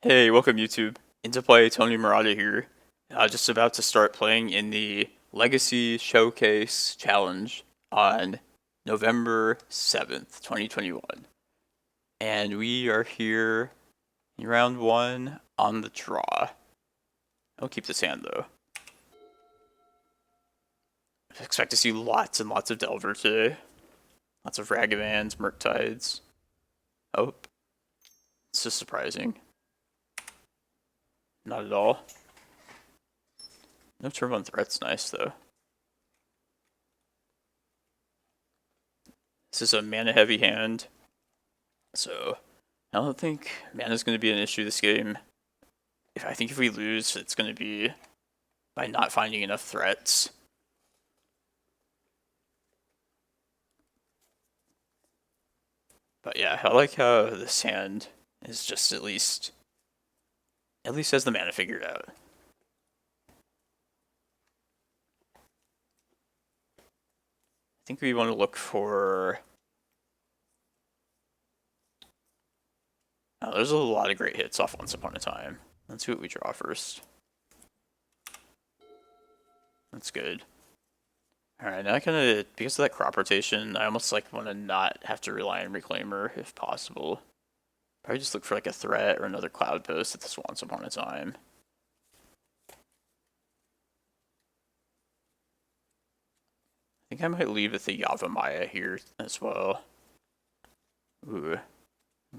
Hey, welcome YouTube. Into play, Tony Murata here. Just about to start playing in the Legacy Showcase Challenge on November 7th, 2021. And we are here in round one on the draw. I'll keep this hand though. I expect to see lots and lots of Delver today. Lots of Ragavans, Murktides. Oh, it's just surprising. Not at all. No turn one threat's nice though. This is a mana heavy hand, so I don't think mana's going to be an issue this game. I think if we lose, it's going to be by not finding enough threats. But yeah, I like how this hand is just at least has the mana figured out. I think we want to look for... Oh, there's a lot of great hits off Once Upon a Time. Let's see what we draw first. That's good. Alright, now I kind of, because of that crop rotation, I almost like want to not have to rely on Reclaimer if possible. Probably just look for like a threat or another Cloudpost at this Once Upon a Time. I think I might leave with the Yavimaya here as well. Ooh.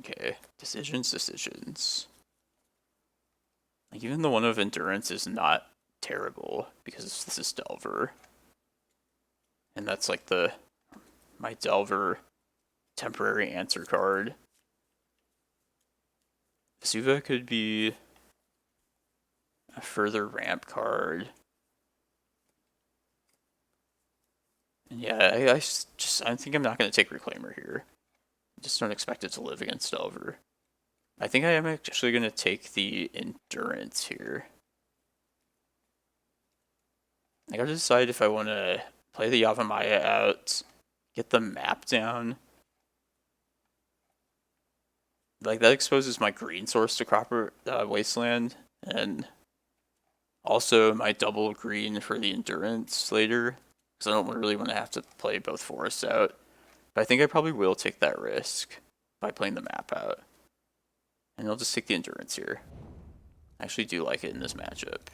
Okay. Decisions. Like, even the one of Endurance is not terrible, because this is Delver. And that's like my Delver temporary answer card. Vesuva could be a further ramp card. And yeah, I think I'm not going to take Reclaimer here. I just don't expect it to live against Delver. I think I am actually going to take the Endurance here. I gotta decide if I want to play the Yavimaya out, get the map down. Like, that exposes my green source to Cropper Wasteland, and also my double green for the Endurance later, because I don't really want to have to play both forests out. But I think I probably will take that risk by playing the map out. And I'll just take the Endurance here. I actually do like it in this matchup.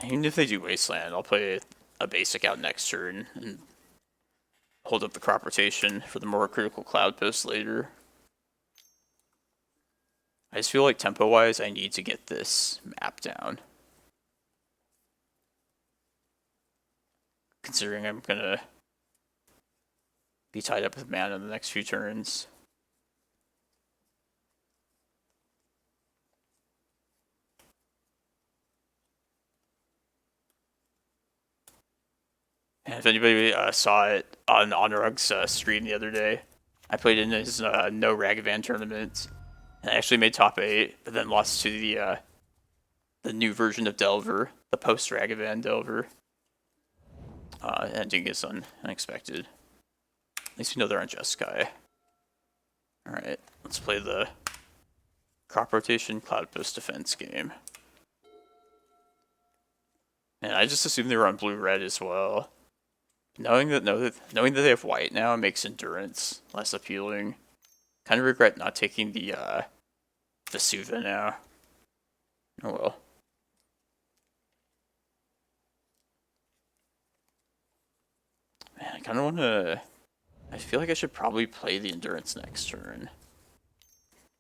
Even if they do Wasteland, I'll play a basic out next turn and hold up the crop rotation for the more critical Cloudpost later. I just feel like tempo-wise, I need to get this map down. Considering I'm gonna be tied up with mana in the next few turns. And if anybody saw it on Honorug's stream the other day, I played in his no Ragavan tournament, and I actually made top 8, but then lost to the new version of Delver, the post Ragavan Delver. Ending is unexpected. At least we know they're on Jeskai. Alright, let's play the crop rotation Cloudpost defense game. And I just assumed they were on blue-red as well. Knowing that they have white now makes Endurance less appealing. Kind of regret not taking the Vesuva now. Oh well. Man, I kind of want to... I feel like I should probably play the Endurance next turn.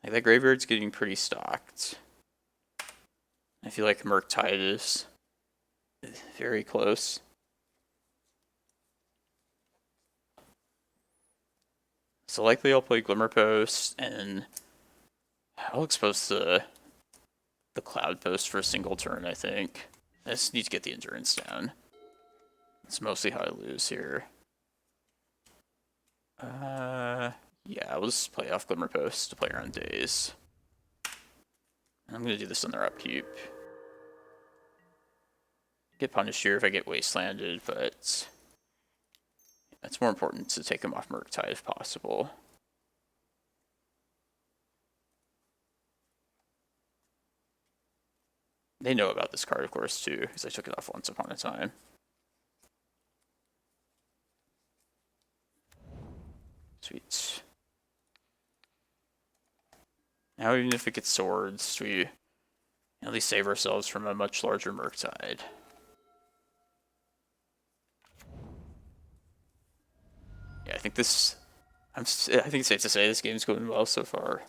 Like, that graveyard's getting pretty stocked. I feel like Murktide is very close. So likely I'll play Glimmerpost, and I'll expose the Cloudpost for a single turn, I think. I just need to get the Endurance down. That's mostly how I lose here. Yeah, we'll just play off Glimmerpost to play around days. I'm gonna do this on their upkeep. Get punished here if I get Wastelanded, but it's more important to take him off Murktide if possible. They know about this card, of course, too, because I took it off once upon a time. Sweet. Now even if it gets swords, we at least save ourselves from a much larger Murktide. Yeah, I think this... I think it's safe to say this game's going well so far.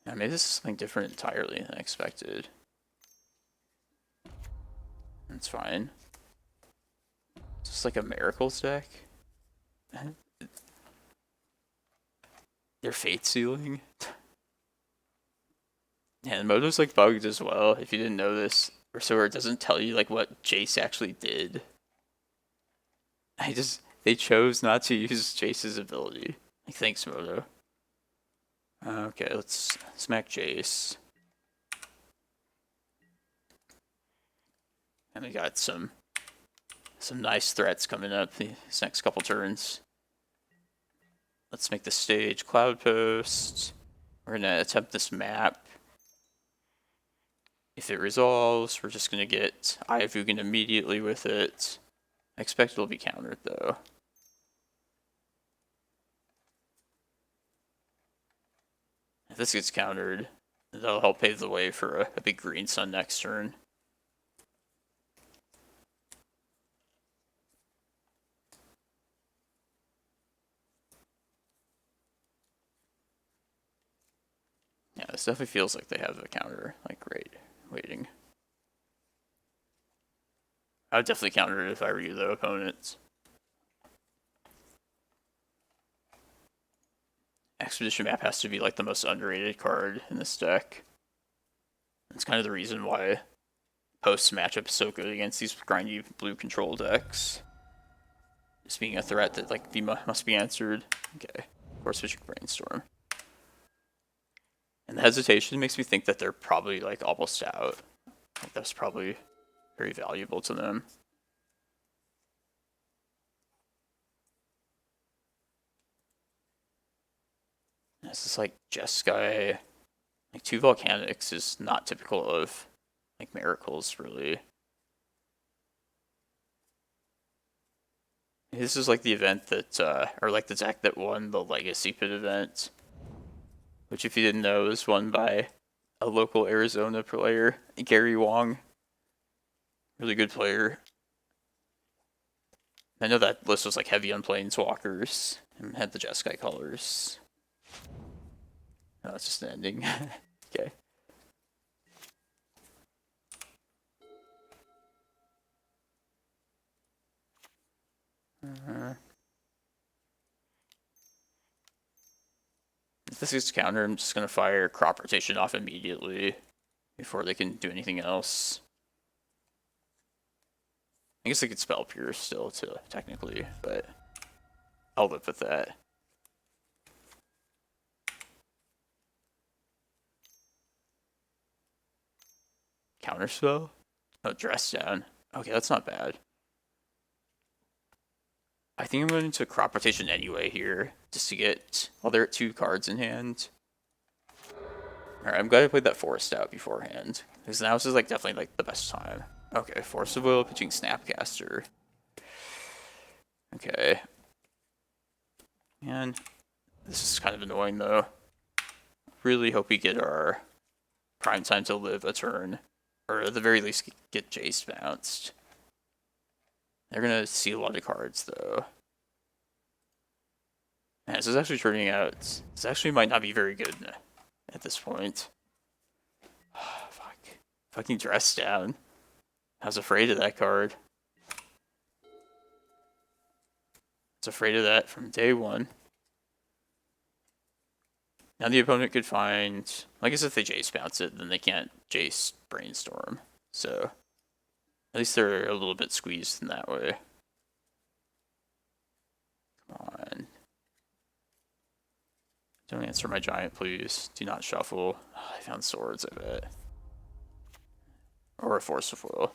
Yeah, maybe this is something different entirely than I expected. That's fine. It's just like a Miracles deck. They're Fate Sealing. Yeah, and Moto's like bugged as well, if you didn't know this. Or so it doesn't tell you like what Jace actually did. They chose not to use Jace's ability. Like, thanks, Moto. Okay, let's smack Jace. And we got some nice threats coming up these next couple turns. Let's make the stage Cloudpost. We're gonna attempt this map. If it resolves, we're just gonna get Eye of Ugin immediately with it. I expect it'll be countered though. If this gets countered, that'll help pave the way for a big green sun next turn. Yeah, this definitely feels like they have a counter, like, right, waiting. I would definitely counter it if I were you, though, opponents. Expedition Map has to be, like, the most underrated card in this deck. That's kind of the reason why Post's matchup is so good against these grindy blue control decks. Just being a threat that, like, must be answered. Okay, of course, switching Brainstorm. And the hesitation makes me think that they're probably, like, almost out. Like, that's probably very valuable to them. This is like Jeskai. Like, 2 Volcanics is not typical of, like, Miracles, really. This is like the event that, or like the deck that won the Legacy Pit event. Which, if you didn't know, was won by a local Arizona player, Gary Wong. Really good player. I know that list was like heavy on Planeswalkers and had the Jeskai colors. No, it's just an ending. Okay. If this gets counter, I'm just going to fire Crop Rotation off immediately before they can do anything else. I guess they could Spell Pierce still, too, technically, but I'll live with that. Counterspell? Oh, Dress Down. Okay, that's not bad. I think I'm going to Crop Rotation anyway here, just to get... Well, they're at 2 cards in hand. Alright, I'm glad I played that Forest out beforehand, because now this is like definitely like the best time. Okay, Force of Will, pitching Snapcaster. Okay. And this is kind of annoying though. Really hope we get our Prime Time to Live a turn, or at the very least get Jace bounced. They're gonna see a lot of cards though. Yeah, this is actually turning out. This actually might not be very good at this point. Fuck. Fucking Dress Down. I was afraid of that card. I was afraid of that from day one. Now the opponent could find... I guess if they Jace bounce it, then they can't Jace Brainstorm. So, at least they're a little bit squeezed in that way. Come on. Don't answer my giant, please. Do not shuffle. Oh, I found swords, I bet. Or a Force of Will.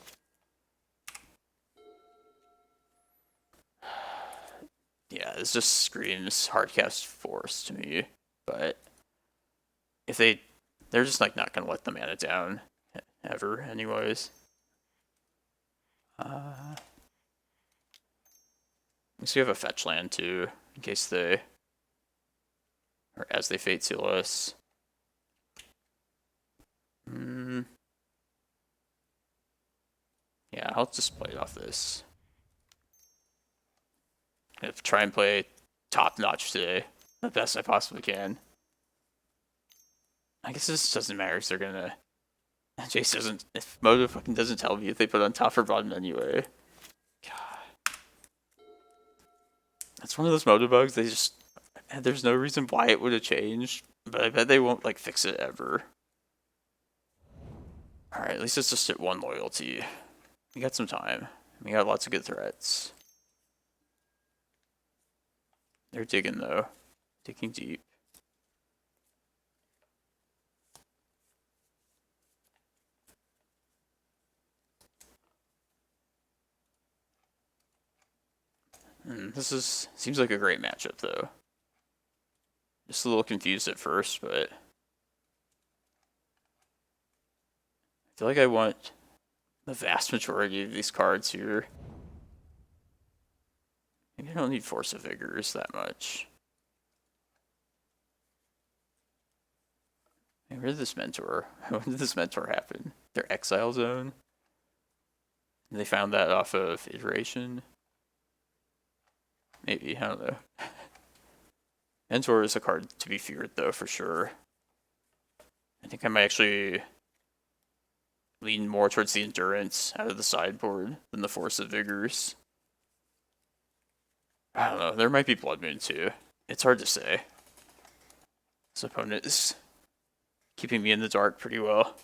Yeah, this just screams hardcast Force to me. But if they're just like not gonna let the mana down ever, anyways. So you have a fetch land too, in case they, or as they Fate Seal us. Yeah, I'll just play it off this. If try and play top notch today, the best I possibly can. I guess this doesn't matter because they're gonna. Jace doesn't. If Moto fucking doesn't tell me if they put on top or bottom anyway. God. That's one of those Moto bugs. They just. There's no reason why it would have changed, but I bet they won't like fix it ever. Alright, at least it's just at 1 loyalty. We got some time. We got lots of good threats. They're digging though. Digging deep. This seems like a great matchup though. Just a little confused at first, but I feel like I want the vast majority of these cards here. Maybe I don't need Force of Vigors that much. Hey, where did this mentor? When did this mentor happen? Their exile zone? And they found that off of iteration? Maybe, I don't know. Mentor is a card to be feared though, for sure. I think I might actually lean more towards the Endurance out of the sideboard than the Force of Vigors. I don't know, there might be Blood Moon too. It's hard to say. This opponent is keeping me in the dark pretty well.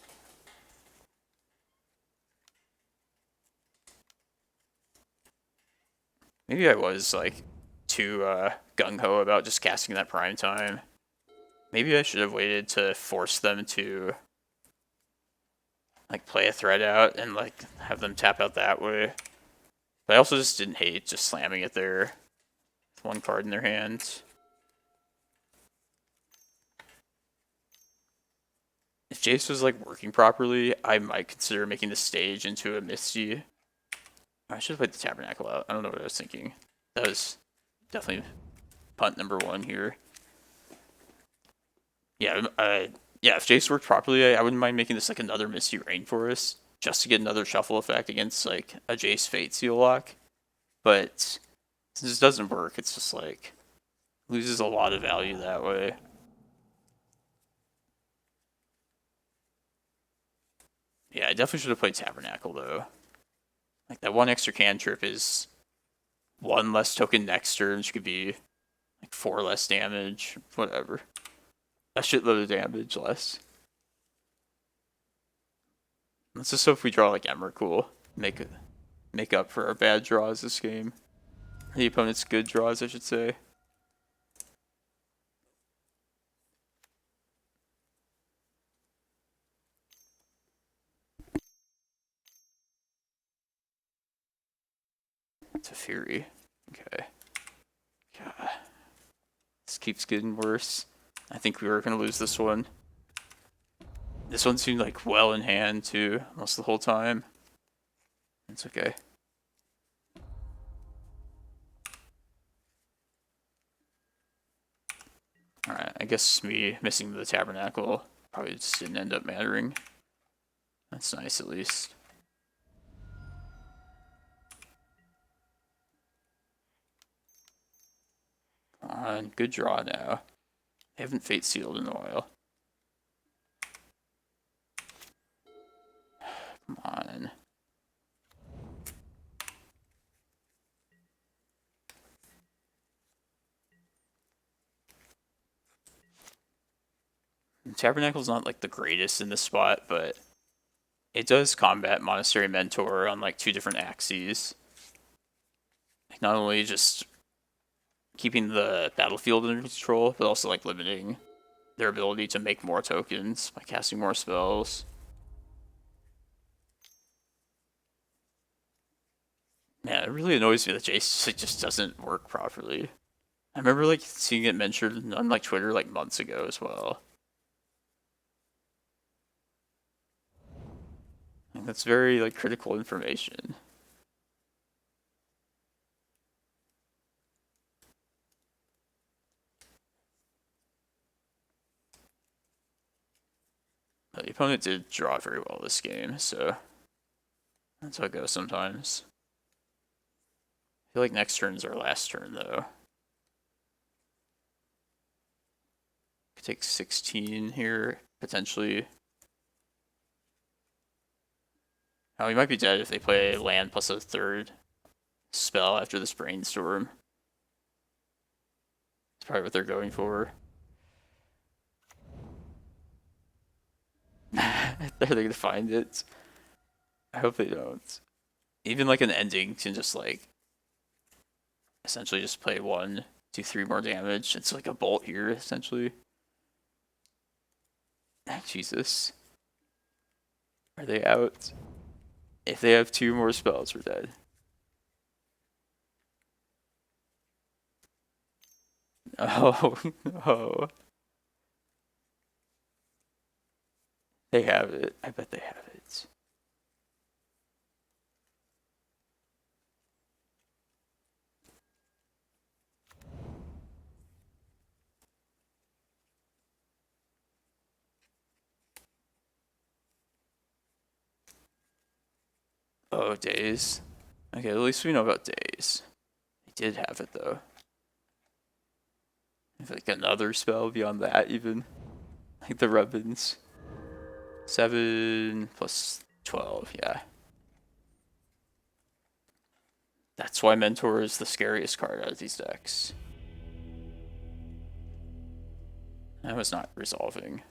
Maybe I was like too gung-ho about just casting that prime time. Maybe I should have waited to force them to like play a threat out and like have them tap out that way. But I also just didn't hate just slamming it there with 1 card in their hand. If Jace was like working properly, I might consider making the stage into a Misty. I should have played the Tabernacle out. I don't know what I was thinking. That was definitely punt number 1 here. Yeah, yeah. If Jace worked properly, I wouldn't mind making this like another Misty Rainforest, just to get another shuffle effect against like a Jace Fate Seal lock. But since this doesn't work, it's just like loses a lot of value that way. Yeah, I definitely should have played Tabernacle though. Like that 1 extra cantrip is 1 less token next turn, which could be like 4 less damage, whatever. A shitload of damage less. Let's just hope we draw like Emrakul. Make up for our bad draws this game. The opponent's good draws, I should say. It's a Fury. Okay. God. This keeps getting worse. I think we were going to lose this one. This one seemed like well in hand too, almost the whole time. It's okay. Alright, I guess me missing the Tabernacle probably just didn't end up mattering. That's nice at least. Come on, good draw now. They haven't Fate Sealed in a while. Come on. Tabernacle's not like the greatest in this spot, but it does combat Monastery Mentor on like 2 different axes. Like not only just keeping the battlefield under control, but also like limiting their ability to make more tokens by casting more spells. Yeah, it really annoys me that Jace just doesn't work properly. I remember like seeing it mentioned on like Twitter like months ago as well. Like, that's very like critical information. But the opponent did draw very well this game, so that's how it goes sometimes. I feel like next turn's our last turn though. Could take 16 here, potentially. Oh, he might be dead if they play land plus a third spell after this brainstorm. That's probably what they're going for. Are they gonna find it? I hope they don't. Even like an ending can just like essentially just play 1, 2, 3 more damage. It's like a bolt here, essentially. Jesus. Are they out? If they have 2 more spells, we're dead. Oh, no. They have it. I bet they have it. Oh, days. Okay, at least we know about days. They did have it though. If like another spell beyond that, even like the Rubbins. 7 plus 12, yeah. That's why Mentor is the scariest card out of these decks. That was not resolving.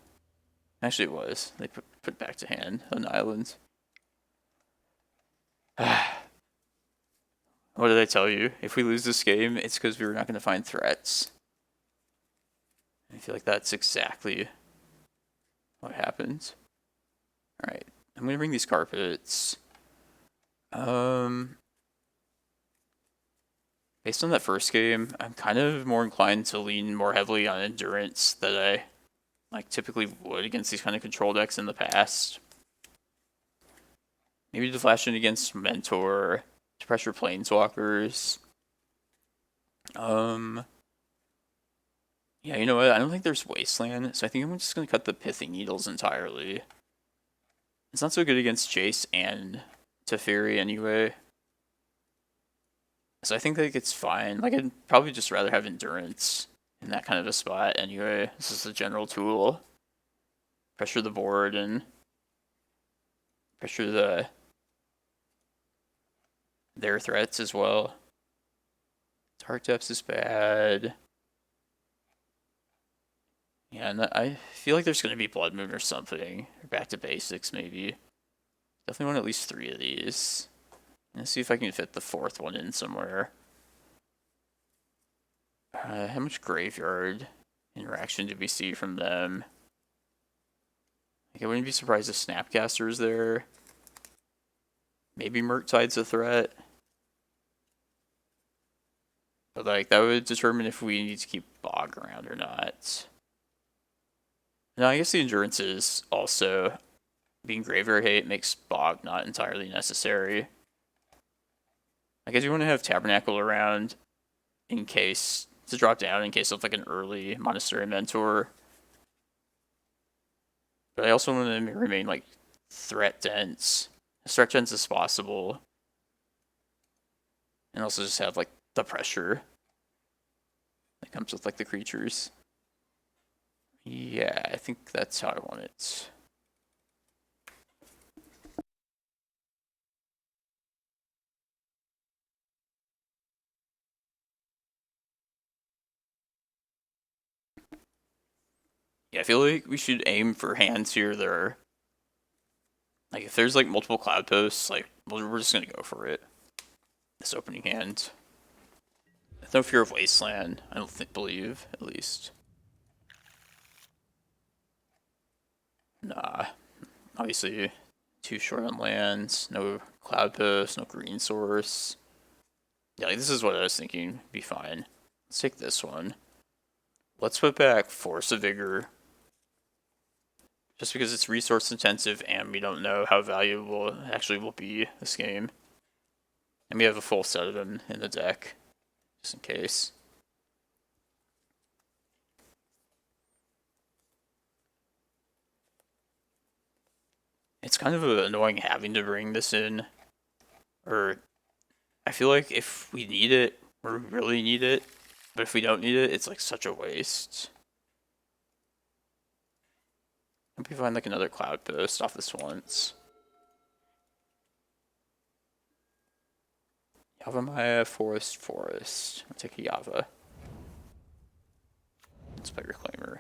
Actually, it was. They put back to hand on island. What did I tell you? If we lose this game, it's because we were not going to find threats. I feel like that's exactly what happened. Alright, I'm going to bring these carpets. Based on that first game, I'm kind of more inclined to lean more heavily on endurance than I like typically would against these kind of control decks in the past. Maybe Deflection against Mentor to pressure Planeswalkers. Yeah, you know what? I don't think there's Wasteland, so I think I'm just going to cut the Pithing Needles entirely. It's not so good against Jace and Teferi anyway. So I think like it's fine. Like I'd probably just rather have Endurance in that kind of a spot anyway. This is a general tool. Pressure the board and pressure their threats as well. Dark Depths is bad. Yeah, and I feel like there's going to be Blood Moon or something. Or Back to Basics, maybe. Definitely want at least 3 of these. Let's see if I can fit the 4th one in somewhere. How much Graveyard interaction did we see from them? Like, I wouldn't be surprised if Snapcaster is there. Maybe Murktide's a threat. But, like, that would determine if we need to keep Bog around or not. No, I guess the Endurance is also being Graveyard Hate makes Bog not entirely necessary. I guess you want to have Tabernacle around in case to drop down in case of like an early Monastery Mentor. But I also want to remain like threat dense as possible, and also just have like the pressure that comes with like the creatures. Yeah, I think that's how I want it. Yeah, I feel like we should aim for hands here that are like if there's like multiple Cloudposts, like we're just gonna go for it. This opening hand. With no fear of Wasteland, I don't believe, at least. Nah. Obviously, too short on lands, no Cloudpost, no green source. Yeah, like, this is what I was thinking would be fine. Let's take this one. Let's put back Force of Vigor. Just because it's resource intensive and we don't know how valuable it actually will be this game. And we have a full set of them in the deck, just in case. It's kind of annoying having to bring this in. Or, I feel like if we need it, or we really need it, but if we don't need it, it's like such a waste. Hope we find like another Cloudpost off this once. Yavimaya, Forest. I'll take a Yava. Let's play Reclaimer.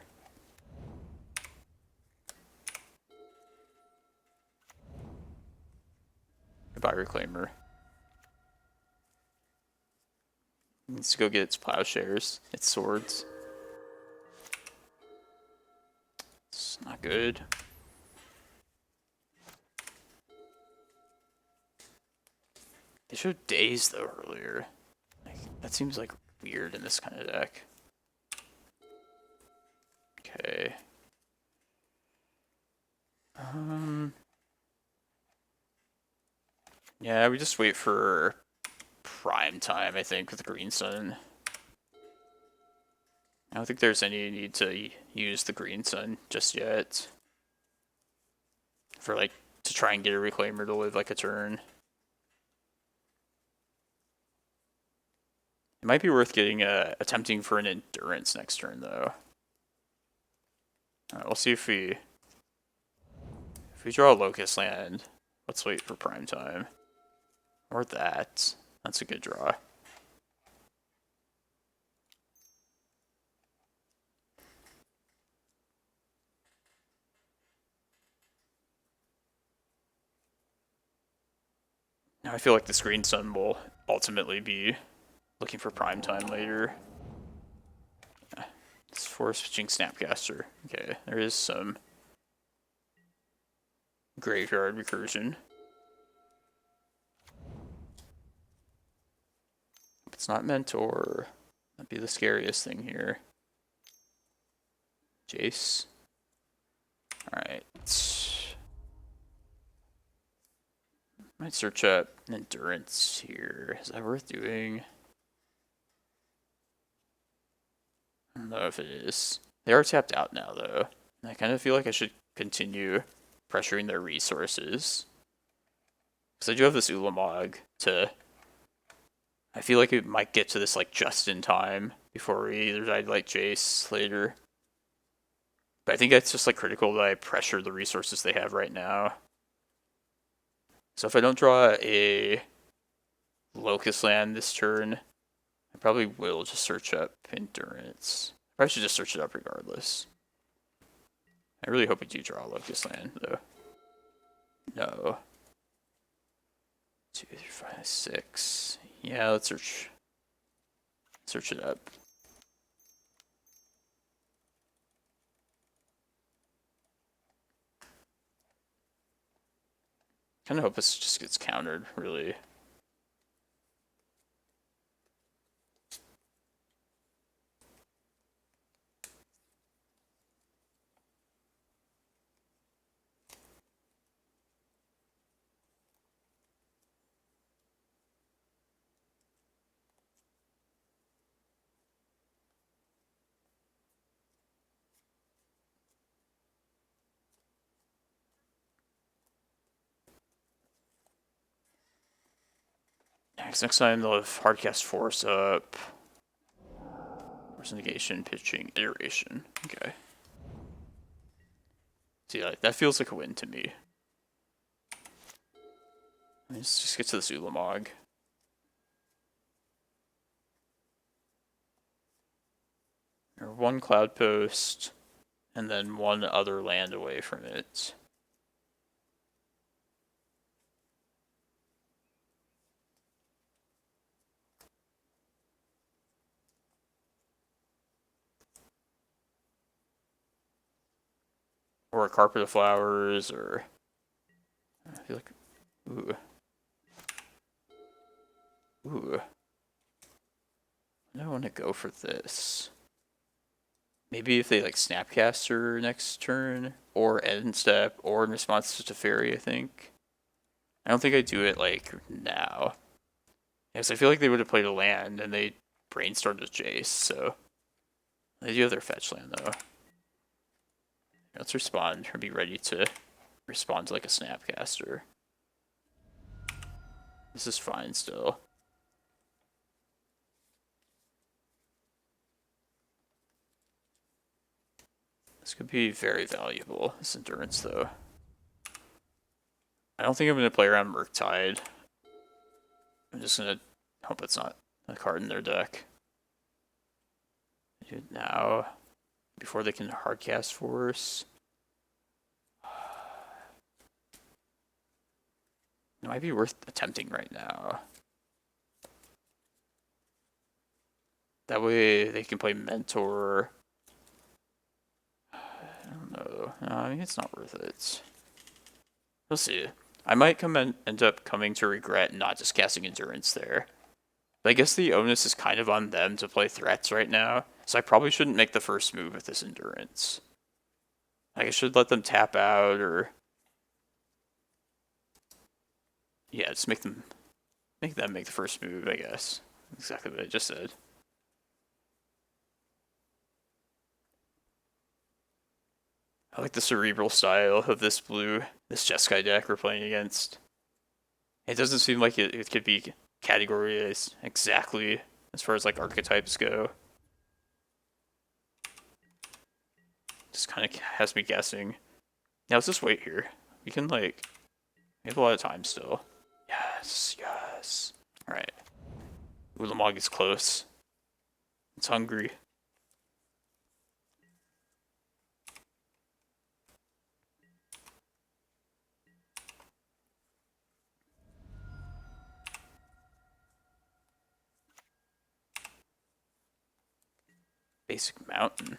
Goodbye, Reclaimer. It needs to go get its plowshares, its swords. It's not good. They showed Daze though earlier. Like, that seems like weird in this kind of deck. Okay. Yeah, we just wait for prime time, I think, with the Green Sun. I don't think there's any need to use the Green Sun just yet. For, like, to try and get a Reclaimer to live, like, a turn. It might be worth getting attempting for an Endurance next turn, though. Alright, we'll see if we draw a Locust Land. Let's wait for prime time. Or that. That's a good draw. Now I feel like this Green Sun will ultimately be looking for prime time later. Yeah. It's Force Pitching Snapcaster. Okay, there is some graveyard recursion. It's not Mentor. That'd be the scariest thing here. Jace. Alright. Might search up Endurance here. Is that worth doing? I don't know if it is. They are tapped out now, though. And I kind of feel like I should continue pressuring their resources. Because I do have this Ulamog to... I feel like it might get to this, like, just in time before we either die like Jace later. But I think it's just, like, critical that I pressure the resources they have right now. So if I don't draw a Locust Land this turn, I probably will just search up Endurance. I should just search it up regardless. I really hope we do draw a Locust Land, though. No. 2, 3, 5, 6. Yeah, let's search it up. Kind of hope this just gets countered, really. Next time they'll have Hardcast Force up. Force Negation, Pitching, Iteration. Okay. See, like, that feels like a win to me. Let's just get to this Ulamog. Or one Cloudpost, and then one other land away from it. Or a Carpet of Flowers, or... I feel like... Ooh. Ooh. I don't want to go for this. Maybe if they like Snapcaster next turn, or end step, or in response to Teferi, I think. I don't think I'd do it like now. Because I feel like they would have played a land and they brainstormed with Jace, so they do have their fetch land though. Let's respond or be ready to respond to like a Snapcaster. This is fine still. This could be very valuable, this Endurance though. I don't think I'm going to play around Murktide. I'm just going to hope it's not a card in their deck. Do it now, before they can hardcast Force. It might be worth attempting right now. That way they can play Mentor. I don't know. No, I mean, it's not worth it. We'll see. I might end up coming to regret not just casting Endurance there. But I guess the onus is kind of on them to play threats right now, so I probably shouldn't make the first move with this Endurance. Like, I should let them tap out, or... yeah, just make them make the first move, I guess. Exactly what I just said. I like the cerebral style of this Jeskai deck we're playing against. It doesn't seem like it could be categorized exactly as far as like archetypes go. Just kind of has me guessing. Now let's just wait here. We can like, we have a lot of time still. Yes, yes. Alright. Ulamog is close. It's hungry. Basic mountain.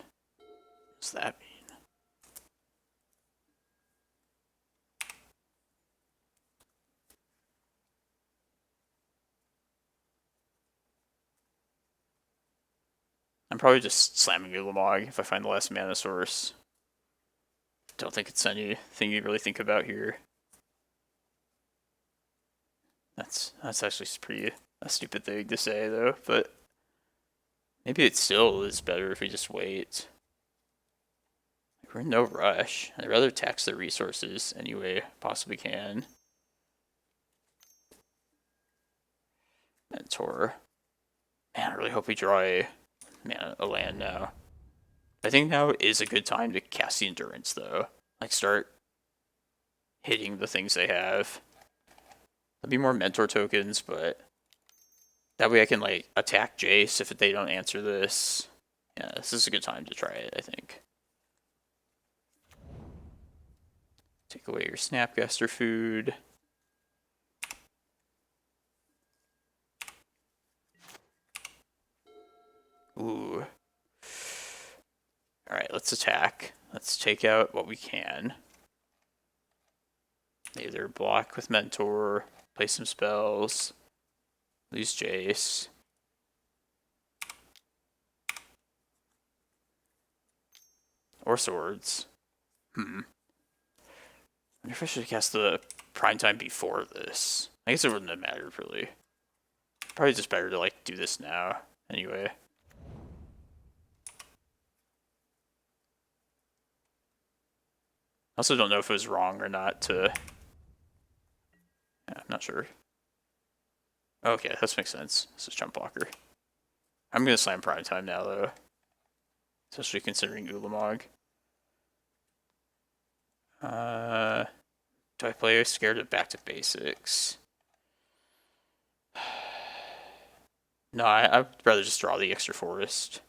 What's that mean? I'm probably just slamming Ulamog if I find the last mana source. Don't think it's anything you really think about here. That's actually pretty a stupid thing to say though, but maybe it still is better if we just wait. We're in no rush. I'd rather tax the resources any way possibly can. Mentor. Man, I really hope we draw a land now. I think now is a good time to cast the Endurance though. Like start hitting the things they have. There'll be more mentor tokens, but that way I can like attack Jace if they don't answer this. Yeah, this is a good time to try it, I think. Take away your Snapcaster food. Ooh. Alright, let's attack. Let's take out what we can. Either block with Mentor, play some spells, lose Jace. Or swords. I wonder if I should cast the prime time before this. I guess it wouldn't have mattered really. Probably just better to like do this now anyway. I also don't know if it was wrong or not to... yeah, I'm not sure. Okay, that makes sense. This is Jump Blocker. I'm going to slam Prime Time now, though. Especially considering Ulamog. Do I play Scared of Back to Basics? No, I'd rather just draw the extra forest.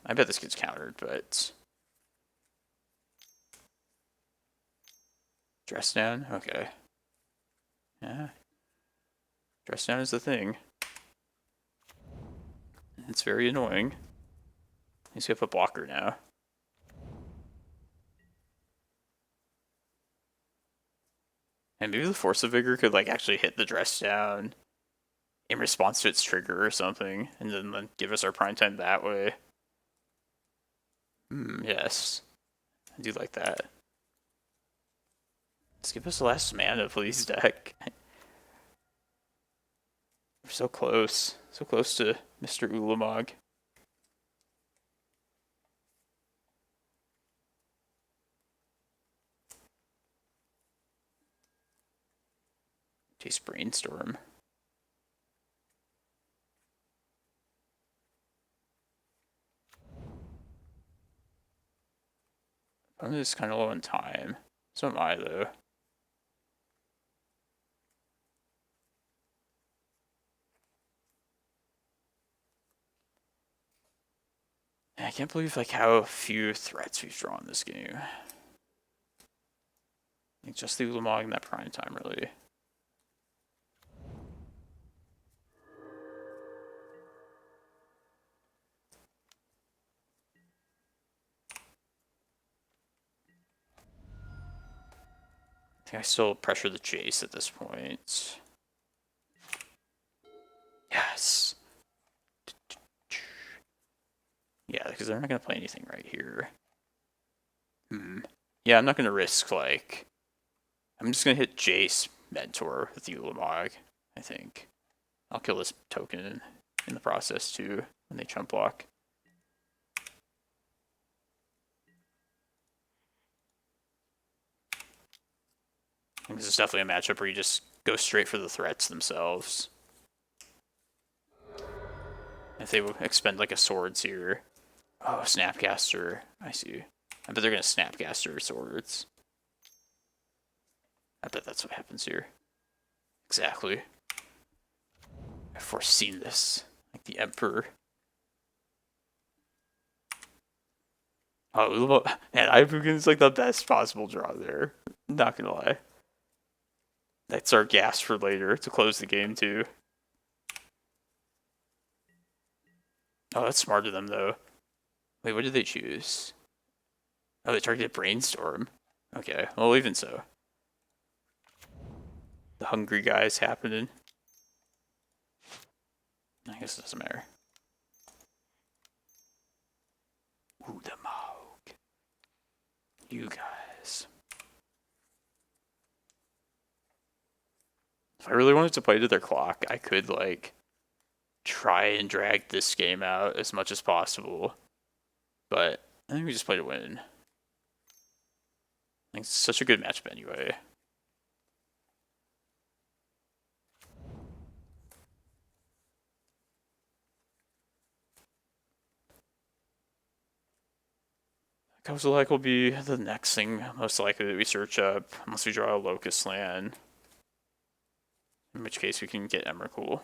I bet this gets countered, but... Dress down? Okay. Yeah. Dress down is the thing. It's very annoying. He's gonna put blocker now. And maybe the Force of Vigor could like actually hit the dress down in response to its trigger or something, and then give us our prime time that way. Yes. I do like that. Let's give us the last mana, please, deck. We're so close. So close to Mr. Ulamog. Taste Brainstorm. I'm just kind of low on time. So am I, though. I can't believe like how few threats we've drawn this game. Like just the Ulamog and that prime time, really. I think I still pressure the Jace at this point. Yes. Yeah, because they're not going to play anything right here. Yeah, I'm not going to risk, like... I'm just going to hit Jace Mentor with the Ulamog, I think. I'll kill this token in the process, too, when they chump block. This is definitely a matchup where you just go straight for the threats themselves. If they expend, like, a Swords here... Oh, Snapcaster. I see. I bet they're going to Snapcaster Swords. I bet that's what happens here. Exactly. I've foreseen this. Like the Emperor. Oh, man, Eye of Ugin is like the best possible draw there. Not gonna lie. That's our gas for later to close the game, too. Oh, that's smart of them, though. Wait, what did they choose? Oh, they targeted Brainstorm. Okay, well, even so. The hungry guys happening. I guess it doesn't matter. Ulamog. You guys. If I really wanted to play to their clock, I could, like, try and drag this game out as much as possible. But I think we just play to win. I think it's such a good matchup anyway. Kozilek will be the next thing most likely that we search up, unless we draw a Locust land. In which case we can get Emrakul.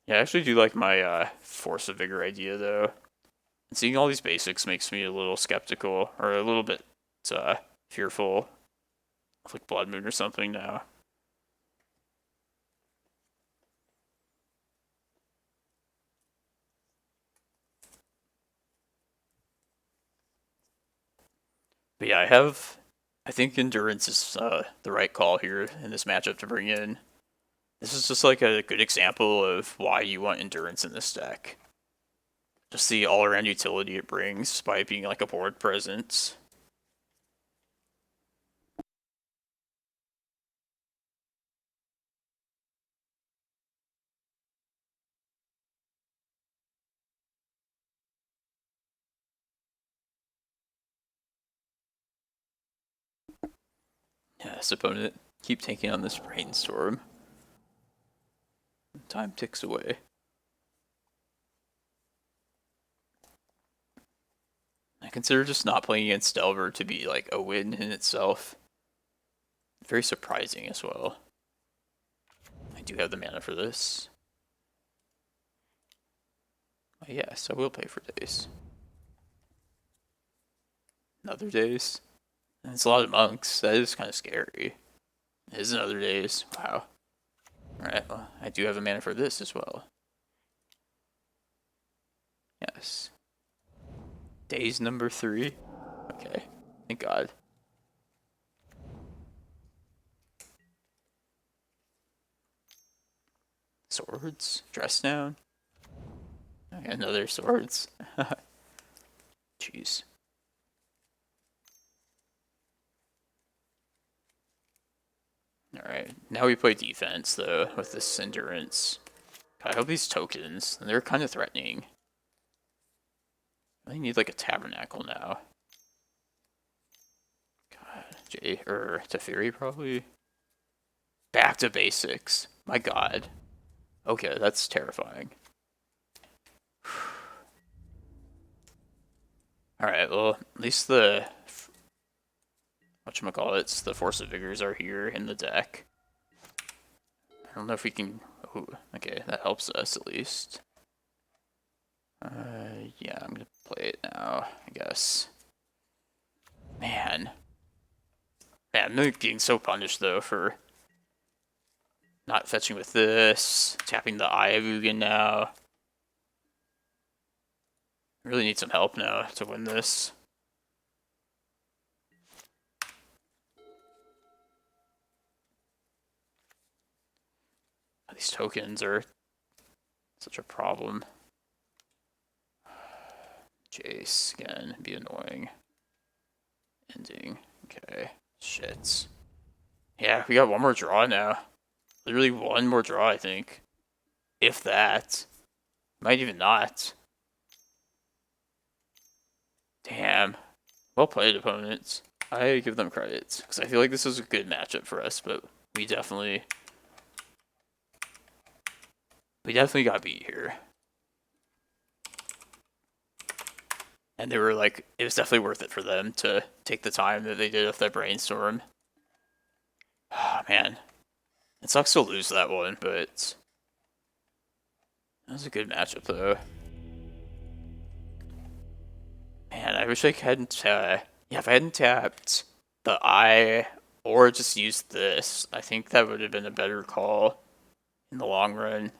Yeah, I actually do like my Force of Vigor idea, though. And seeing all these basics makes me a little skeptical, or a little bit fearful of like Blood Moon or something now. But yeah, I think Endurance is the right call here in this matchup to bring in. This is just like a good example of why you want Endurance in this deck. Just the all-around utility it brings by being like a board presence. Yeah, this opponent keep taking on this Brainstorm. Time ticks away. I consider just not playing against Delver to be like a win in itself. Very surprising as well. I do have the mana for this. Oh, yes, I will pay for days. Another days. And it's a lot of monks. That is kind of scary. It is another days. Wow. Alright, well, I do have a mana for this as well. Yes. Days number 3. Okay. Thank God. Swords? Dress down? Okay, another swords. Jeez. Alright, now we play defense, though, with this endurance. God, I hope these tokens, they're kind of threatening. I need, like, a Tabernacle now. God, Teferi, probably? Back to basics. My god. Okay, that's terrifying. Alright, well, at least the... whatchamacallits, the Force of Vigors are here in the deck. I don't know if we can... Ooh, okay, that helps us at least. Yeah, I'm gonna play it now, I guess. Man, I'm getting so punished, though, for not fetching with this. Tapping the Eye of Ugin now. I really need some help now to win this. These tokens are such a problem. Jace, again, be annoying. Ending. Okay. Shit. Yeah, we got one more draw now. Literally one more draw, I think. If that. Might even not. Damn. Well played, opponents. I give them credit. Because I feel like this was a good matchup for us, but we definitely got beat here. And they were like, it was definitely worth it for them to take the time that they did with that brainstorm. Oh, man. It sucks to lose that one, but that was a good matchup, though. Man, I wish I hadn't, yeah, if I hadn't tapped the Eye or just used this, I think that would have been a better call in the long run.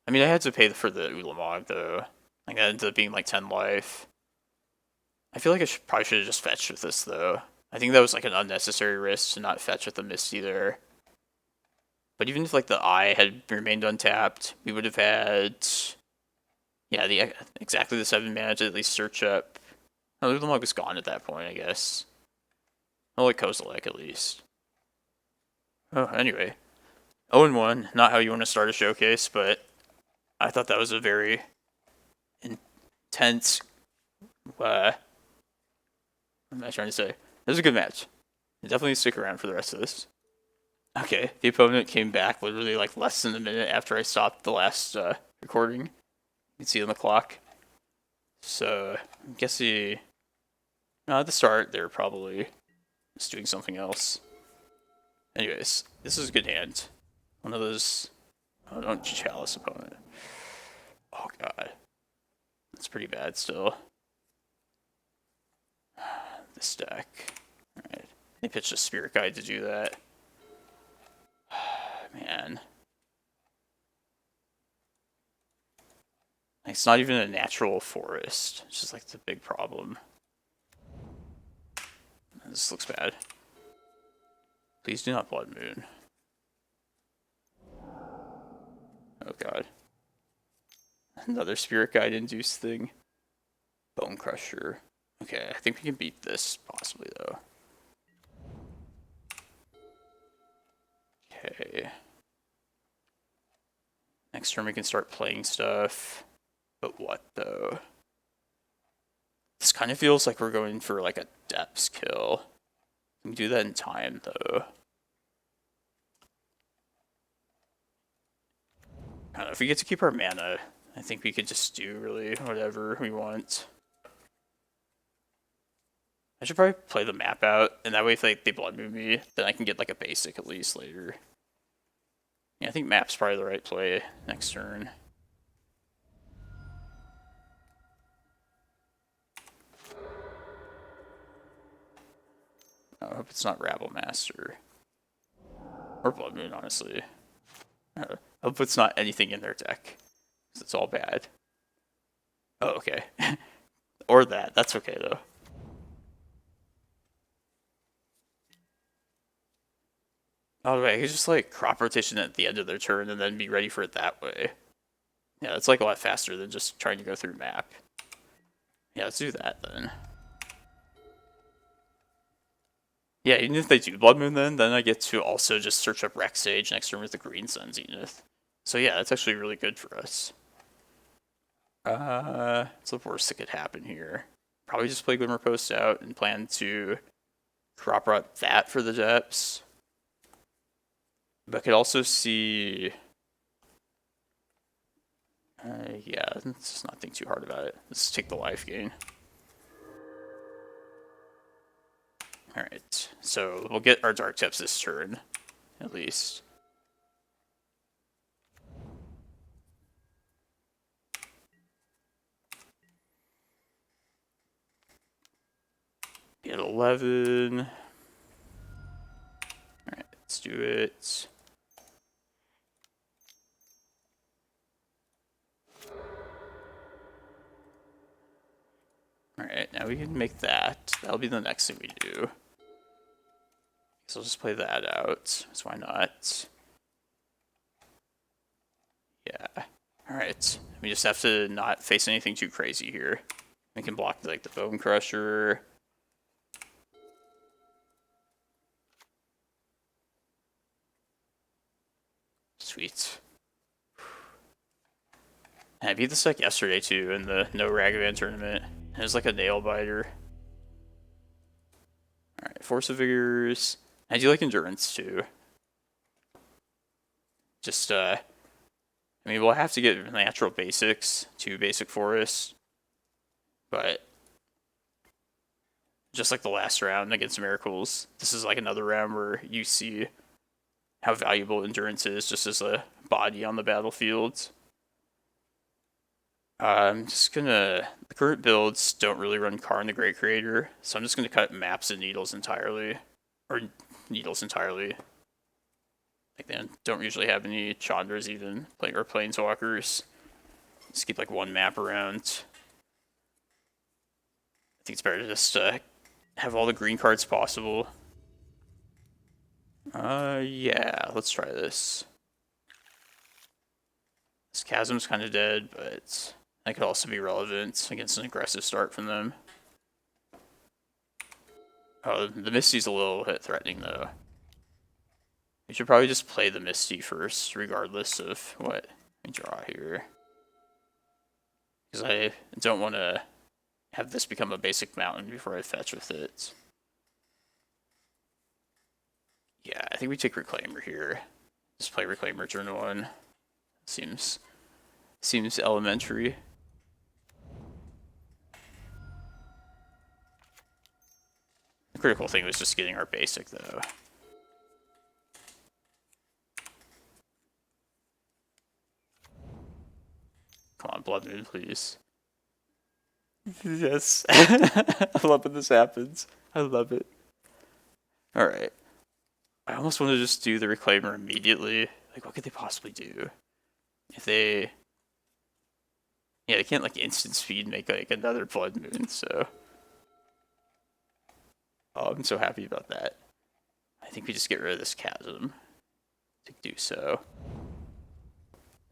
I mean, I had to pay for the Ulamog, though. Like, that ended up being like 10 life. I feel like I probably should have just fetched with this, though. I think that was like an unnecessary risk to not fetch with the Misty there. But even if like the Eye had remained untapped, we would have had, yeah, exactly the 7 mana to at least search up. Oh, Ulamog was gone at that point, I guess. Oh, like Kozilek at least. Oh, anyway. 0-1, not how you want to start a showcase, but I thought that was a very intense, what am I trying to say? It was a good match. Definitely stick around for the rest of this. Okay, the opponent came back literally like less than a minute after I stopped the last recording. You can see on the clock. So, I guess at the start, they were probably just doing something else. Anyways, this is a good hand. One of those... Oh, don't Chalice opponent. Oh, God. That's pretty bad still. This deck. Alright. They pitched a Spirit Guide to do that. Man. It's not even a natural forest. It's just like the big problem. This looks bad. Please do not Blood Moon. Oh god. Another Spirit Guide induced thing. Bone Crusher. Okay, I think we can beat this possibly though. Okay. Next turn we can start playing stuff. But what though? This kind of feels like we're going for like a depths kill. We can do that in time though. I don't know, if we get to keep our mana, I think we could just do really whatever we want. I should probably play the map out, and that way if they Blood Moon me, then I can get like a basic at least later. Yeah, I think map's probably the right play next turn. I hope it's not Rabble Master. Or Blood Moon, honestly. I hope it's not anything in their deck. Because it's all bad. Oh, okay. Or that. That's okay, though. Oh, wait, I could just like crop rotation at the end of their turn and then be ready for it that way. Yeah, it's like a lot faster than just trying to go through map. Yeah, let's do that then. Yeah, even if they do Blood Moon then I get to also just search up Rex Sage next turn with the Green Sun Zenith. So yeah, that's actually really good for us. What's the worst that could happen here? Probably just play Glimmerpost out and plan to crop rot that for the depths. But I could also see... yeah, let's just not think too hard about it. Let's take the life gain. Alright, so we'll get our Dark Depths this turn, at least. Get 11. Alright, let's do it. Alright, now we can make that. That'll be the next thing we do. So I'll just play that out. So why not? Yeah. Alright. We just have to not face anything too crazy here. We can block like the Bone Crusher. Sweet. I beat this deck yesterday too in the No Ragavan tournament. It was like a nail biter. Alright, Force of Vigors. I do like Endurance too. Just, I mean, we'll have to get natural basics to basic forest. But, just like the last round against Emrakuls, this is like another round where you see how valuable Endurance is just as a body on the battlefield. I'm just gonna... The current builds don't really run Karn the Great Creator, so I'm just gonna cut maps and needles entirely. Or needles entirely. Like, they don't usually have any Chandras even, or Planeswalkers. Just keep like one map around. I think it's better to just have all the green cards possible. Yeah, let's try this. This Chasm's kind of dead, but that could also be relevant against an aggressive start from them. Oh, the Misty's a little bit threatening, though. We should probably just play the Misty first, regardless of what we draw here. Because I don't want to have this become a basic mountain before I fetch with it. Yeah, I think we take Reclaimer here. Just play Reclaimer turn 1. Seems elementary. The critical thing was just getting our basic, though. Come on, Blood Moon, please. Yes. I love when this happens. I love it. Alright. I almost want to just do the Reclaimer immediately. Like, what could they possibly do? If they... Yeah, they can't, like, instant speed make, like, another Blood Moon, so... Oh, I'm so happy about that. I think we just get rid of this Chasm to do so.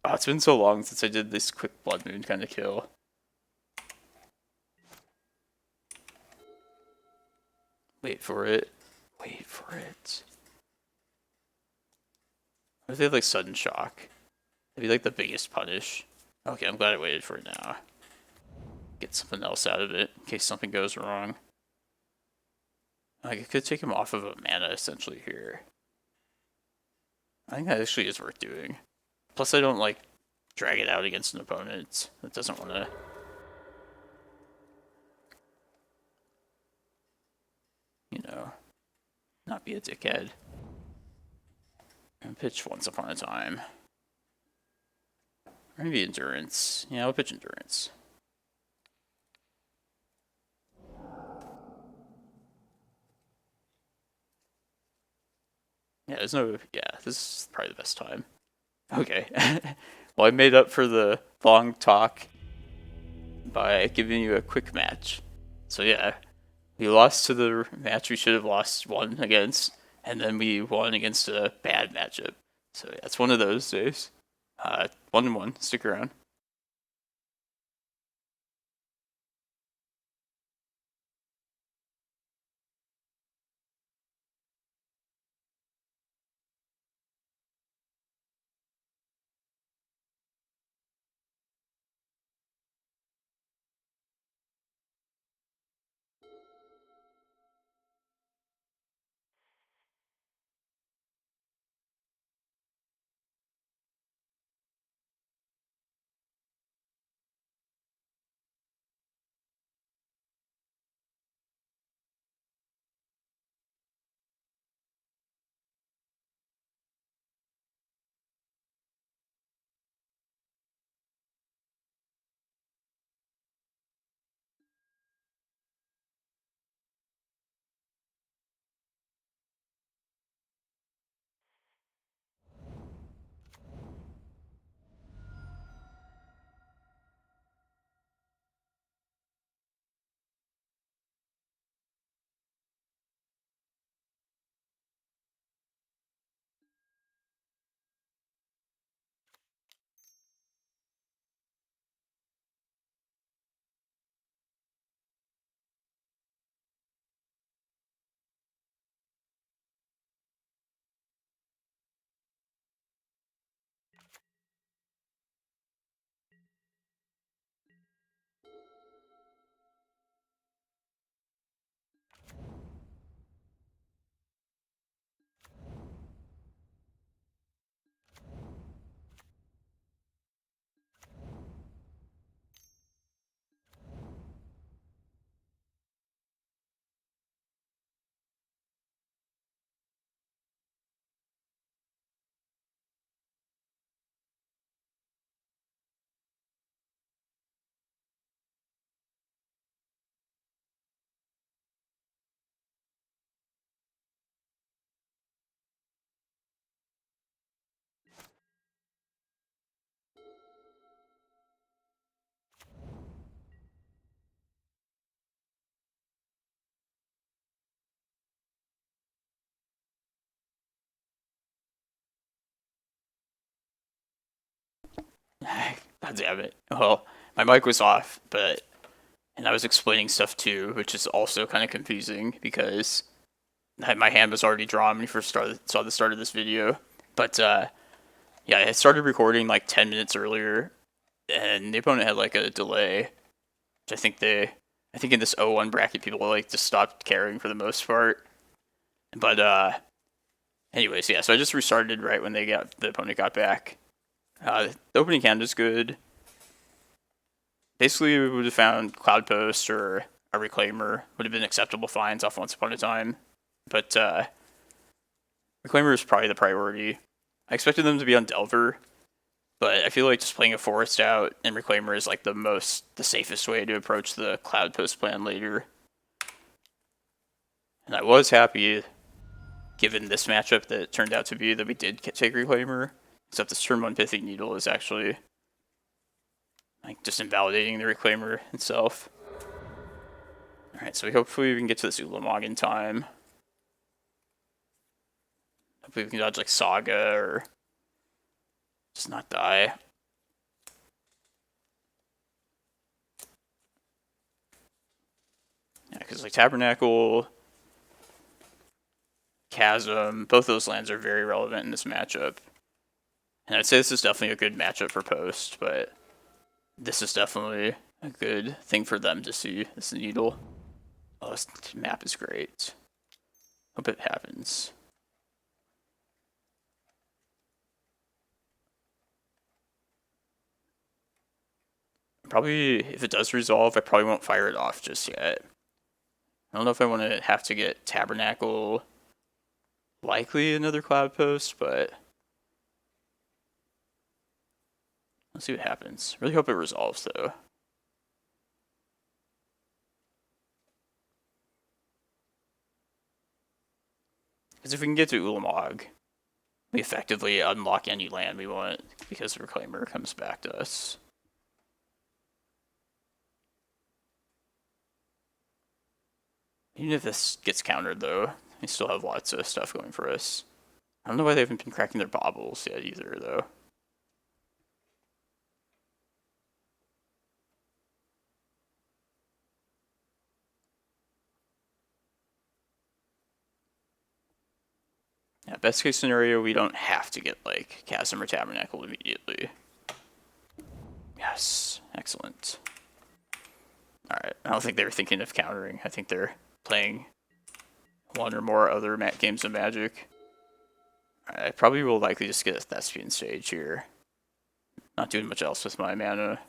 Oh, it's been so long since I did this quick Blood Moon kind of kill. Wait for it. Wait for it. What if they have, like, Sudden Shock? That'd be, like, the biggest punish. Okay, I'm glad I waited for it now. Get something else out of it, in case something goes wrong. Like, I could take him off of a mana, essentially, here. I think that actually is worth doing. Plus, I don't, like, drag it out against an opponent that doesn't want to... You know, not be a dickhead. And pitch Once Upon a Time. Or maybe Endurance. Yeah, I'll pitch Endurance. Yeah, there's no... Yeah, this is probably the best time. Okay. Well, I made up for the long talk by giving you a quick match. So yeah, we lost to the match we should have lost one against, and then we won against a bad matchup. So yeah, it's one of those days. 1-1. Stick around. God damn it. Well, my mic was off, and I was explaining stuff too, which is also kind of confusing because my hand was already drawn when you first saw the start of this video. But yeah, I started recording like 10 minutes earlier, and the opponent had like a delay, which I think in this 0-1 bracket, people like just stopped caring for the most part. But anyways, yeah, so I just restarted right when the opponent got back. The opening hand is good. Basically, we would have found Cloudpost or a Reclaimer would have been acceptable finds off Once Upon a Time. But Reclaimer is probably the priority. I expected them to be on Delver, but I feel like just playing a Forest out and Reclaimer is like the safest way to approach the Cloudpost plan later. And I was happy, given this matchup that it turned out to be, that we did take Reclaimer. Except this turn 1 Pithing Needle is actually like just invalidating the Reclaimer itself. Alright, so hopefully we can get to this Ulamog in time. Hopefully we can dodge like Saga or just not die. Yeah, because like Tabernacle, Chasm, both those lands are very relevant in this matchup. And I'd say this is definitely a good matchup for Post, but this is definitely a good thing for them to see, this Needle. Oh, this map is great. Hope it happens. Probably, if it does resolve, I probably won't fire it off just yet. I don't know if I want to have to get Tabernacle, likely another Cloudpost, but let's see what happens. Really hope it resolves, though. Because if we can get to Ulamog, we effectively unlock any land we want because the Reclaimer comes back to us. Even if this gets countered, though, They still have lots of stuff going for us. I don't know why they haven't been cracking their baubles yet either, though. Yeah, best case scenario, we don't have to get, like, Chasm or Tabernacle immediately. Yes, excellent. Alright, I don't think they were thinking of countering. I think they're playing one or more other games of Magic. Alright, I probably will likely just get a Thespian Sage here. Not doing much else with my mana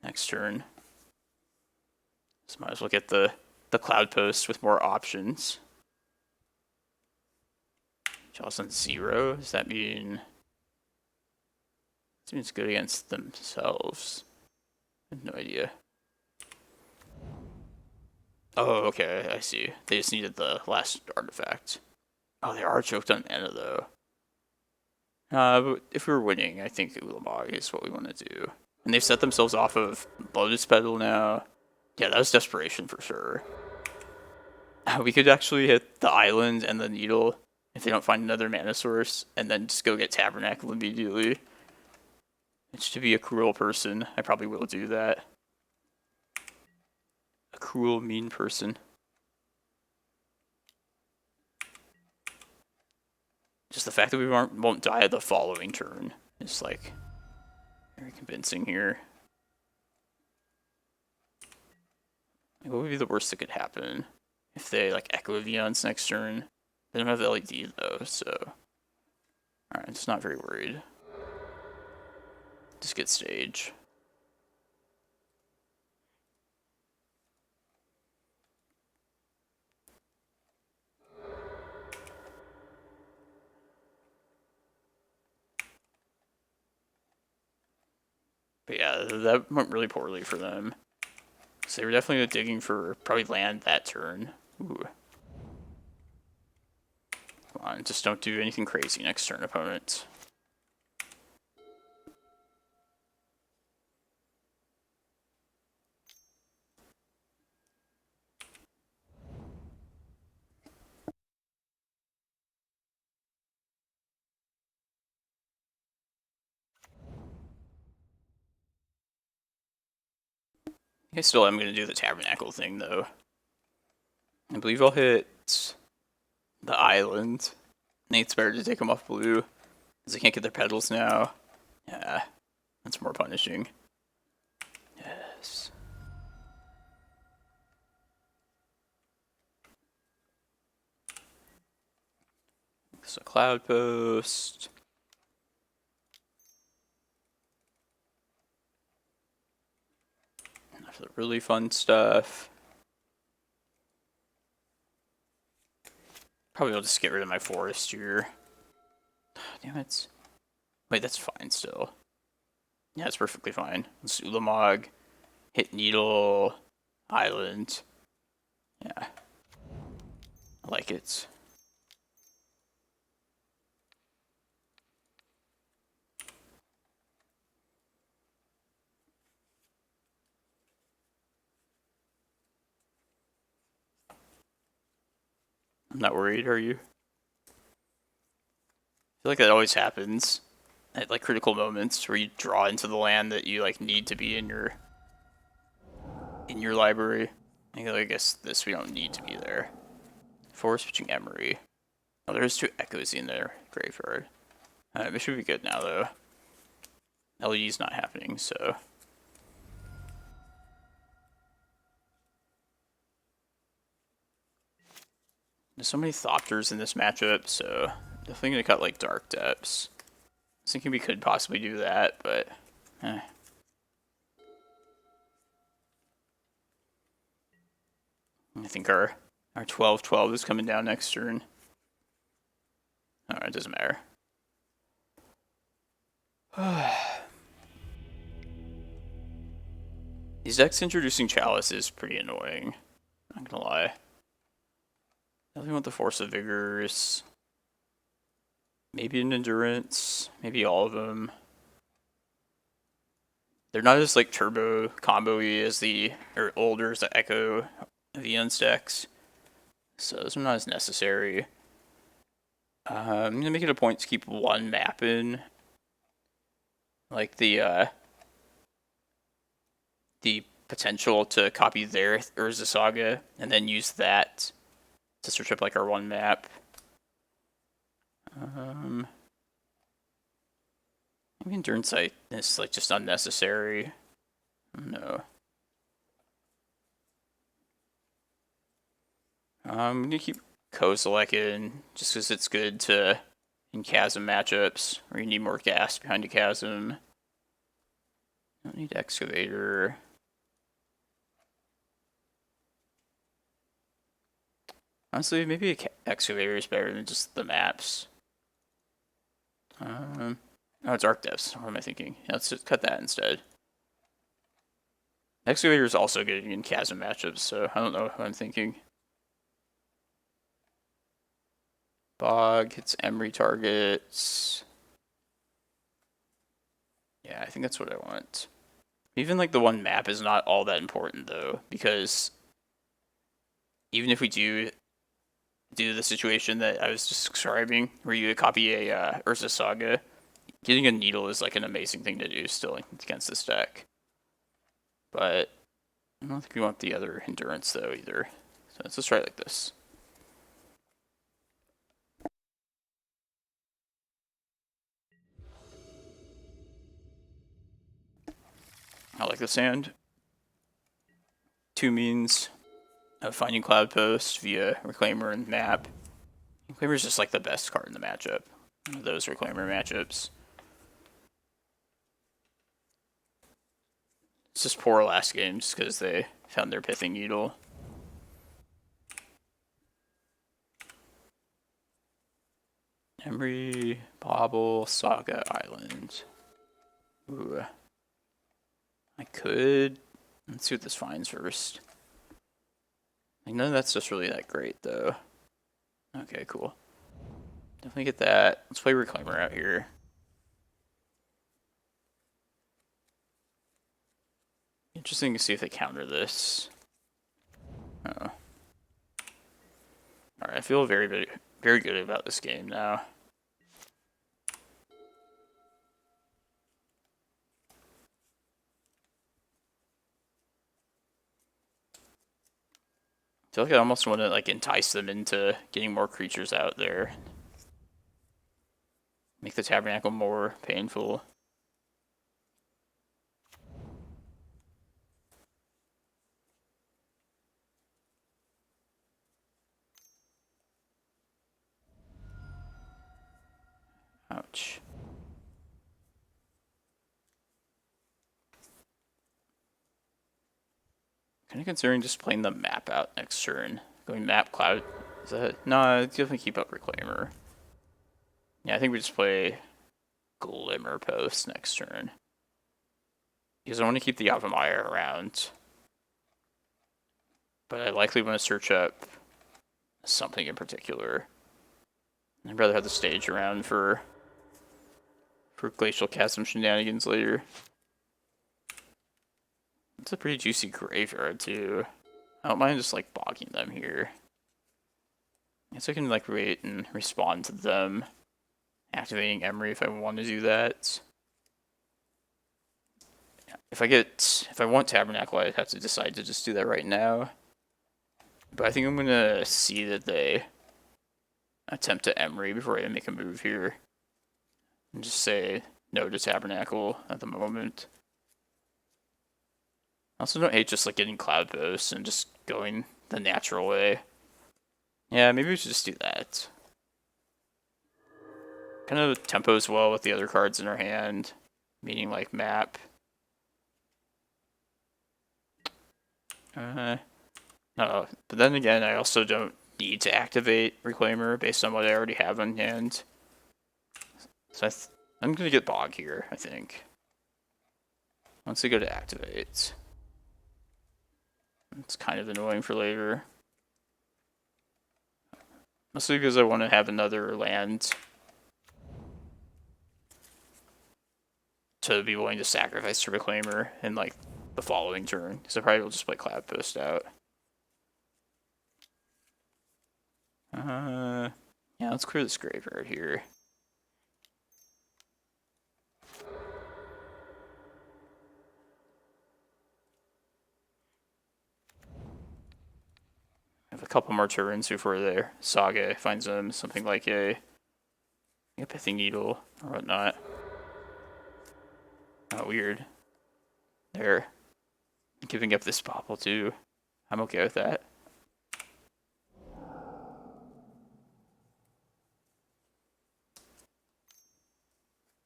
next turn. So might as well get the Cloudpost with more options. Jaws on 0? Does that mean... This means good against themselves. I have no idea. Oh, okay, I see. They just needed the last artifact. Oh, they are choked on mana, though. But if we were winning, I think Ulamog is what we want to do. And they've set themselves off of Lotus Petal now. Yeah, that was desperation for sure. We could actually hit the island and the needle if they don't find another mana source, and then just go get Tabernacle immediately. Which, to be a cruel person, I probably will do that. A cruel, mean person. Just the fact that we won't die the following turn is, like, very convincing here. Like, what would be the worst that could happen? If they, like, Echo Aeons next turn. They don't have the LED, though, so... Alright, I'm just not very worried. Just get stage. But yeah, that went really poorly for them. So they were definitely digging for probably land that turn. Ooh. Come on, just don't do anything crazy next turn, opponent. I still am going to do the Tabernacle thing, though. I believe I'll hit the island. I think it's better to take them off blue, because they can't get their petals now. Yeah, that's more punishing. Yes. So Cloudpost. Now for the really fun stuff. Probably will just get rid of my forest here. Damn it. Wait, that's fine still. Yeah, it's perfectly fine. Let's Ulamog, hit Needle, Island. Yeah. I like it. I'm not worried, are you? I feel like that always happens at like critical moments where you draw into the land that you like need to be in your library. I guess this we don't need to be there. Forest switching Emery. Oh, there's 2 echoes in their graveyard. This should be good now though. LED's not happening, so. There's so many Thopters in this matchup, so definitely gonna cut like Dark Depths. I was thinking we could possibly do that, but I think our 12/12 is coming down next turn. Alright, it doesn't matter. These decks introducing Chalice is pretty annoying. Not gonna lie. Definitely want the Force of Vigors. Maybe an Endurance. Maybe all of them. They're not as like turbo combo-y as the older as the Echo Aeons decks. So those are not as necessary. I'm gonna make it a point to keep one map in. Like the potential to copy their Urza Saga and then use that to search up like our one map. Maybe Endurance Sight is like just unnecessary. No. I'm gonna keep Kozilek in just because it's good to in chasm matchups where you need more gas behind a chasm. Don't need Excavator. Honestly, maybe a Excavator is better than just the maps. Oh, it's Arc Depths. What am I thinking? Yeah, let's just cut that instead. Excavator is also good in chasm matchups, so I don't know what I'm thinking. Bog hits Emery targets. Yeah, I think that's what I want. Even like the one map is not all that important though, because even if we do the situation that I was just describing, where you copy a Urza Saga, getting a needle is like an amazing thing to do still against this deck. But I don't think we want the other endurance though either. So let's just try it like this. I like this hand. Two means of finding Cloudpost via Reclaimer and map. Reclaimer is just like the best card in the matchup. Those Reclaimer matchups. It's just poor last game just because they found their Pithing Needle. Emery, Bobble, Saga Island. Ooh. I could... Let's see what this finds first. Like, none of that's just really that great, though. Okay, cool. Definitely get that. Let's play Reclaimer out here. Interesting to see if they counter this. Oh. Alright, I feel very good about this game now. I feel like I almost want to like entice them into getting more creatures out there. Make the Tabernacle more painful. Ouch. Kind of considering just playing the map out next turn. Going map Cloud. Is that... No, definitely keep up Reclaimer. Yeah, I think we just play Glimmerpost next turn. Because I want to keep the Yavimaya around. But I likely want to search up something in particular. I'd rather have the stage around for Glacial Chasm shenanigans later. It's a pretty juicy graveyard too. I don't mind just like bogging them here. I guess I can like wait and respond to them. Activating Emery if I want to do that. If I want Tabernacle, I'd have to decide to just do that right now. But I think I'm gonna see that they attempt to Emery before I make a move here. And just say no to Tabernacle at the moment. I also don't hate just like getting Cloudpost and just going the natural way. Yeah, maybe we should just do that. Kind of tempos well with the other cards in our hand, meaning like map. No, but then again, I also don't need to activate Reclaimer based on what I already have on hand. So I'm gonna get Bog here, I think. Once I go to activate. It's kind of annoying for later. Mostly because I want to have another land to be willing to sacrifice to Reclaimer in like the following turn. So I probably will just play Cloudpost out. Yeah, let's clear this graveyard here. Have a couple more turns before their Saga finds them something like a Pithing Needle or whatnot. Oh, weird. They're giving up this Popple too. I'm okay with that.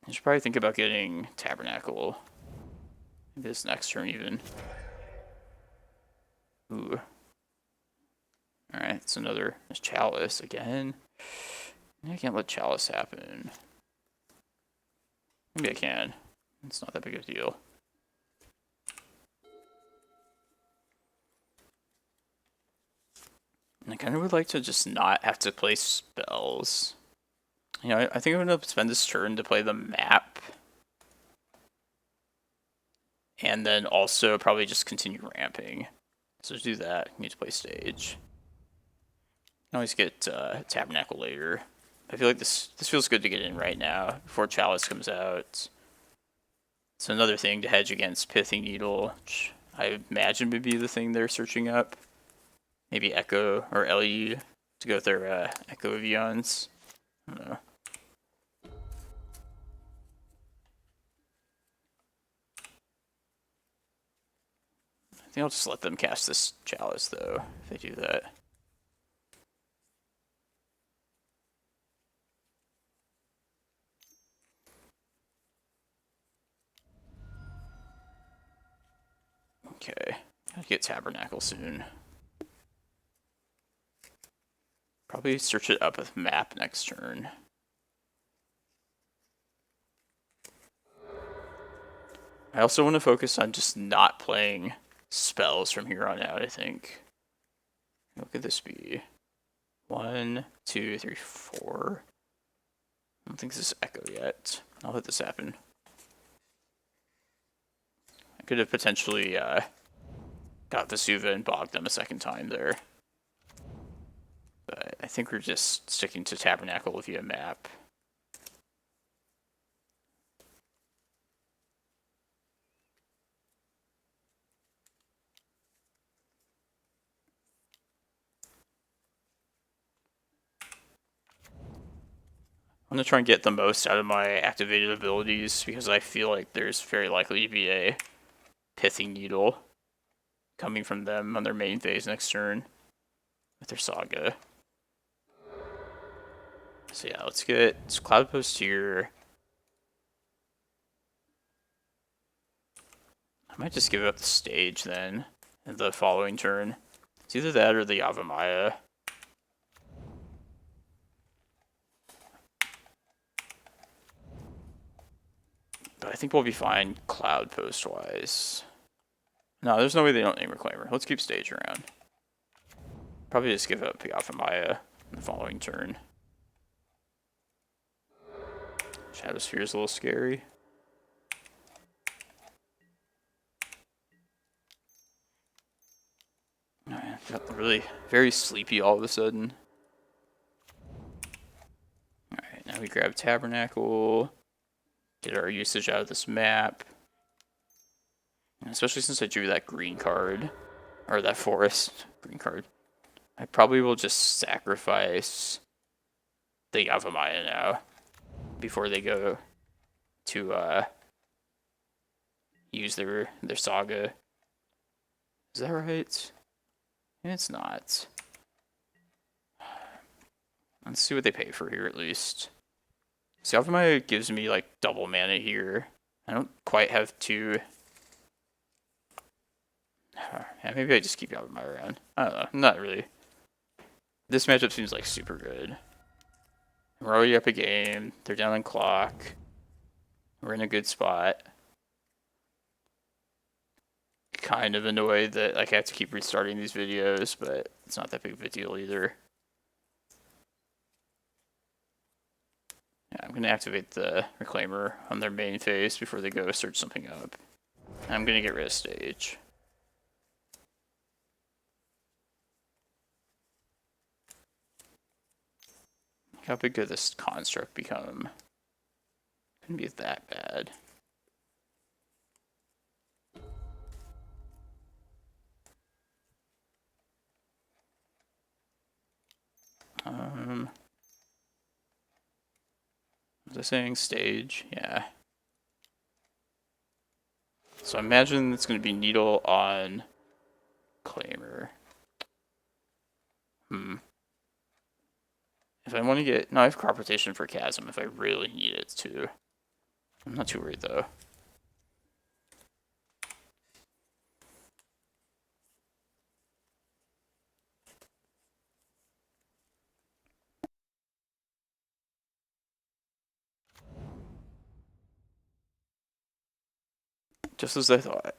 I should probably think about getting Tabernacle this next turn even. Ooh. Alright, it's another Chalice again. I can't let Chalice happen. Maybe I can. It's not that big of a deal. And I kind of would like to just not have to play spells. You know, I think I'm going to spend this turn to play the map. And then also probably just continue ramping. So to do that, I need to play stage. I can always get Tabernacle later. I feel like this feels good to get in right now before Chalice comes out. It's another thing to hedge against Pithing Needle, which I imagine would be the thing they're searching up. Maybe Echo or LE to go with their Echo of Aeons. I don't know. I think I'll just let them cast this Chalice though, if they do that. Okay, gotta get Tabernacle soon. Probably search it up with map next turn. I also want to focus on just not playing spells from here on out, I think. What could this be? 1, 2, 3, 4. I don't think this is Echo yet. I'll let this happen. I could have potentially got Vesuva and bogged them a second time there. But I think we're just sticking to Tabernacle via map. I'm going to try and get the most out of my activated abilities because I feel like there's very likely to be a Pithing Needle coming from them on their main phase next turn with their Saga. So yeah, let's get Cloudpost here. I might just give up the stage then in the following turn. It's either that or the Yavimaya. But I think we'll be fine Cloudpost wise. No, there's no way they don't name Reclaimer. Let's keep stage around. Probably just give up Yavimaya in the following turn. Shadowsphere is a little scary. I got really very sleepy all of a sudden. Alright, now we grab Tabernacle. Get our usage out of this map. And especially since I drew that green card. Or that forest green card. I probably will just sacrifice the Yavimaya now. Before they go to use their Saga. Is that right? It's not. Let's see what they pay for here at least. See, Yavimaya gives me like double mana here. I don't quite have two. Yeah, maybe I just keep Yavimaya around. I don't know. Not really. This matchup seems like super good. We're already up a game. They're down on clock. We're in a good spot. Kind of annoyed that like I have to keep restarting these videos, but it's not that big of a deal either. Yeah, I'm going to activate the Reclaimer on their main phase before they go search something up. I'm going to get rid of stage. How big could this construct become? Couldn't be that bad. Was I saying stage? Yeah. So I imagine it's going to be Needle on Reclaimer. If I want to get... No, I have crop rotation for Chasm if I really need it too. I'm not too worried though. Just as I thought.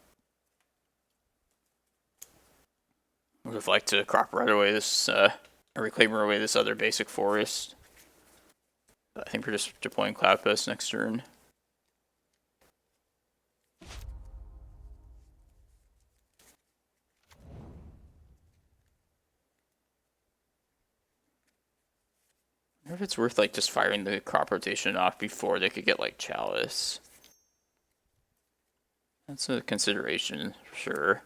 Would have liked to crop right away this, Reclaimer away this other basic forest. But I think we're just deploying Cloudpost next turn. I wonder if it's worth like just firing the crop rotation off before they could get like Chalice. That's a consideration for sure.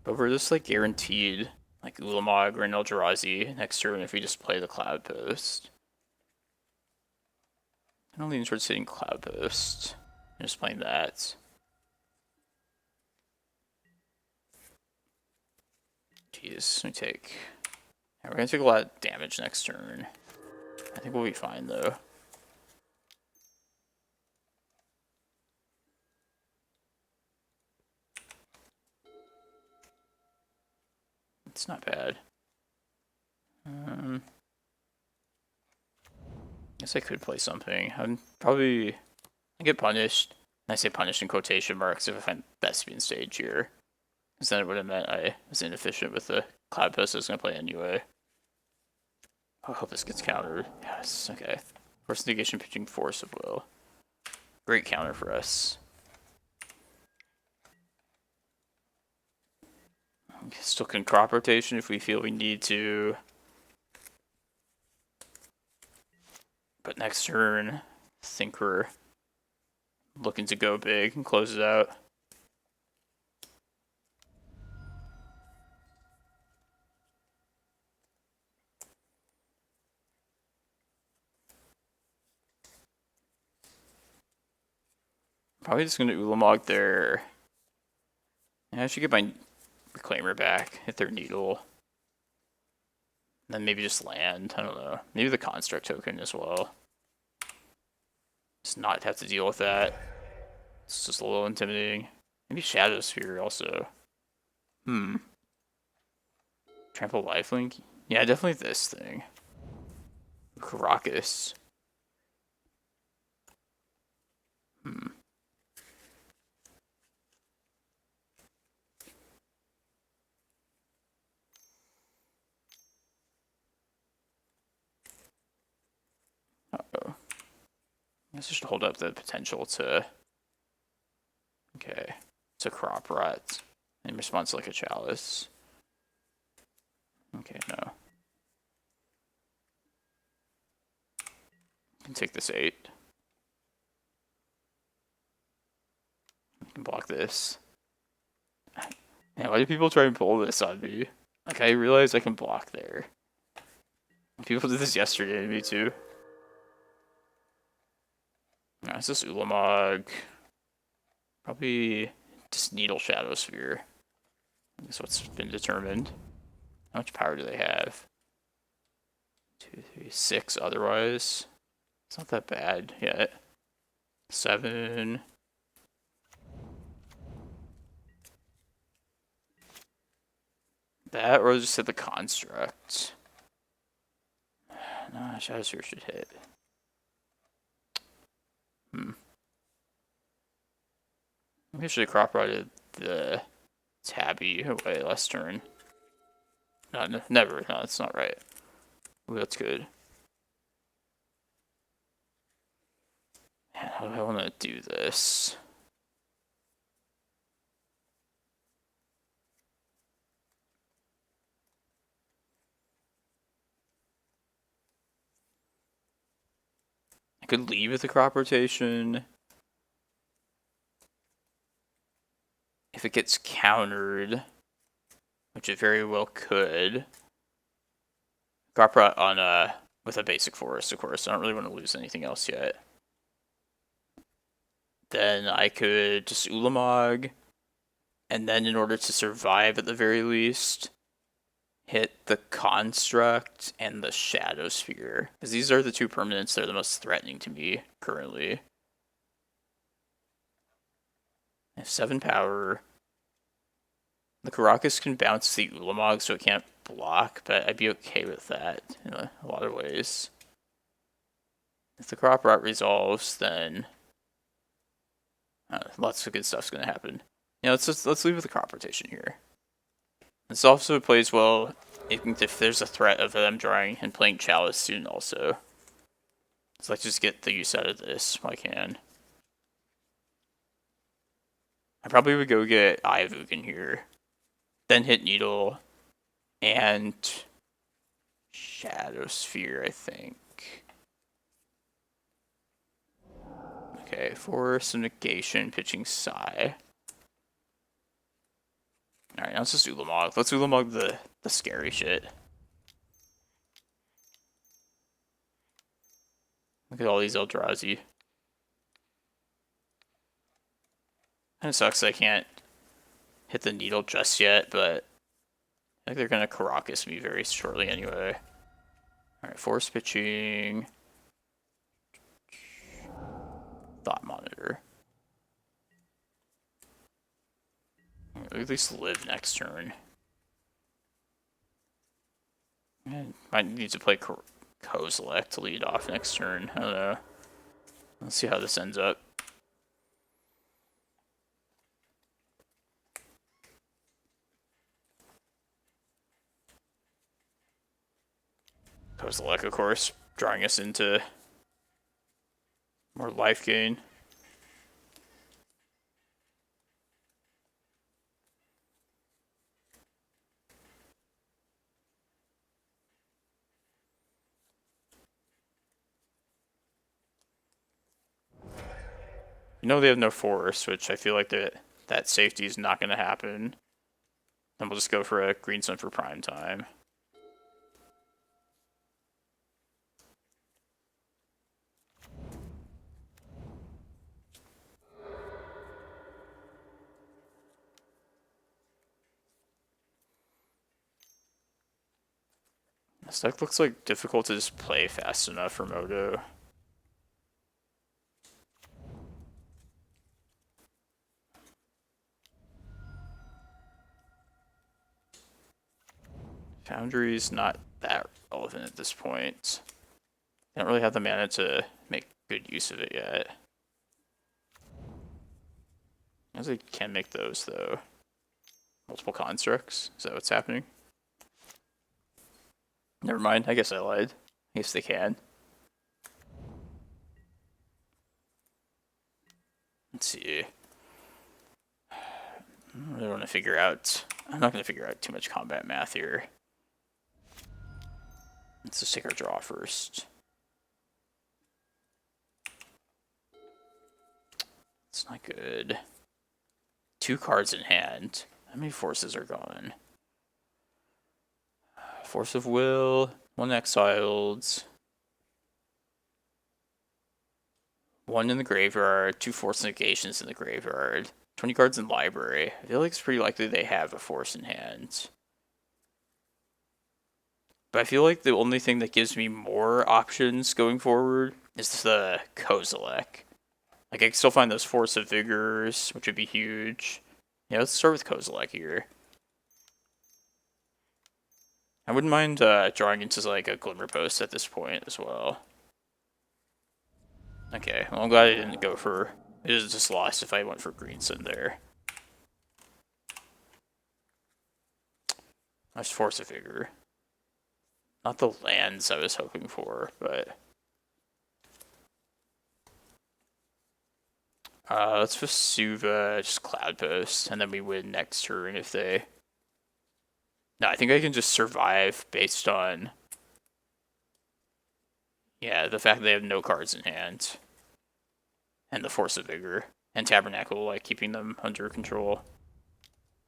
But we're just like guaranteed like Ulamog or an Eldrazi next turn if we just play the Cloudpost. I don't lean towards hitting Cloudpost. I'm just playing that. Jeez, we take... Yeah, we're gonna take a lot of damage next turn. I think we'll be fine though. It's not bad. Guess I could play something. I'd probably get punished. And I say punished in quotation marks if I find Thespian Sage here. Because then it would have meant I was inefficient with the Cloudpost I was going to play anyway. I hope this gets countered. Yes, okay. Force negation pitching Force of Will. Great counter for us. Still can crop rotation if we feel we need to. But next turn, I think we're looking to go big and close it out. Probably just going to Ulamog there. Yeah, I should get my Reclaimer back, hit their Needle. Then maybe just land, I don't know. Maybe the Construct token as well. Just not have to deal with that. It's just a little intimidating. Maybe Shadow Sphere also. Trample Lifelink? Yeah, definitely this thing. Karakas. Uh-oh. I guess I should hold up the potential to... Okay. To crop rot. In response to like a Chalice. Okay, no. I can take this 8. I can block this. Man, why do people try and pull this on me? Like, I realize I can block there. People did this yesterday to me too. No, it's just Ulamog. Probably just Needle Shadow Sphere. That's what's been determined. How much power do they have? 2, 3, 6 otherwise. It's not that bad yet. 7. That or just hit the Construct. No, Shadow Sphere should hit. Maybe I should have crop rotted the Tabby away last turn. No, never. No, that's not right. Ooh, that's good. Man, how do I want to do this? I could leave with the crop rotation. If it gets countered, which it very well could. Crop rot on with a basic forest, of course. I don't really want to lose anything else yet. Then I could just Ulamog, and then in order to survive at the very least, hit the Construct and the Shadow Sphere. Because these are the two permanents that are the most threatening to me currently. I have 7 power. The Karakas can bounce the Ulamog, so it can't block, but I'd be okay with that in a lot of ways. If the crop rot resolves, then lots of good stuff's going to happen. Yeah, let's leave with the crop rotation here. This also plays well if there's a threat of them drawing and playing Chalice soon also. So let's just get the use out of this while I can. I probably would go get Eye of Ugin here. Then hit Needle and Shadow Sphere, I think. Okay, Force of Negation, pitching Psy. Alright, now let's just Ulamog. Let's Ulamog the scary shit. Look at all these Eldrazi. Kinda sucks I can't hit the Needle just yet, but I think they're gonna Karakas me very shortly anyway. Alright, Force pitching. Thought Monitor. At least live next turn. And might need to play Kozilek to lead off next turn. I don't know. Let's see how this ends up. Kozilek, of course, drawing us into more life gain. You know they have no force, which I feel like that safety is not going to happen. Then we'll just go for a green sun for prime time. This deck looks like difficult to just play fast enough for Moto. Foundry's not that relevant at this point. They don't really have the mana to make good use of it yet. I guess they can make those, though. Multiple constructs? Is that what's happening? Never mind, I guess I lied. I guess they can. Let's see. I really want to figure out... I'm not going to figure out too much combat math here. Let's just take our draw first. It's not good. 2 cards in hand. How many forces are gone? Force of Will, 1 exiled. 1 in the graveyard, 2 force negations in the graveyard. 20 cards in library. I feel like it's pretty likely they have a force in hand. But I feel like the only thing that gives me more options going forward is the Kozilek. Like, I can still find those Force of Vigors, which would be huge. Yeah, let's start with Kozilek here. I wouldn't mind drawing into, like, a Glimmerpost at this point as well. Okay, well, I'm glad I didn't go for... It was just lost if I went for Green Sun there. Nice Force of Vigor. Not the lands I was hoping for, but... let's Vesuva, just Cloudpost, and then we win next turn if they... No, I think I can just survive based on... Yeah, the fact that they have no cards in hand. And the Force of Vigor. And Tabernacle, like, keeping them under control.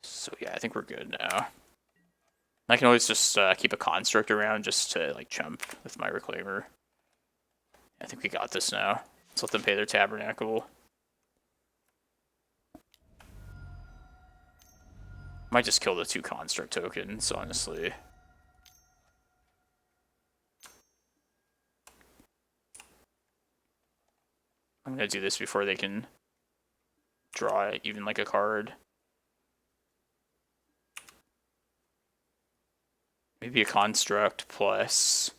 So yeah, I think we're good now. I can always just keep a Construct around just to, like, chump with my Reclaimer. I think we got this now. Let's let them pay their Tabernacle. Might just kill the 2 Construct tokens, honestly. I'm gonna do this before they can draw even like a card. Maybe a Construct plus...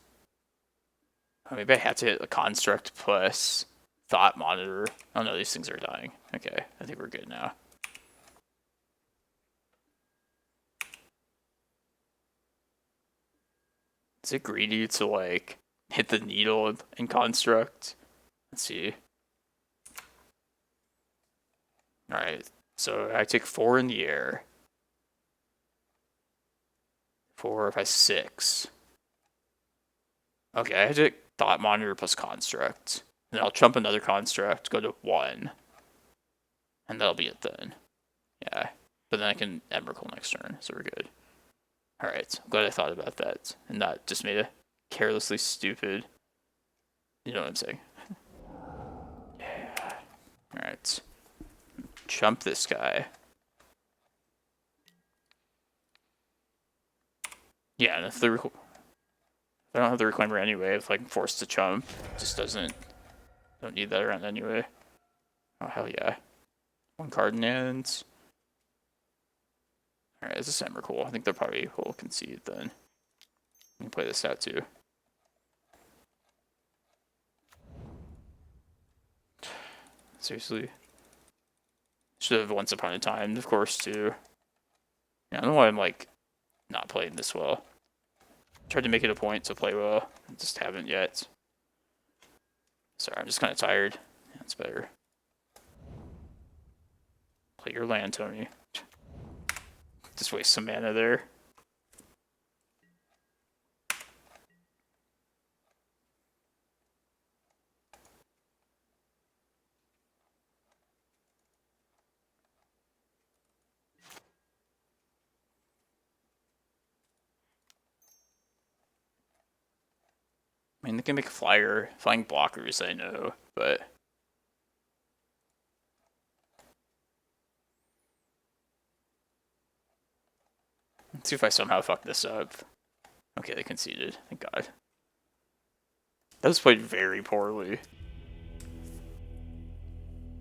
Oh, maybe I have to hit a Construct plus Thought Monitor. Oh no, these things are dying. Okay, I think we're good now. Is it greedy to, like, hit the needle in Construct? Let's see. Alright, so I take 4 in the air. 4, 5, 6. Okay, I had to Thought Monitor plus Construct. Then I'll chump another Construct, go to 1. And that'll be it then. Yeah. But then I can Emrakul next turn, so we're good. Alright, I'm glad I thought about that. And not just made a carelessly stupid... You know what I'm saying? Yeah. Alright. Chump this guy. Yeah, and if I don't have the Reclaimer anyway, if I'm forced to chump, it just doesn't... Don't need that around anyway. Oh, hell yeah. 1 card in hand. Alright, this is Emrakul. I think they'll probably will concede then. You can play this out too. Seriously. Should have Once Upon a Time, of course, too. Yeah, I don't know why I'm, like, not playing this well. Tried to make it a point to play well. I just haven't yet. Sorry, I'm just kind of tired. Yeah, it's better. Play your land, Tony. Just waste some mana there. I mean, they can make a flying blockers, I know, but... Let's see if I somehow fuck this up. Okay, they conceded. Thank God. That was played very poorly.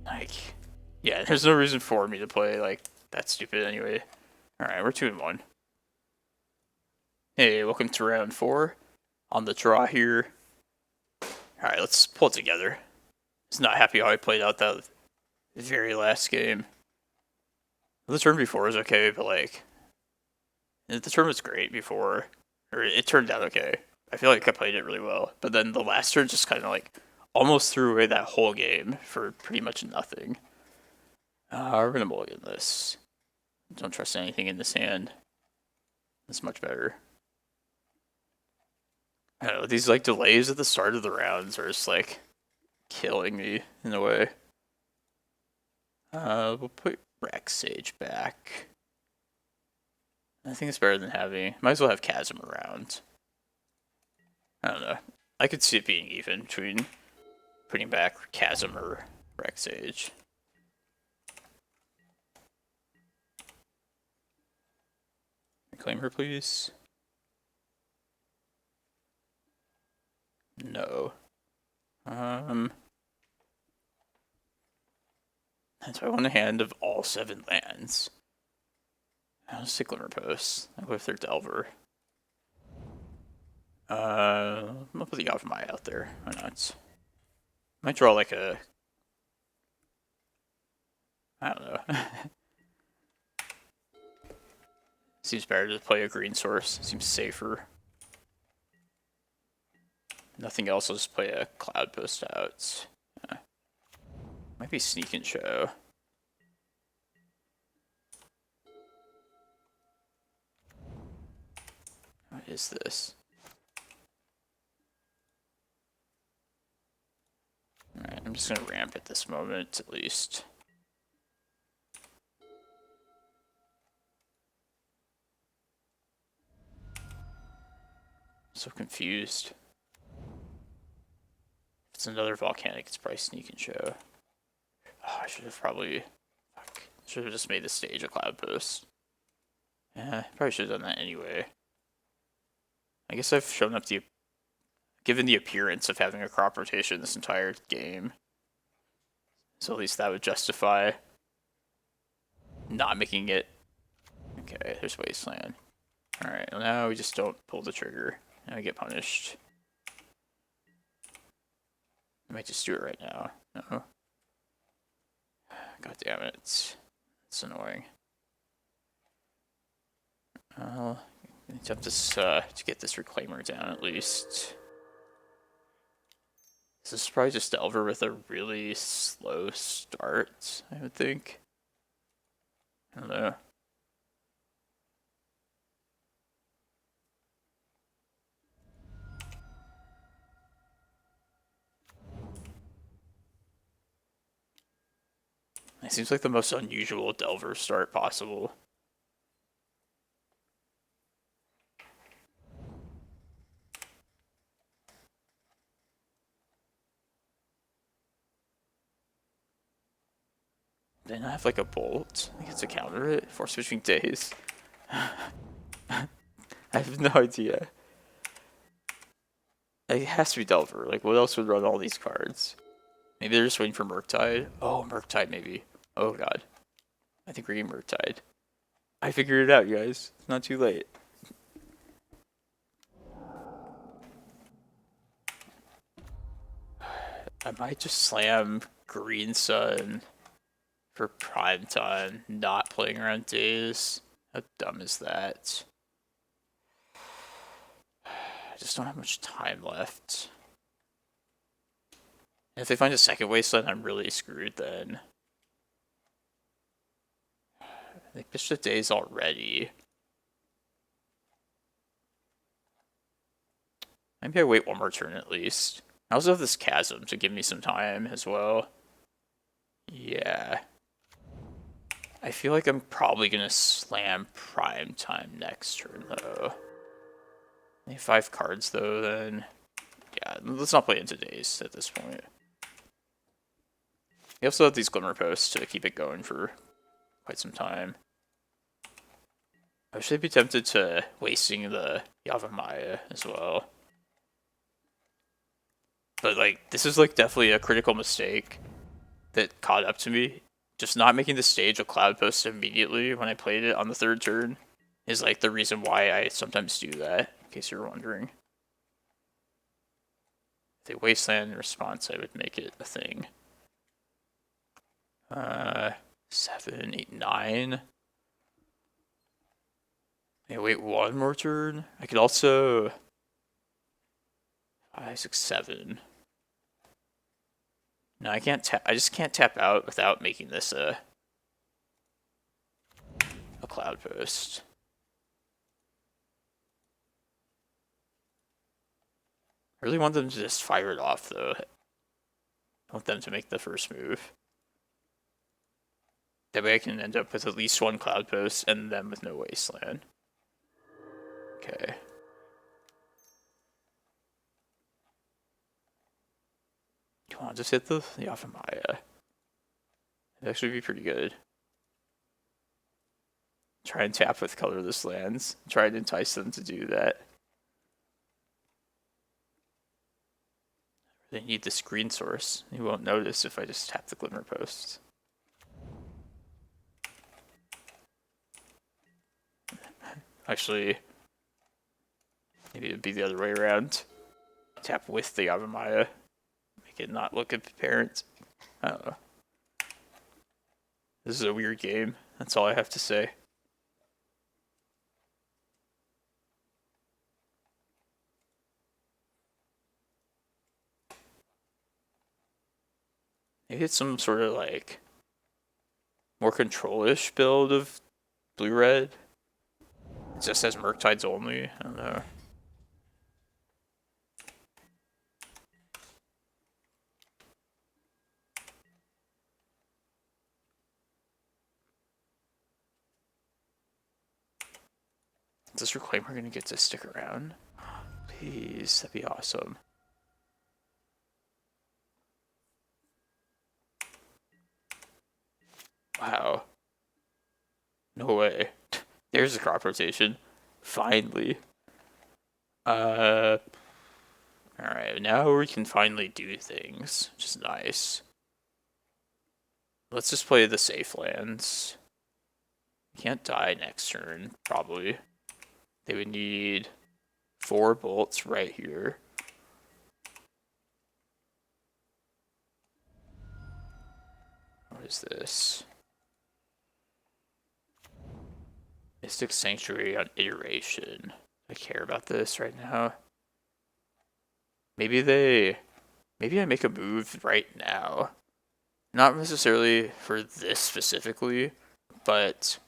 Like, yeah, there's no reason for me to play, like, that stupid anyway. Alright, we're 2-1. Hey, welcome to round 4. On the draw here. Alright, let's pull it together. I was not happy how I played out that very last game. The turn before was okay, but, like, the turn was great before. Or it turned out okay. I feel like I played it really well. But then the last turn just kind of, like, almost threw away that whole game for pretty much nothing. We're gonna mulligan this. Don't trust anything in this hand. It's much better. I don't know, these, like, delays at the start of the rounds are just, like, killing me in a way. We'll put Reclamation Sage back. I think it's better than having... Might as well have Chasm around. I don't know. I could see it being even between putting back Chasm or Reclamation Sage. Reclaim her, please. No. So I want a hand of all 7 lands. I'll just take Glimmerpost. I'll go with their Delver. I'm gonna put the Yavimaya out there. Why not? Might draw like a... I don't know. Seems better to play a green source. Seems safer. Nothing else, I'll just play a Cloudpost out. Might be Sneak and Show. What is this? Alright, I'm just gonna ramp at this moment, at least. So confused. If it's another volcanic, it's probably Sneak and Show. Oh, I should have probably... Fuck. Should have just made the stage a Cloudpost. Yeah, probably should have done that anyway. I guess I've shown up the... given the appearance of having a crop rotation this entire game. So at least that would justify not making it. Okay, there's Wasteland. Alright, well now we just don't pull the trigger. Now I get punished. I might just do it right now. No. God damn it. It's annoying. I'll attempt this, to get this Reclaimer down at least. This is probably just Delver with a really slow start, I would think. I don't know. It seems like the most unusual Delver start possible. Then I have like a bolt. I get to counter it. Force switching days. I have no idea. It has to be Delver. Like, what else would run all these cards? Maybe they're just waiting for Murktide. Oh, Murktide maybe. Oh god. I think we're getting Murktide. I figured it out, you guys. It's not too late. I might just slam Green Sun for prime time, not playing around days. How dumb is that? I just don't have much time left. And if they find a second Wasteland, I'm really screwed then. They pitched the days already. Maybe I wait one more turn at least. I also have this Chasm to give me some time as well. Yeah. I feel like I'm probably going to slam prime time next turn though. I have 5 cards though then. Yeah, let's not play into days at this point. We also have these Glimmerposts to keep it going for quite some time. I should be tempted to wasting the Yavimaya as well. But like, this is like definitely a critical mistake that caught up to me. Just not making the stage a Cloudpost immediately when I played it on the 3rd turn is like the reason why I sometimes do that, in case you're wondering. If they Wasteland in response, I would make it a thing. 7, 8, 9. Yeah, wait one more turn. I could also 5, 6, 7. No, I can't tap. I just can't tap out without making this a Cloudpost. I really want them to just fire it off though. I want them to make the first move. That way I can end up with at least one Cloudpost and then with no Wasteland. Okay. Come on, just hit the Yavimaya. It'd actually be pretty good. Try and tap with colorless lands. Try and entice them to do that. They need the screen source. You won't notice if I just tap the Glimmerpost. Actually, maybe it'd be the other way around. Tap with the Yavimaya. Make it not look apparent. I don't know. This is a weird game. That's all I have to say. Maybe it's some sort of like more control-ish build of blue-red. It just says Murktides only. I don't know. Is this Reclaimer gonna get to stick around? Please, that'd be awesome. Wow. No way. There's a crop rotation. Finally. Alright, now we can finally do things, which is nice. Let's just play the safe lands. Can't die next turn, probably. They would need 4 bolts right here. What is this? Mystic Sanctuary on iteration. I care about this right now. Maybe I make a move right now. Not necessarily for this specifically, but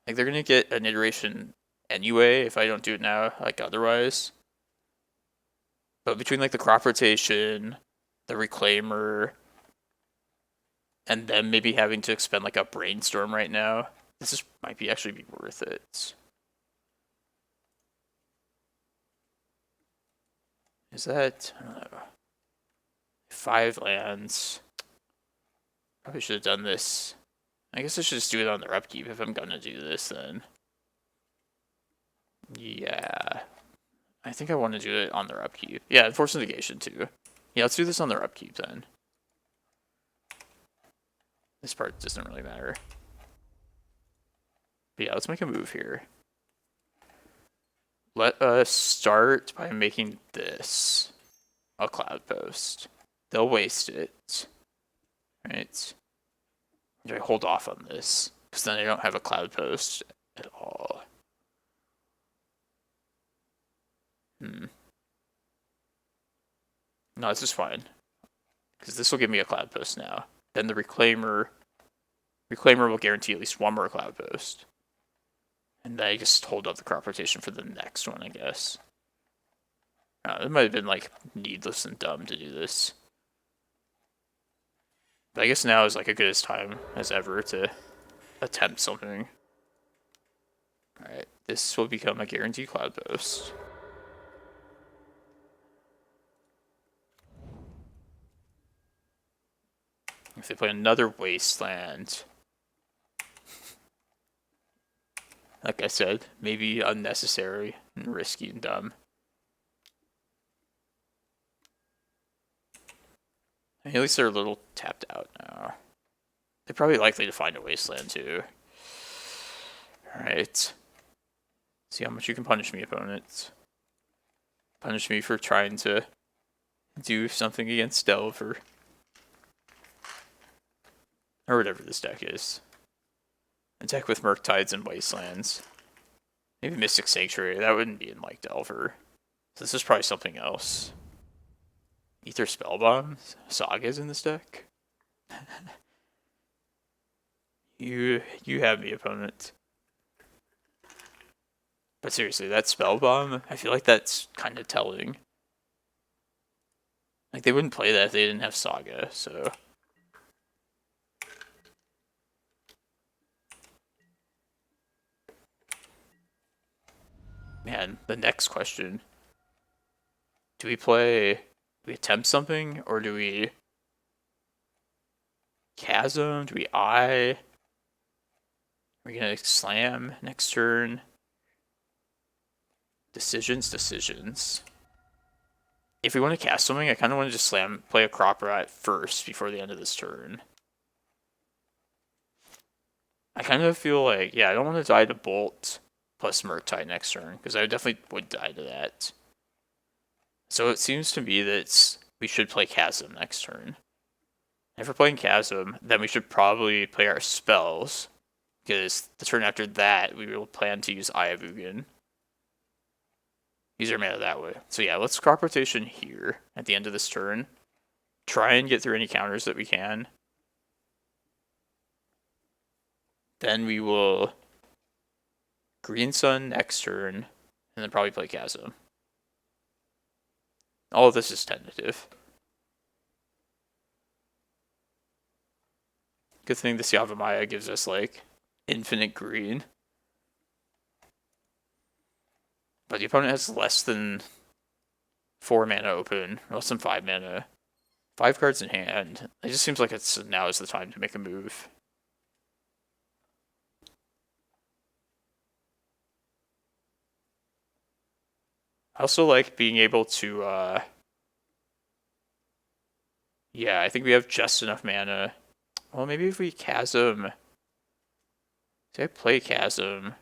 like they're gonna get an iteration anyway if I don't do it now, like otherwise. But between like the crop rotation, the Reclaimer, and them maybe having to expend like a brainstorm right now, might be actually be worth it. Is that, I don't know, 5 lands? Probably should have done this. I guess I should just do it on their upkeep if I'm gonna do this then. Yeah. I think I want to do it on their upkeep. Yeah, Force of Negation too. Yeah, let's do this on their upkeep then. This part doesn't really matter. But yeah, let's make a move here. Let us start by making this a Cloudpost. They'll waste it. Right? Do I hold off on this? Because then I don't have a Cloudpost at all. No, this is fine. Because this will give me a Cloudpost now. Then the Reclaimer will guarantee at least 1 more Cloudpost. And then I just hold up the crop rotation for the next one, I guess. It might have been like needless and dumb to do this. But I guess now is like a good as time as ever to attempt something. Alright, this will become a guaranteed Cloudpost. If they play another Wasteland, like I said, maybe unnecessary and risky and dumb. At least they're a little tapped out now. They're probably likely to find a Wasteland too. Alright. See how much you can punish me, opponents. Punish me for trying to do something against Delve or whatever this deck is. A deck with Murktides and Wastelands. Maybe Mystic Sanctuary. That wouldn't be in like Delver. So this is probably something else. Ether Spellbomb? Saga's in this deck? You have me, opponent. But seriously, that Spellbomb, I feel like that's kind of telling. Like, they wouldn't play that if they didn't have Saga, so... Man, the next question. Do we attempt something, or do we Chasm? Do we Eye? Are we gonna slam next turn? Decisions. If we want to cast something, I kind of want to just play a Crop Rot first before the end of this turn. I kind of feel like, yeah, I don't want to die to Bolt plus Murktide next turn, because I definitely would die to that. So it seems to me that we should play Chasm next turn. If we're playing Chasm, then we should probably play our spells, because the turn after that, we will plan to use Eye of Ugin. Use our mana that way. So yeah, let's crop rotation here at the end of this turn. Try and get through any counters that we can. Then we will Green Sun next turn, and then probably play Chasm. All of this is tentative. Good thing this Yavimaya gives us like infinite green. But the opponent has less than 4 mana open, or less than 5 mana. 5 cards in hand. It just seems like now is the time to make a move. I also like being able to, yeah, I think we have just enough mana. Well, maybe if we Chasm. Say I play Chasm.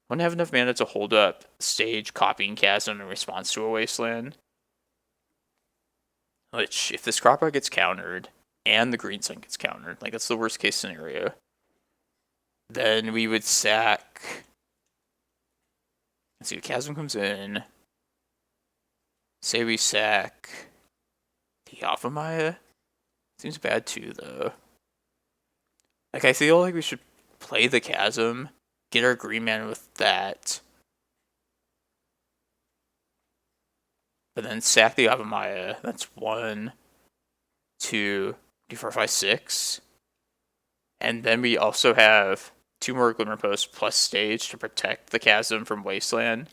I wouldn't have enough mana to hold up stage copying Chasm in response to a Wasteland. Which, if this Scrappa gets countered, and the Green Sun gets countered, like that's the worst case scenario, then we would sack. Let's see, Chasm comes in. Say we sack the Yavimaya. Seems bad too, though. Like, I feel like we should play the Chasm, get our green mana with that, but then sack the Yavimaya. That's 1, 2, 3, 4, 5, 6. And then we also have 2 more Glimmerposts plus stage to protect the Chasm from Wasteland.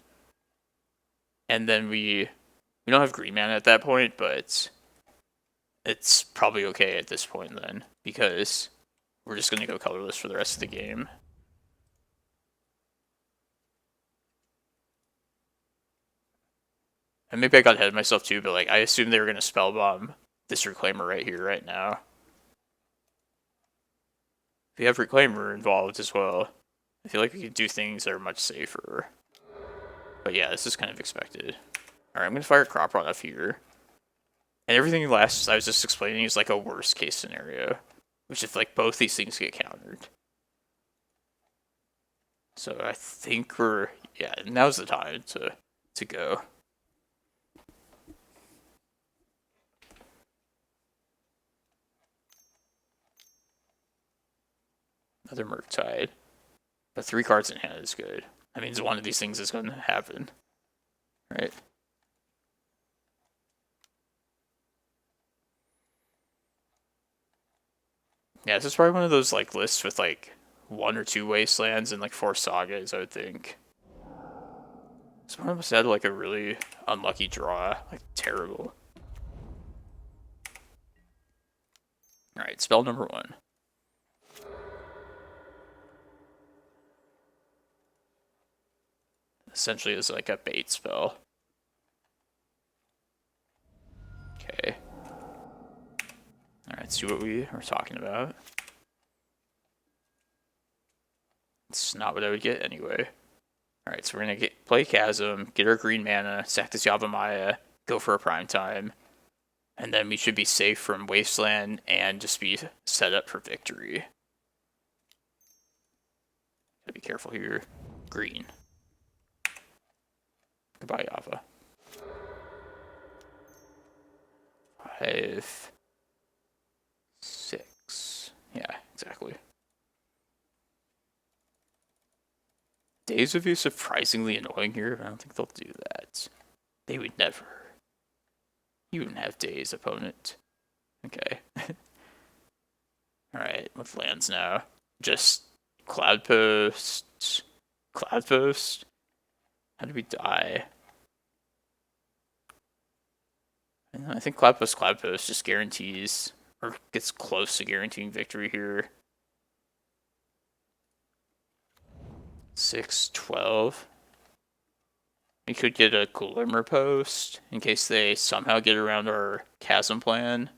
And then we don't have green mana at that point, but it's probably okay at this point then, because we're just going to go colorless for the rest of the game. And maybe I got ahead of myself too, but like I assumed they were going to spellbomb this Reclaimer right here, right now. If we have Reclaimer involved as well, I feel like we could do things that are much safer. But yeah, this is kind of expected. Alright, I'm going to fire Crop Rot off here. And everything last I was just explaining is like a worst case scenario, which if like both these things get countered. So I think yeah, now's the time to go. Another Murktide. But 3 cards in hand is good. That means one of these things is going to happen. Right? Yeah, this is probably one of those like lists with like 1 or 2 Wastelands and like 4 Sagas, I would think. This one must have had like a really unlucky draw. Like, terrible. Alright, spell number 1. Essentially is like a bait spell. Okay. Alright, see what we are talking about. It's not what I would get anyway. Alright, so we're gonna play Chasm, get our green mana, sack this Yavimaya, go for a prime time, and then we should be safe from Wasteland and just be set up for victory. Gotta be careful here. Green. Goodbye, Yava. 5, 6. Yeah, exactly. Days would be surprisingly annoying here, but I don't think they'll do that. They would never. You wouldn't have Days, opponent. Okay. Alright, with lands now. Just Cloudpost. Cloudpost? How did we die? I think Cloudpost just guarantees, or gets close to guaranteeing victory here. 6, 12. We could get a Glimmerpost in case they somehow get around our Chasm plan.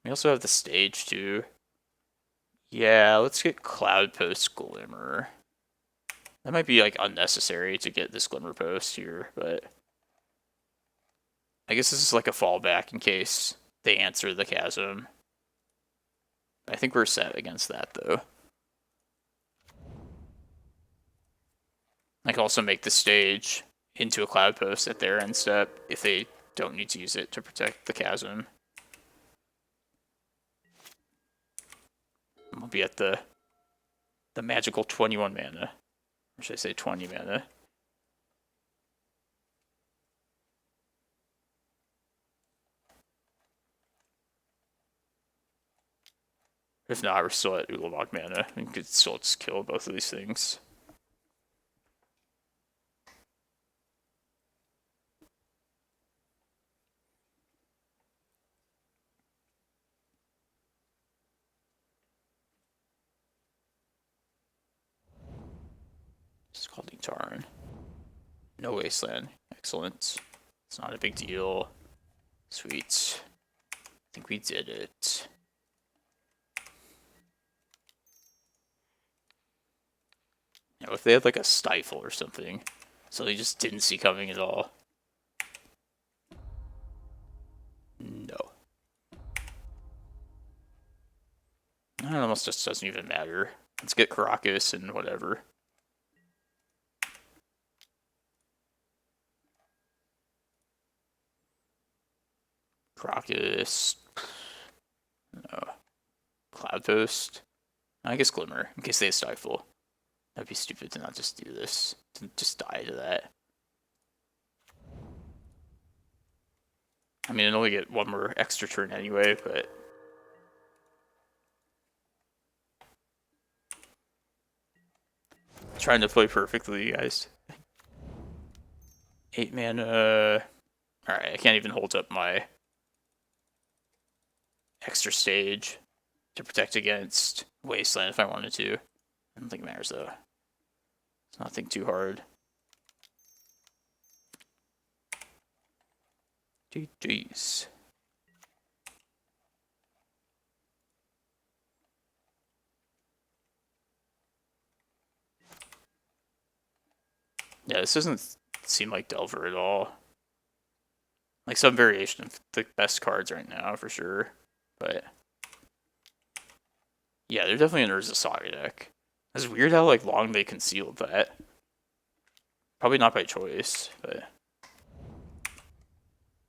We also have the stage too. Yeah, let's get Cloudpost Glimmer. That might be like unnecessary to get this Glimmerpost here, but I guess this is like a fallback in case they answer the Chasm. I think we're set against that though. I can also make the stage into a Cloudpost at their end step if they don't need to use it to protect the Chasm. We'll be at the magical 21 mana. Or should I say 20 mana? If not, we're still at Ulamog mana. We could still just kill both of these things. Darn. No wasteland. Excellent. It's not a big deal. Sweet. I think we did it. You know, if they had like a stifle or something, so they just didn't see coming at all. No. That almost just doesn't even matter. Let's get Karakas and whatever. Karakas. No. Cloudpost. I guess Glimmer, in case they stifle. That'd be stupid to not just do this. To just die to that. I mean, I only get one more extra turn anyway, but... Trying to play perfectly, guys. 8 mana... Alright, I can't even hold up my extra stage to protect against Wasteland if I wanted to. I don't think it matters though. It's nothing too hard. GG's. Yeah, this doesn't seem like Delver at all. Like some variation of the best cards right now for sure, but yeah, they're definitely an Urza Saga deck. It's weird how like long they concealed that. Probably not by choice, but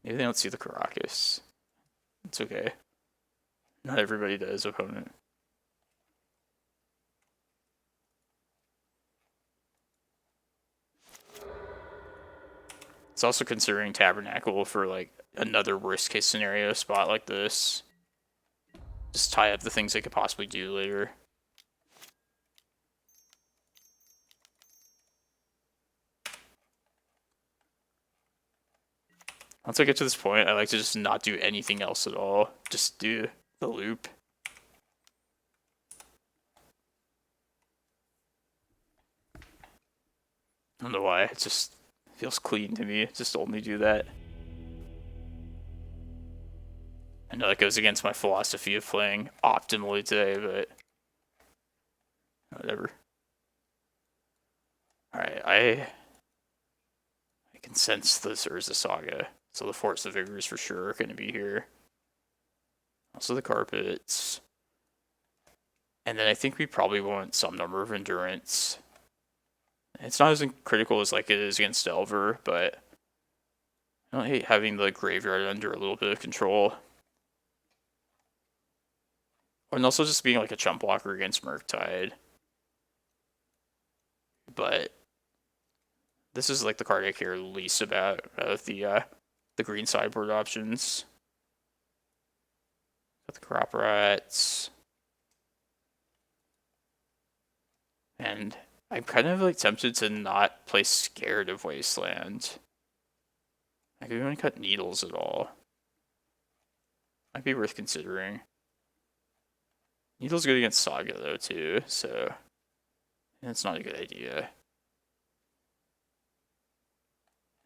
maybe they don't see the Karakas. It's okay. Not everybody does, opponent. It's also considering Tabernacle for like another worst case scenario spot like this. Just tie up the things they could possibly do later. Once I get to this point, I like to just not do anything else at all. Just do the loop. I don't know why, it just feels clean to me. Just only do that. I know that goes against my philosophy of playing optimally today, but whatever. Alright, I can sense this Urza Saga. So the Force of Vigor is for sure going to be here. Also the carpets. And then I think we probably want some number of endurance. It's not as critical as like it is against Delver, but I don't hate having the graveyard under a little bit of control. And also just being like a chump blocker against Murktide. But this is like the card I care least about the green sideboard options. Got the Crop Rats. And I'm kind of like tempted to not play Scared of Wasteland. Like, we want to cut Needles at all. Might be worth considering. Needle's good against Saga though too, so it's not a good idea.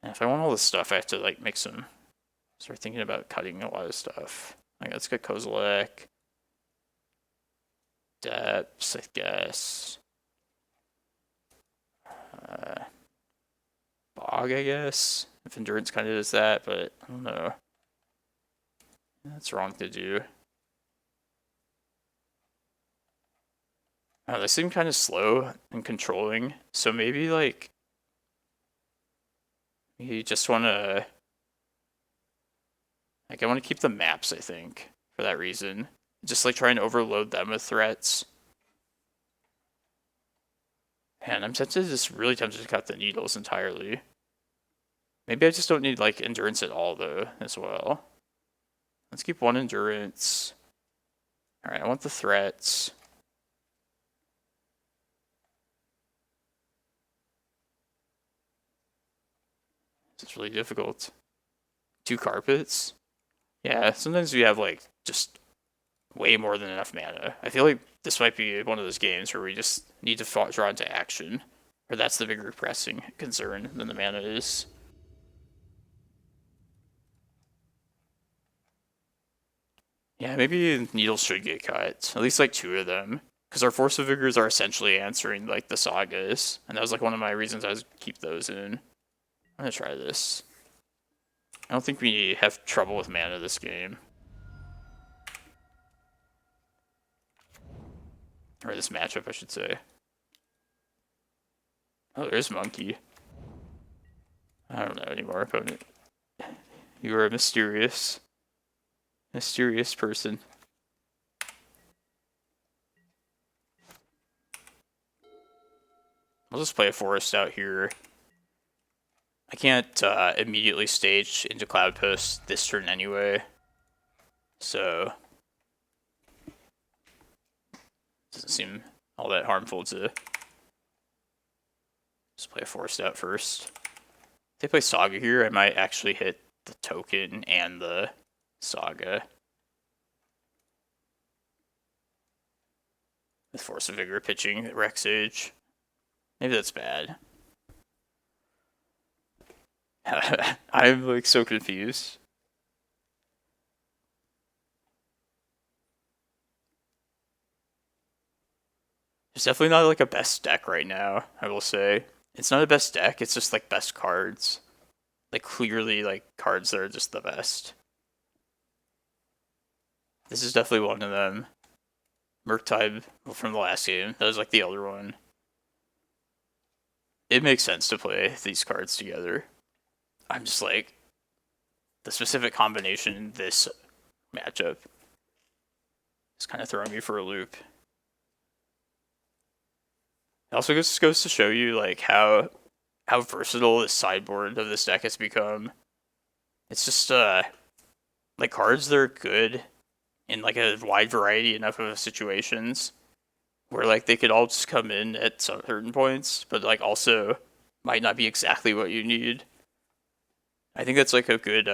And if I want all this stuff, I have to like make some. Start thinking about cutting a lot of stuff. Like, let's get Kozilek. Depths, I guess. Bog, I guess. If Endurance kind of does that, but I don't know. That's wrong to do. Oh, they seem kind of slow and controlling, so maybe like you just want to I want to keep the maps, I think, for that reason. Just like try and overload them with threats. Man, I'm really tempted to cut the Needles entirely. Maybe I just don't need like endurance at all though, as well. Let's keep one endurance. Alright, I want the threats. It's really difficult. 2 carpets? Yeah, sometimes we have like just way more than enough mana. I feel like this might be one of those games where we just need to draw into action Or that's the bigger pressing concern than the mana is. Yeah, maybe Needles should get cut. At least like 2 of them. Because our Force of Vigors are essentially answering like the Sagas. And that was like one of my reasons I was keep those in. I'm gonna try this. I don't think we have trouble with mana this game. Or this matchup, I should say. Oh, there's Monkey. I don't know anymore, opponent. You are a mysterious person. I'll just play a forest out here. I can't immediately stage into Cloudpost this turn anyway. So doesn't seem all that harmful to just play a forest out first. If they play Saga here, I might actually hit the token and the Saga. With Force of Vigor pitching Rec Sage. Maybe that's bad. I'm like so confused. It's definitely not like a best deck right now, I will say. It's not a best deck, it's just like best cards. Like clearly like cards that are just the best. This is definitely one of them. Murktide from the last game. That was like the other one. It makes sense to play these cards together. I'm just like, the specific combination in this matchup is kind of throwing me for a loop. It also just goes to show you like how versatile this sideboard of this deck has become. It's just like cards that are good in like a wide variety enough of situations where like they could all just come in at certain points, but like also might not be exactly what you need. I think that's like a good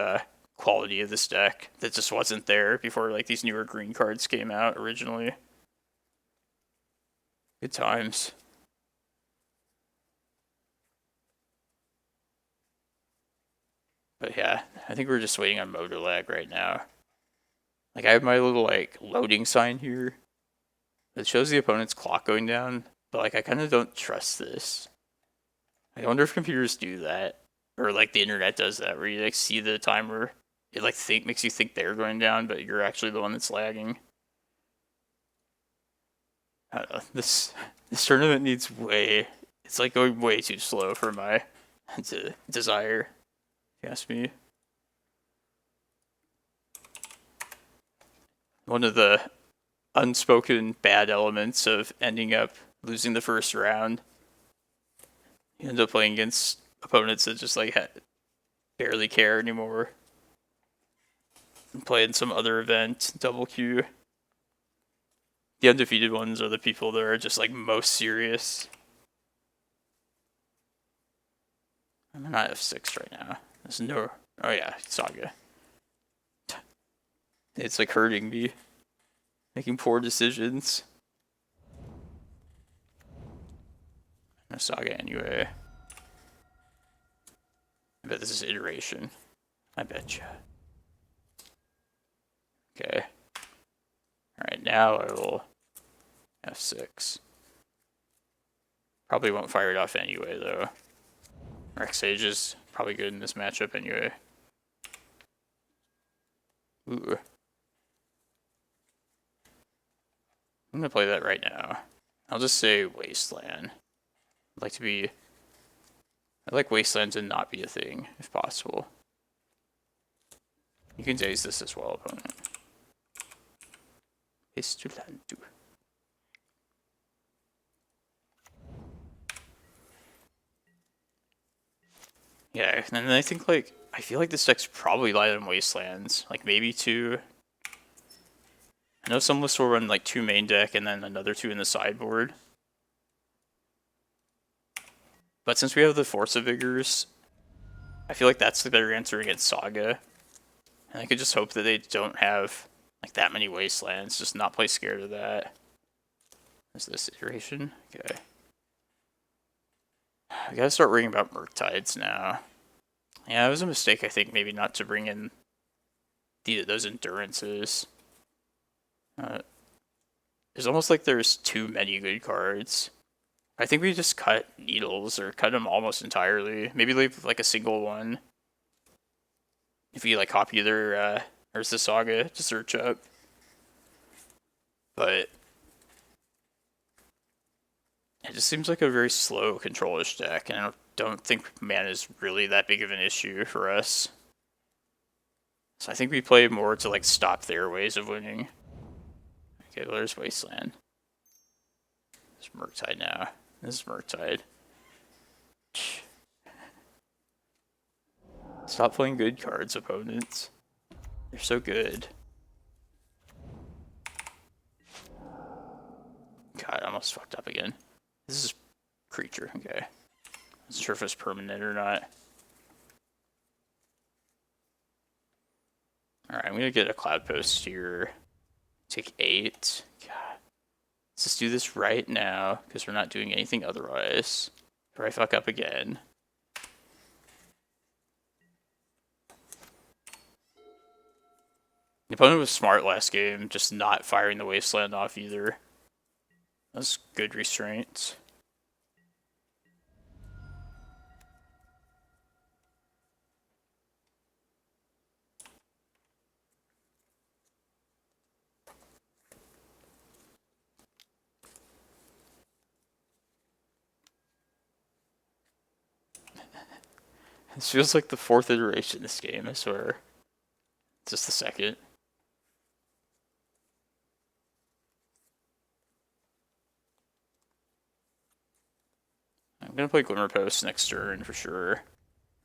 quality of this deck that just wasn't there before like these newer green cards came out originally. Good times. But yeah, I think we're just waiting on motor lag right now. Like I have my little like loading sign here. It shows the opponent's clock going down, but like I kind of don't trust this. I wonder if computers do that, or like the internet does that, where you like see the timer, it like makes you think they're going down, but you're actually the one that's lagging. I don't know. This tournament needs it's like going way too slow for my desire. If you ask me. One of the unspoken bad elements of ending up losing the first round. You end up playing against opponents that just like barely care anymore. And playing some other event, double Q. The undefeated ones are the people that are just like most serious. I'm not F6 right now. There's no. Oh yeah, Saga. It's like hurting me. Making poor decisions. No Saga anyway. I bet this is iteration. I betcha. Okay. Alright, now I will F6. Probably won't fire it off anyway, though. Rec Sage is probably good in this matchup anyway. Ooh. I'm gonna play that right now. I'll just say Wasteland. I'd like Wasteland to not be a thing, if possible. You can daze this as well, opponent. Estulandu. Yeah, and then I think like I feel like this deck's probably light on Wastelands. Like maybe 2. I know some lists will run like 2 main deck and then another 2 in the sideboard. But since we have the Force of Vigors, I feel like that's the better answer against Saga. And I could just hope that they don't have like that many Wastelands, just not play scared of that. Is this iteration? Okay. I gotta start worrying about Murktides now. Yeah, it was a mistake, I think, maybe not to bring in those endurances. It's almost like there's too many good cards. I think we just cut Needles, or cut them almost entirely. Maybe leave like a single one. If you like copy their, there's the Saga to search up. But it just seems like a very slow control-ish deck, and I don't think mana is really that big of an issue for us. So I think we play more to like stop their ways of winning. Okay, well, there's Wasteland. There's Murktide now. This is Murktide. Stop playing good cards, opponents. They're so good. God, I almost fucked up again. This is creature, okay. I'm not sure if it's permanent or not. Alright, I'm gonna get a Cloudpost here. Take 8. God. Let's just do this right now, because we're not doing anything otherwise. Or I fuck up again. The opponent was smart last game, just not firing the Wasteland off either. That's good restraint. This feels like the 4th iteration of this game, I swear. It's just the 2nd. I'm gonna play Glimmerpost next turn for sure.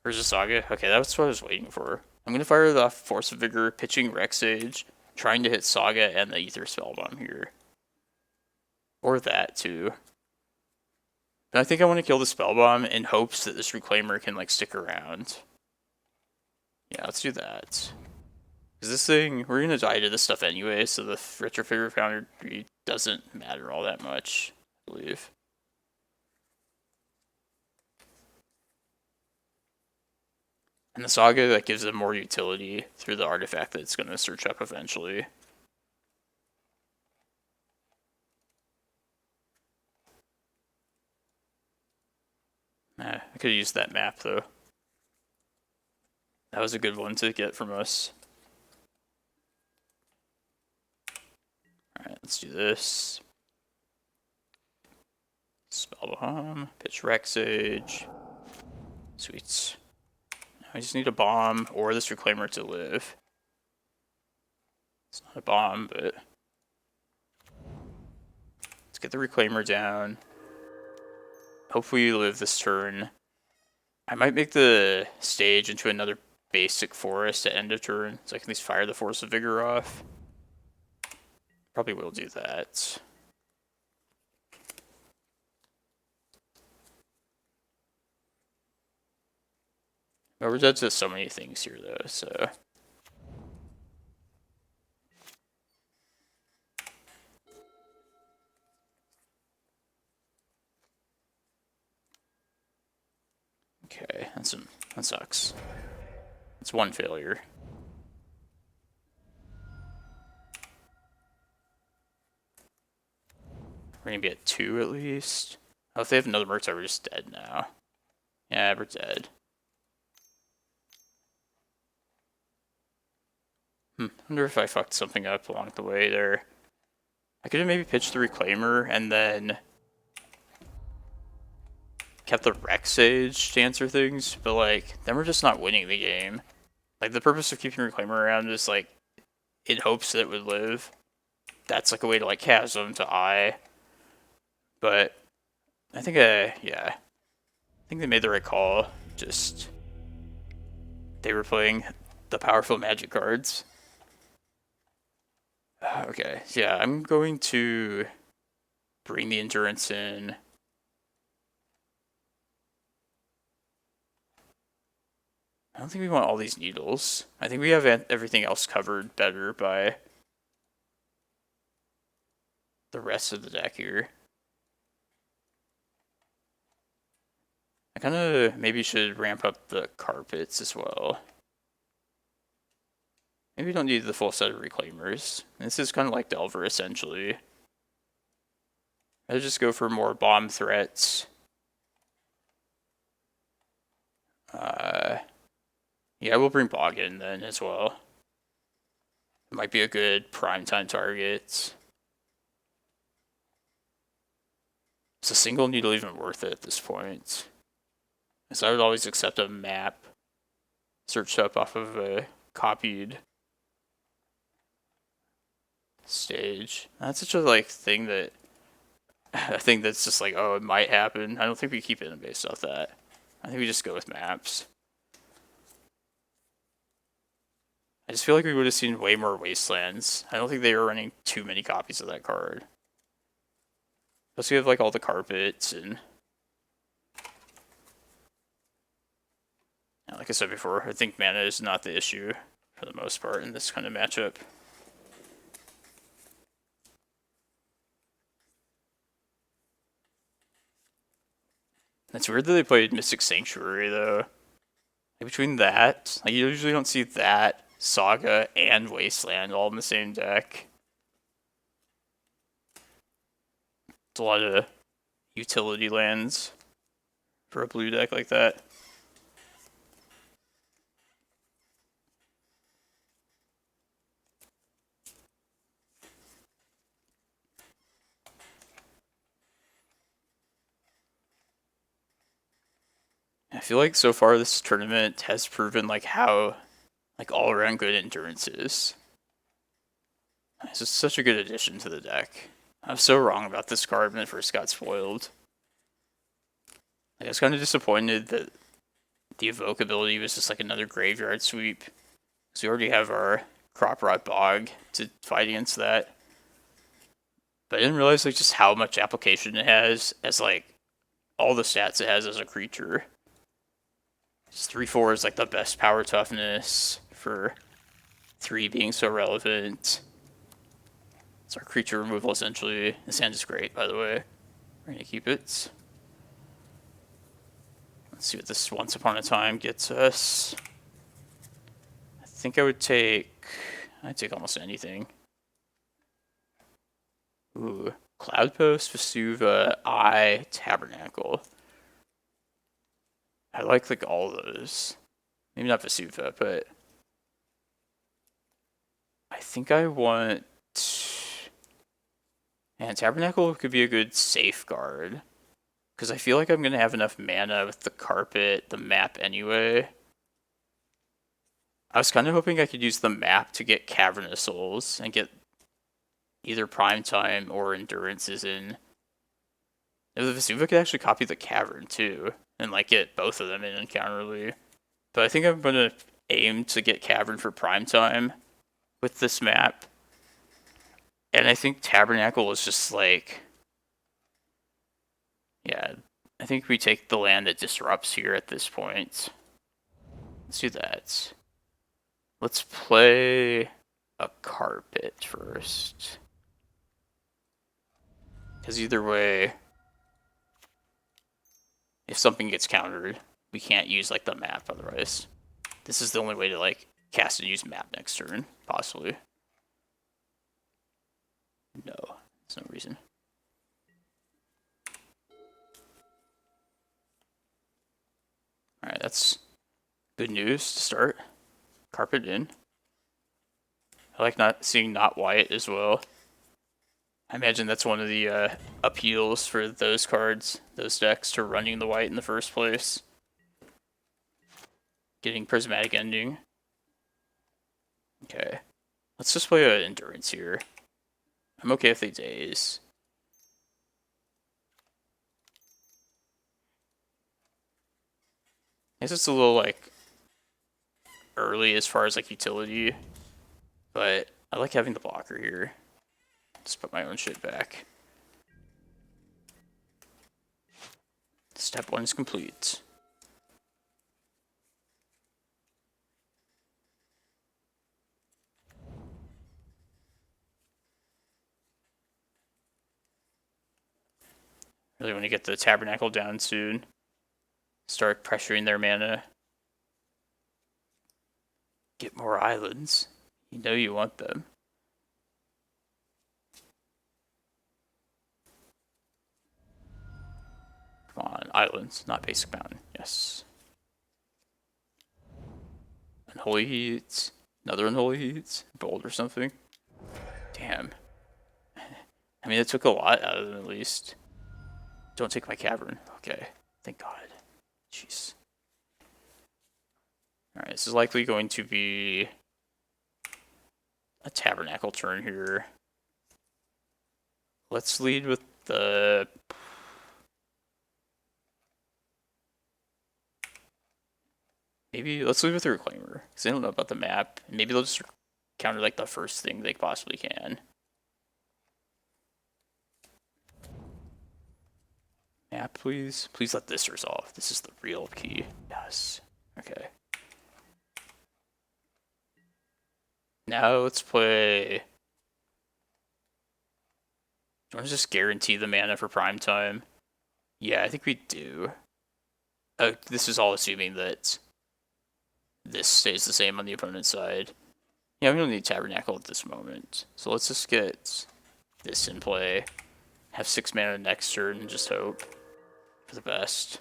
Where's the Saga? Okay, that's what I was waiting for. I'm gonna fire the Force of Vigor, pitching Rex Sage, trying to hit Saga and the Ether Spellbomb here. Or that too. But I think I want to kill the Spellbomb in hopes that this Reclaimer can like stick around. Yeah, let's do that. Because this thing, we're gonna die to this stuff anyway, so the Retro Figure Foundry doesn't matter all that much, I believe. And the Saga, that gives them more utility through the artifact that it's going to search up eventually. I could have used that map, though. That was a good one to get from us. Alright, let's do this. Spellbomb, pitch Rex Sage. Sweet. I just need a bomb or this Reclaimer to live. It's not a bomb, but let's get the Reclaimer down. Hopefully you live this turn. I might make the stage into another basic forest at end of turn, so I can at least fire the Force of Vigor off. Probably will do that. But we're dead to so many things here, though, so... Okay, that sucks. That's one failure. We're gonna be at 2 at least. Oh, if they have another Murktide, we're just dead now. Yeah, we're dead. Wonder if I fucked something up along the way there. I could have maybe pitched the Reclaimer and then kept the Rex Sage to answer things, but like, then we're just not winning the game. Like, the purpose of keeping Reclaimer around is like, in hopes that it would live. That's like a way to like Chasm to Eye. But I think, yeah. I think they made the right call. Just, they were playing the powerful magic cards. Okay, so yeah, I'm going to bring the Endurance in. I don't think we want all these Needles. I think we have everything else covered better by the rest of the deck here. kind of maybe should ramp up the carpets as well. Maybe we don't need the full set of Reclaimers. This is kind of like Delver, essentially. I'll just go for more bomb threats. Yeah, we'll bring Bog in then as well. It might be a good primetime target. Is a single needle even worth it at this point? So I would always accept a map searched up off of a copied stage. That's such a like thing that I think that's just like, oh, it might happen. I don't think we keep it in based off that. I think we just go with maps. I just feel like we would have seen way more Wastelands. I don't think they were running too many copies of that card. Plus we have like all the carpets and like I said before, I think mana is not the issue for the most part in this kind of matchup. It's weird that they played Mystic Sanctuary though. Like between that, like you usually don't see that, Saga, and Wasteland all in the same deck. It's a lot of utility lands for a blue deck like that. I feel like so far this tournament has proven like how like all around good endurance is. It's just such a good addition to the deck. I was so wrong about this card when it first got spoiled. Like, I was kind of disappointed that the evoke ability was just like another graveyard sweep. Because we already have our Crop Rot Bog to fight against that. But I didn't realize like just how much application it has as like all the stats it has as a creature. Just 3/4 is like the best power toughness for 3 being so relevant. It's our creature removal essentially. This hand is great, by the way. We're gonna keep it. Let's see what this Once Upon a Time gets us. I think I'd take almost anything. Ooh, Cloudpost, Vesuva, Eye, Tabernacle. I like all those. Maybe not Vesuva, but I think I want. And Tabernacle could be a good safeguard. Because I feel like I'm going to have enough mana with the carpet, the map anyway. I was kind of hoping I could use the map to get Cavern of Souls and get either Primetime or Endurances in. If the Vesuva could actually copy the Cavern too, and like get both of them in encounterly. But I think I'm going to aim to get Cavern for Primetime with this map. And I think Tabernacle is just like... Yeah, I think we take the land that disrupts here at this point. Let's do that. Let's play a carpet first. Because either way, if something gets countered, we can't use like the map otherwise. This is the only way to like cast and use map next turn, possibly. No, there's no reason. Alright, that's good news to start. Carpet in. I like seeing not white as well. I imagine that's one of the appeals for those cards, those decks, to running the white in the first place. Getting Prismatic Ending. Okay. Let's just play an Endurance here. I'm okay if they daze. I guess it's a little like early as far as like utility, but I like having the blocker here. Just put my own shit back. Step 1 is complete. Really want to get the Tabernacle down soon. Start pressuring their mana. Get more islands. You know you want them. Come on, islands, not basic mountain. Yes. Unholy Heats. Another Unholy Heats. Bold or something. Damn. I mean, it took a lot out of them at least. Don't take my cavern. Okay. Thank God. Jeez. Alright, this is likely going to be a Tabernacle turn here. Let's lead with the... Maybe let's lead with the Reclaimer, because they don't know about the map. Maybe they'll just counter like the first thing they possibly can. Map, please. Please let this resolve. This is the real key. Yes. Okay. Now let's play... Do you want to just guarantee the mana for prime time? Yeah, I think we do. This is all assuming that this stays the same on the opponent's side. Yeah, we don't need Tabernacle at this moment. So let's just get this in play. Have 6 mana next turn and just hope for the best.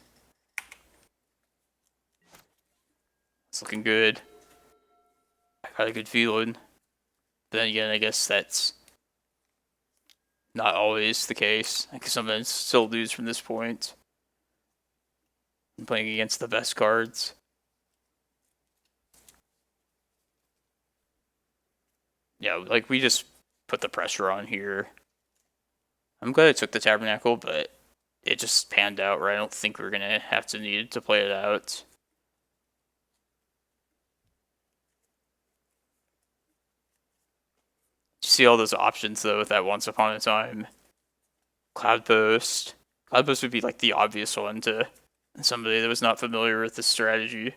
It's looking good. I got a good feeling. But then again, I guess that's not always the case. I can sometimes still lose from this point. I'm playing against the best cards. Yeah, like we just put the pressure on here. I'm glad I took the Tabernacle, but it just panned out where I don't think we're gonna have to need to play it out. You see all those options though with that Once Upon a Time. Cloudpost. Cloudpost would be like the obvious one to somebody that was not familiar with this strategy.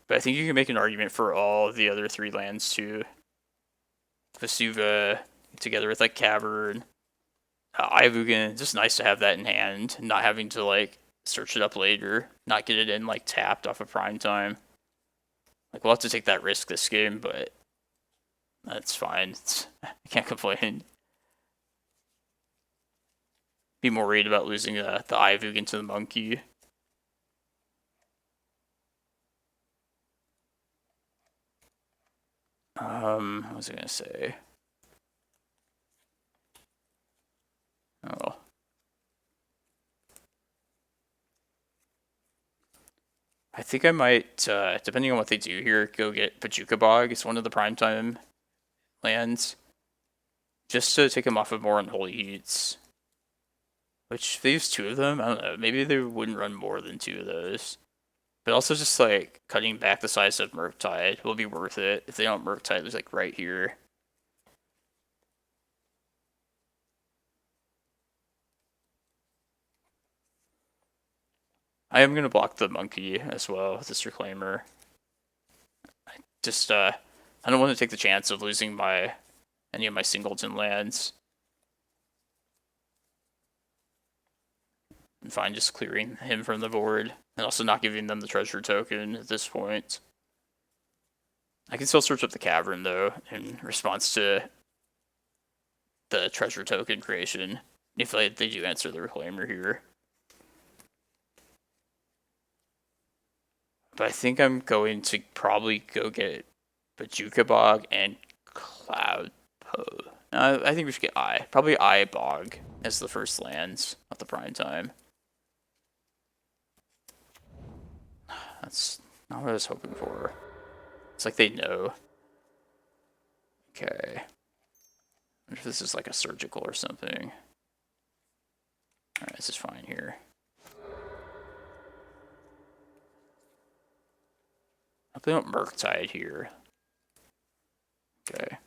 But I think you can make an argument for all the other 3 lands too. Vesuva together with like Cavern. Eye of Ugin, just nice to have that in hand, not having to like search it up later, not get it in like tapped off of prime time. Like we'll have to take that risk this game, but that's fine. I can't complain. Be more worried about losing the Eye of Ugin to the monkey. What was I gonna say? Oh. I think I might, depending on what they do here, go get Bojuka Bog. It's one of the primetime lands. Just to take them off of more Unholy Heats. Which, if they use 2 of them, I don't know, maybe they wouldn't run more than 2 of those. But also just, like, cutting back the size of Murktide will be worth it. If they don't Murktide, there's, like, right here. I am going to block the monkey as well with this Reclaimer. I just, I don't want to take the chance of losing any of my singleton lands. I'm fine just clearing him from the board, and also not giving them the treasure token at this point. I can still search up the cavern, though, in response to the treasure token creation, if they do answer the Reclaimer here. But I think I'm going to probably go get Bojuka Bog and Cloudpost. I think we should get Eye. Probably Eye Bog as the first lands at the prime time. That's not what I was hoping for. It's like they know. Okay. I wonder if this is like a surgical or something. Alright, this is fine here. Hope they don't Murktide here. Okay.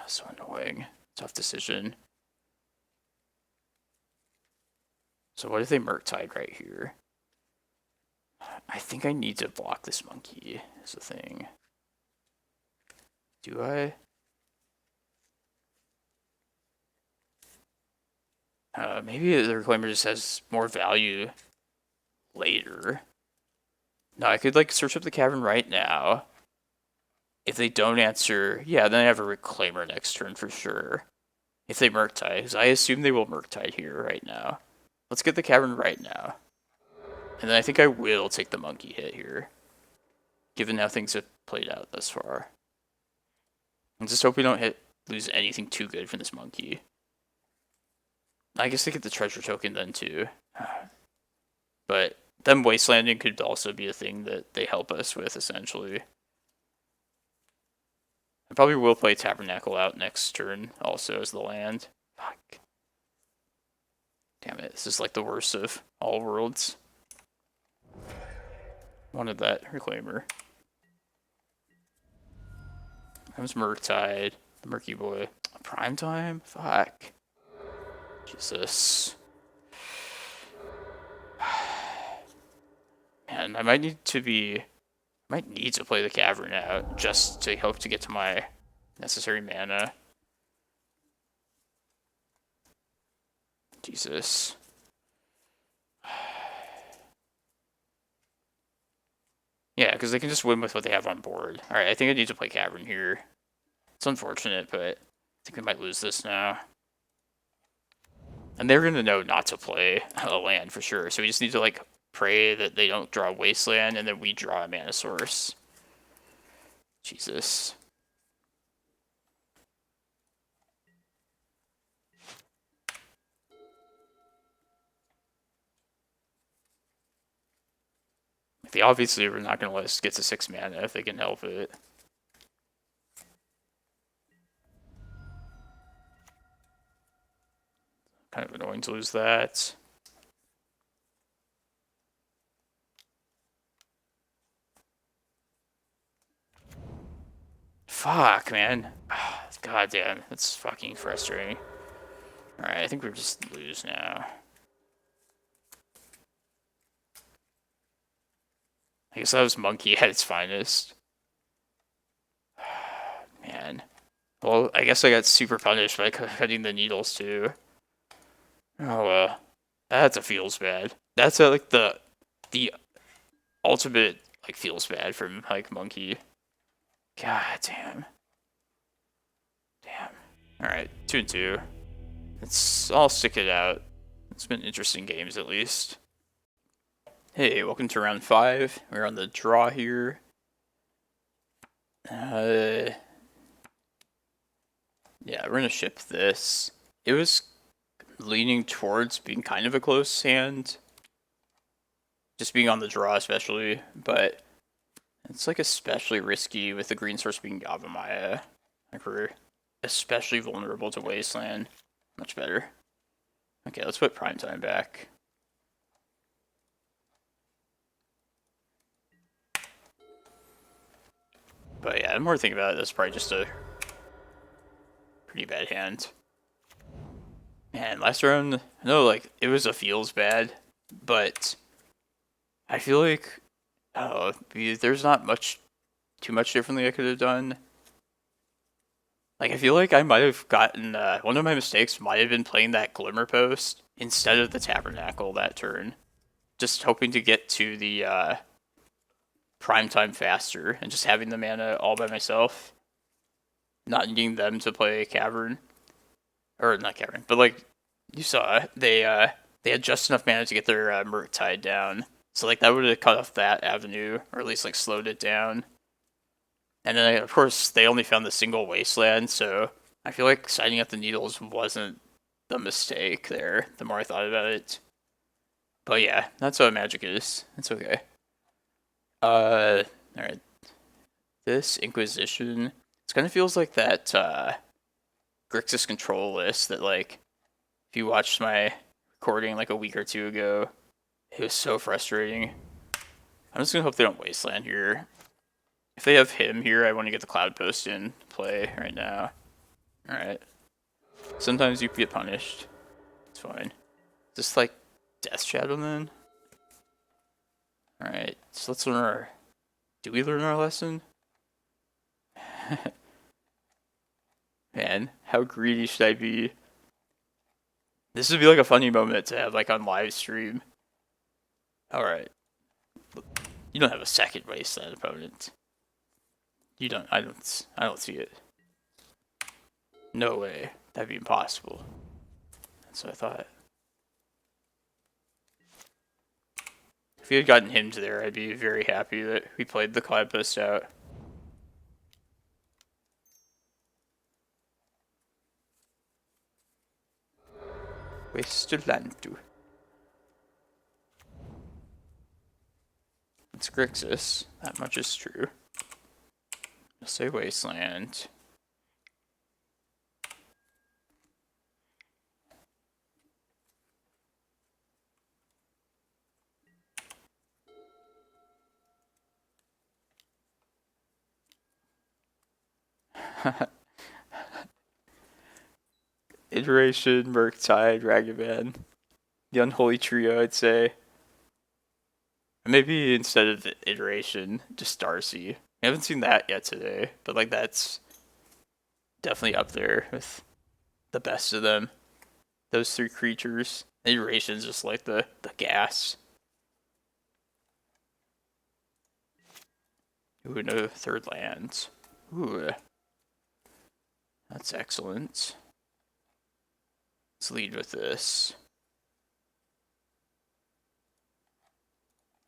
So annoying. Tough decision. So what if they Murktide right here? I think I need to block this monkey is the thing. Do I? Maybe the Reclaimer just has more value later. No, I could like search up the Cavern right now. If they don't answer, yeah, then I have a Reclaimer next turn for sure. If they Murktide, because I assume they will Murktide here right now. Let's get the Cavern right now. And then I think I will take the Monkey hit here, given how things have played out thus far. I just hope we don't lose anything too good from this Monkey. I guess they get the treasure token then too. But them wastelanding could also be a thing that they help us with, essentially. I probably will play Tabernacle out next turn, also, as the land. Fuck. Damn it, this is like the worst of all worlds. Wanted that Reclaimer. Comes Murktide, the Murky Boy. Prime time? Fuck. Jesus. Man, I might need to play the Cavern out just to hope to get to my necessary mana. Jesus. Yeah, because they can just win with what they have on board. Alright, I think I need to play Cavern here. It's unfortunate, but I think we might lose this now. And they're going to know not to play a land for sure, so we just need to, like, pray that they don't draw a Wasteland, and then we draw a mana source. Jesus. They obviously are not going to let us get to 6 mana if they can help it. Kind of annoying to lose that. Fuck, man. God damn, that's fucking frustrating. Alright, I think we're just lose now. I guess that was Monkey at its finest. Man. Well, I guess I got super punished by cutting the needles too. Oh well. That's a feels bad. That's like the ultimate like feels bad from like Monkey. God damn. Damn. Alright, 2-2. I'll stick it out. It's been interesting games at least. Hey, welcome to round 5. We're on the draw here. Yeah, we're gonna ship this. It was leaning towards being kind of a close hand. Just being on the draw especially, but it's like especially risky with the green source being Yavimaya. Like we're especially vulnerable to Wasteland. Much better. Okay, let's put Prime Time back. But yeah, the more I think about it, that's probably just a pretty bad hand. Man, last round, I know like it was a feels bad, but I feel like there's not too much differently I could have done. Like I feel like I might have gotten one of my mistakes might have been playing that Glimmerpost instead of the Tabernacle that turn, just hoping to get to the prime time faster and just having the mana all by myself, not needing them to play Cavern. Or not Cavern, but like you saw, they had just enough mana to get their Murktide down. So like that would have cut off that avenue, or at least like slowed it down. And then of course they only found the single Wasteland, so I feel like signing up the needles wasn't the mistake there. The more I thought about it, but yeah, that's what Magic is. It's okay. All right. This Inquisition, it kind of feels like that Grixis control list that like if you watched my recording like a week or two ago, it was so frustrating. I'm just gonna hope they don't Wasteland here. If they have him here, I want to get the Cloudpost in play right now. Alright. Sometimes you get punished. It's fine. Just like Death Shadow then? Alright, so let's learn our... Do we learn our lesson? Man, how greedy should I be? This would be like a funny moment to have like on live stream. Alright. You don't have a second wasteland opponent. You don't. I don't see it. No way. That'd be impossible. That's what I thought. If we had gotten him to there, I'd be very happy that we played the Cloudpost out. Wasteland. It's Grixis. That much is true. I'll say Wasteland. Iteration, Murktide, Ragavan. The unholy trio, I'd say. Maybe instead of the iteration, just Darcy. I haven't seen that yet today, but like that's definitely up there with the best of them. Those three creatures. Iteration's just like the gas. Ooh, no third lands. Ooh. That's excellent. Let's lead with this.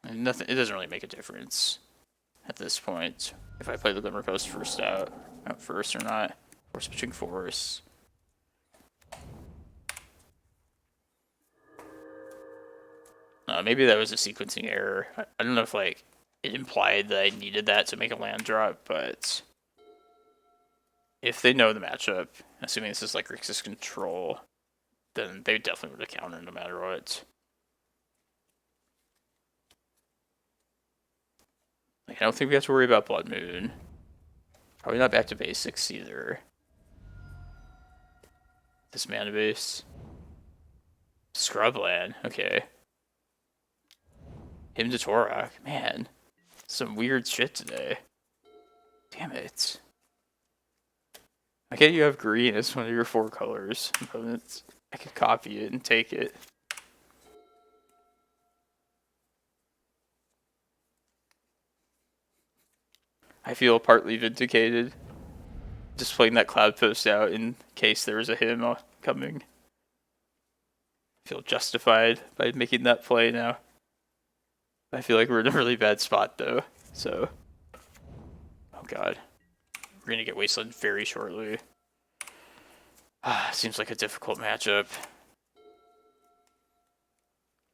And nothing. It doesn't really make a difference at this point if I play the Glimmerpost first out first or not. Or switching Force. Maybe that was a sequencing error. I don't know if like it implied that I needed that to make a land drop, but if they know the matchup, assuming this is like Grixis control, then they definitely would have countered no matter what. Like, I don't think we have to worry about Blood Moon. Probably not back to basics either. This mana base. Scrubland, okay. Him to Torok, man. Some weird shit today. Damn it. Why can't you have green as one of your 4 colors? Opponents? I could copy it and take it. I feel partly vindicated. Just playing that Cloudpost out in case there was a him coming. I feel justified by making that play now. I feel like we're in a really bad spot though, so. Oh god. We're gonna get Wasteland very shortly. Seems like a difficult matchup.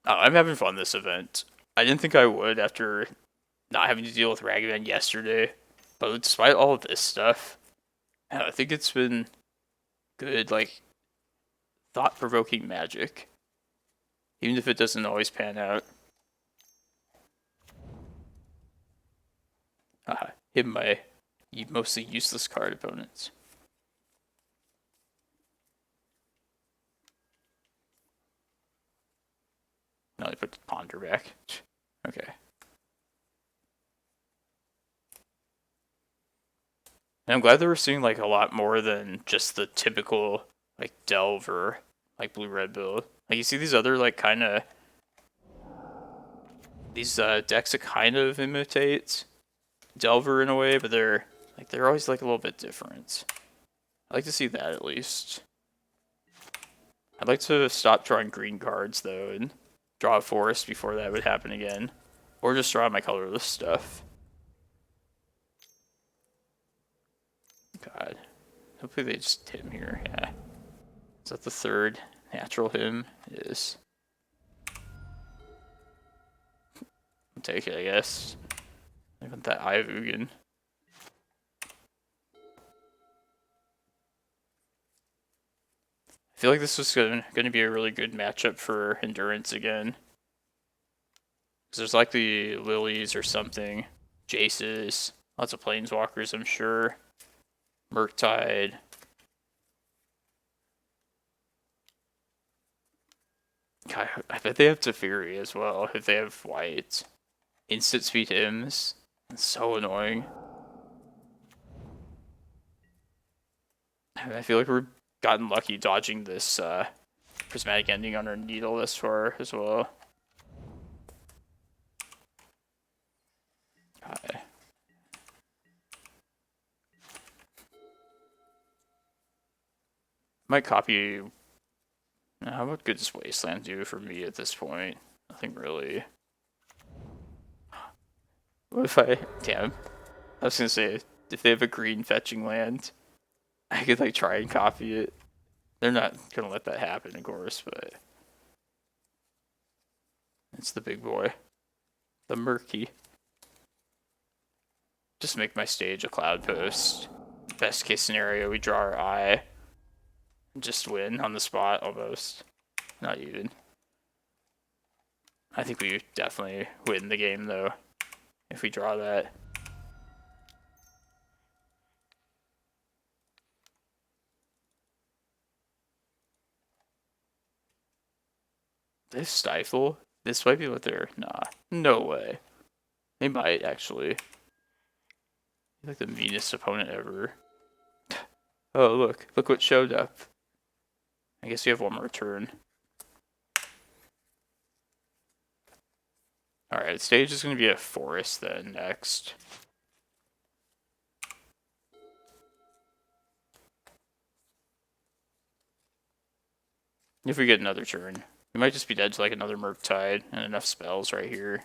Oh, I'm having fun this event. I didn't think I would after not having to deal with Ragavan yesterday. But despite all of this stuff, I think it's been good, like, thought-provoking magic. Even if it doesn't always pan out. Hit my mostly useless card opponents. Now they put the Ponder back. Okay. And I'm glad that we're seeing like a lot more than just the typical like Delve or like blue-red build. Like you see these other like kind of these decks that kind of imitate Delver in a way, but they're always like a little bit different. I like to see that at least. I'd like to stop drawing green cards though and draw a forest before that would happen again, or just draw my colorless stuff. God, hopefully they just hit him here. Yeah, is that the third natural him? It is. I'll take it, I guess. I want that Eye of Ugin. I feel like this was going to be a really good matchup for Endurance again. Because there's like the Lilies or something. Jaces. Lots of Planeswalkers, I'm sure. Murktide. God, I bet they have Teferi as well if they have white. Instant speed hymns. It's so annoying. I feel like we're gotten lucky dodging this Prismatic Ending on our Needle this far as well. Okay. Might copy. How about good does Wasteland do for me at this point? Nothing really. What if I... Damn. I was gonna say, if they have a green fetching land, I could like try and copy it. They're not gonna let that happen, of course, but... It's the big boy. The Murky. Just make my stage a Cloudpost. Best case scenario, we draw our eye. Just win on the spot, almost. Not even. I think we definitely win the game, though, if we draw that. They Stifle? This might be what they're... Nah. No way. They might, actually. Like the meanest opponent ever. Oh, look. Look what showed up. I guess you have one more turn. Alright, stage is going to be a forest then next. If we get another turn. We might just be dead to like another Murktide and enough spells right here.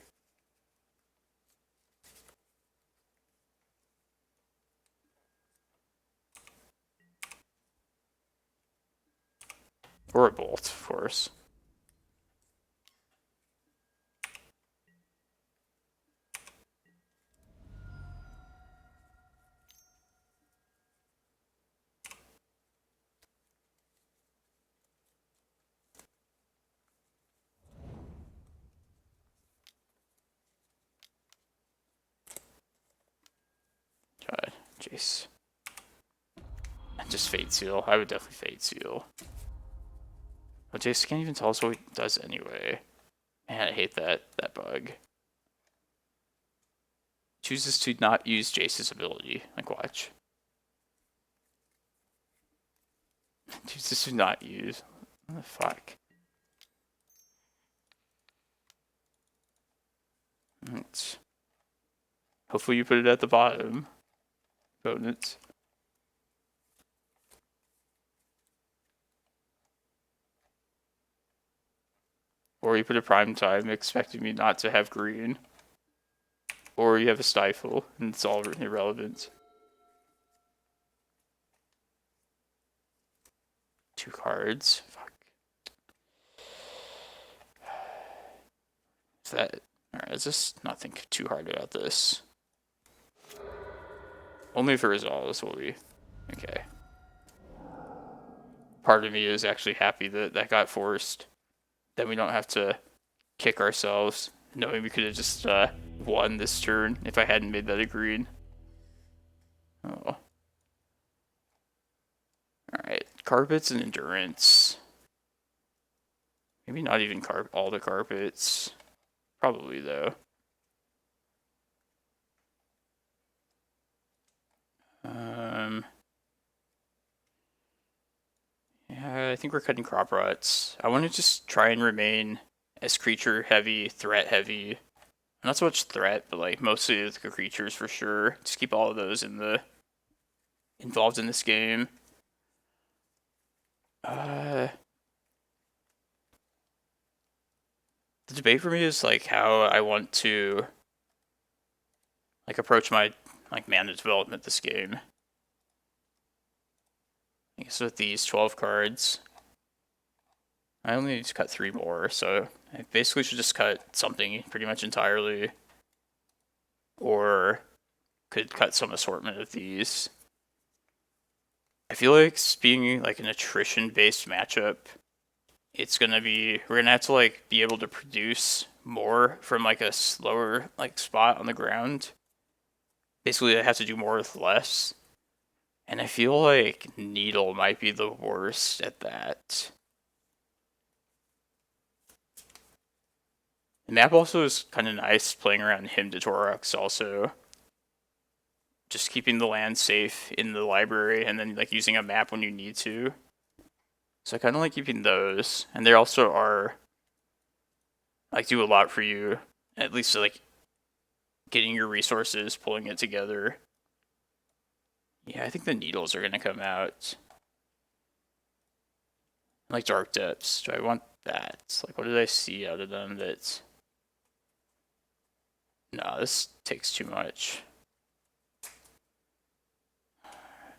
Or a Bolt, of course. God, jeez. Just Fate Seal. I would definitely Fate Seal. But Jace can't even tell us what he does anyway. Man, I hate that bug. Chooses to not use Jace's ability. Like, watch. Chooses to not use. What the fuck? Right. Hopefully you put it at the bottom, opponents. Or you put a Prime Time expecting me not to have green. Or you have a Stifle, and it's all irrelevant. 2 cards. Fuck. Is that... Alright, let's just not think too hard about this. Only if it resolves will we... Okay. Part of me is actually happy that that got forced. Then we don't have to kick ourselves, knowing we could have just won this turn if I hadn't made that a green. Oh. Alright, carpets and endurance. Maybe not even all the carpets. Probably, though. Yeah, I think we're cutting crop rots. I want to just try and remain as creature heavy, threat heavy. Not so much threat, but like mostly the creatures for sure. Just keep all of those involved in this game. The debate for me is like how I want to like approach my like mana development this game. I guess with these 12 cards, I only need to cut 3 more, so I basically should just cut something pretty much entirely, or could cut some assortment of these. I feel like being like an attrition-based matchup, it's gonna be, we're gonna have to like be able to produce more from like a slower like spot on the ground. Basically, I have to do more with less. And I feel like Needle might be the worst at that. The map also is kind of nice, playing around Hymn to Torox also. Just keeping the land safe in the library and then like using a map when you need to. So I kind of like keeping those, and they also are like do a lot for you, at least like getting your resources, pulling it together. Yeah, I think the needles are gonna come out. Like Dark Depths. Do I want that? Like, what did I see out of them that's... No, this takes too much.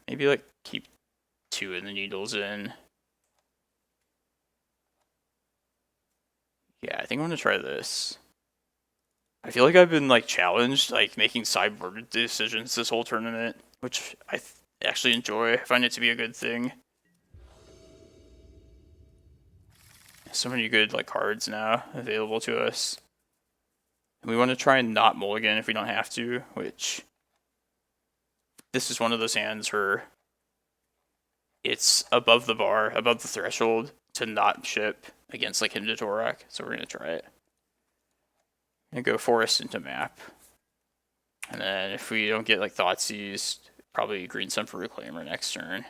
Maybe, like, keep 2 of the needles in. Yeah, I think I'm gonna try this. I feel like I've been, like, challenged, like, making sideboard decisions this whole tournament, which I actually enjoy. I find it to be a good thing. So many good, like, cards now available to us. And we want to try and not mulligan if we don't have to, which... This is one of those hands where it's above the bar, above the threshold to not ship against like Hymn to Torak, so we're gonna try it. And go forest into map. And then if we don't get like Thoughtseize, probably green sun for Reclaimer next turn.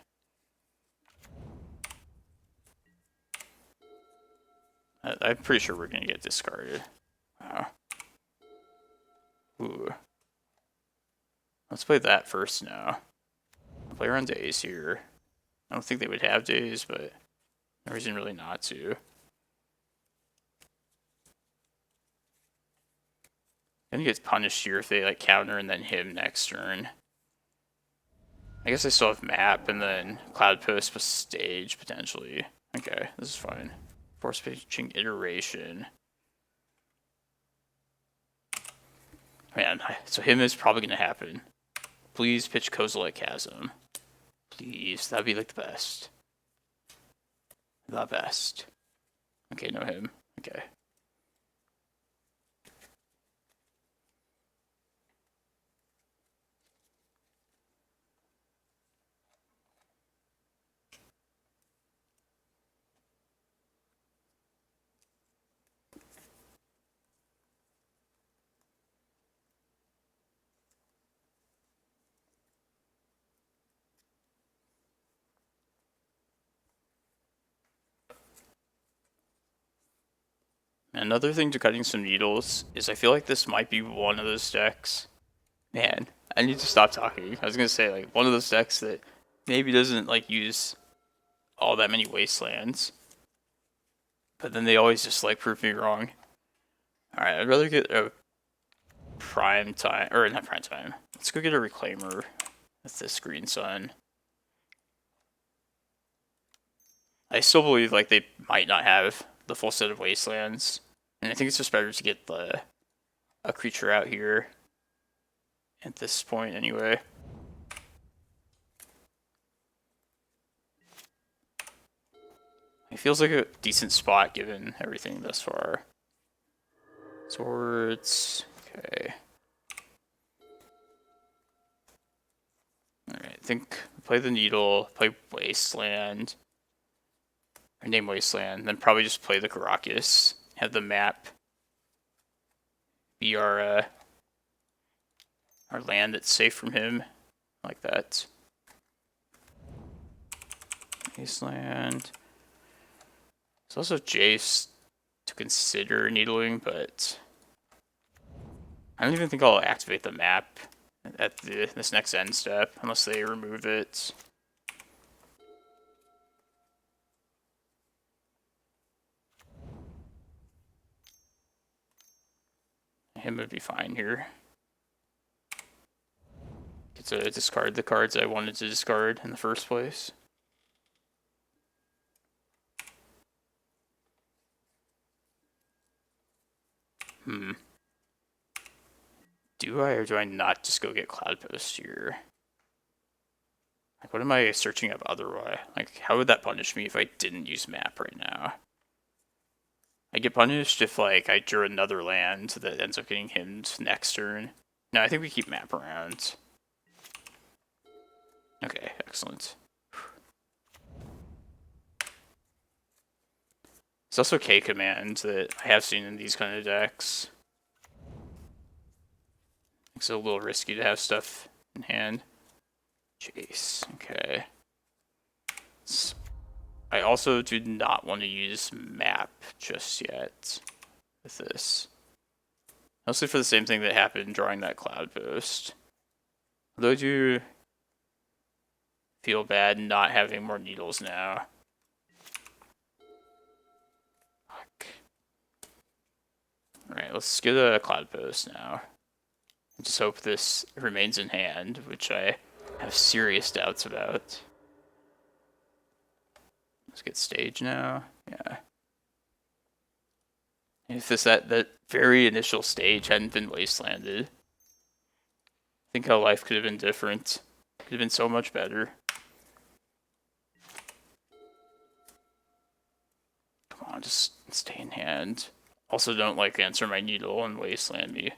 I'm pretty sure we're gonna get discarded. Wow. Ooh. Let's play that first now. I'll play around days here. I don't think they would have days, but no reason really not to. Then he gets punished here if they like counter and then him next turn. I guess I still have map and then Cloudpost with stage potentially. Okay, this is fine. Force pitching iteration. Man, so him is probably gonna happen. Please pitch Kozilek Chasm. Please, that'd be like the best. The best. Okay, no him. Okay. Another thing to cutting some needles is I feel like this might be one of those decks. Man, I need to stop talking. I was gonna say like one of those decks that maybe doesn't like use all that many wastelands, but then they always just like prove me wrong. All right, I'd rather get a prime time or not prime time. Let's go get a Reclaimer with this green sun. I still believe like they might not have the full set of wastelands, and I think it's just better to get a creature out here at this point anyway. It feels like a decent spot given everything thus far. Swords, okay. Alright, I think play the needle, play wasteland. Or name wasteland, then probably just play the Karakas. Have the map be our land that's safe from him, like that. Wasteland. There's also Jace to consider needling, but I don't even think I'll activate the map at this next end step unless they remove it. Him would be fine here. Get to discard the cards I wanted to discard in the first place. Do I or do I not just go get Cloudpost here? Like, what am I searching up otherwise? Like, how would that punish me if I didn't use map right now? I get punished if, like, I drew another land that ends up getting himmed next turn. No, I think we keep map around. Okay, excellent. There's also K command that I have seen in these kind of decks. It's a little risky to have stuff in hand. Chase, okay. I also do not want to use map just yet with this. Mostly for the same thing that happened drawing that Cloudpost. Although I do feel bad not having more needles now. Fuck. Alright, let's get a Cloudpost now. I just hope this remains in hand, which I have serious doubts about. Let's get stage now. Yeah. If that very initial stage hadn't been wastelanded, think how life could have been different. Could have been so much better. Come on, just stay in hand. Also, don't answer my needle and wasteland me.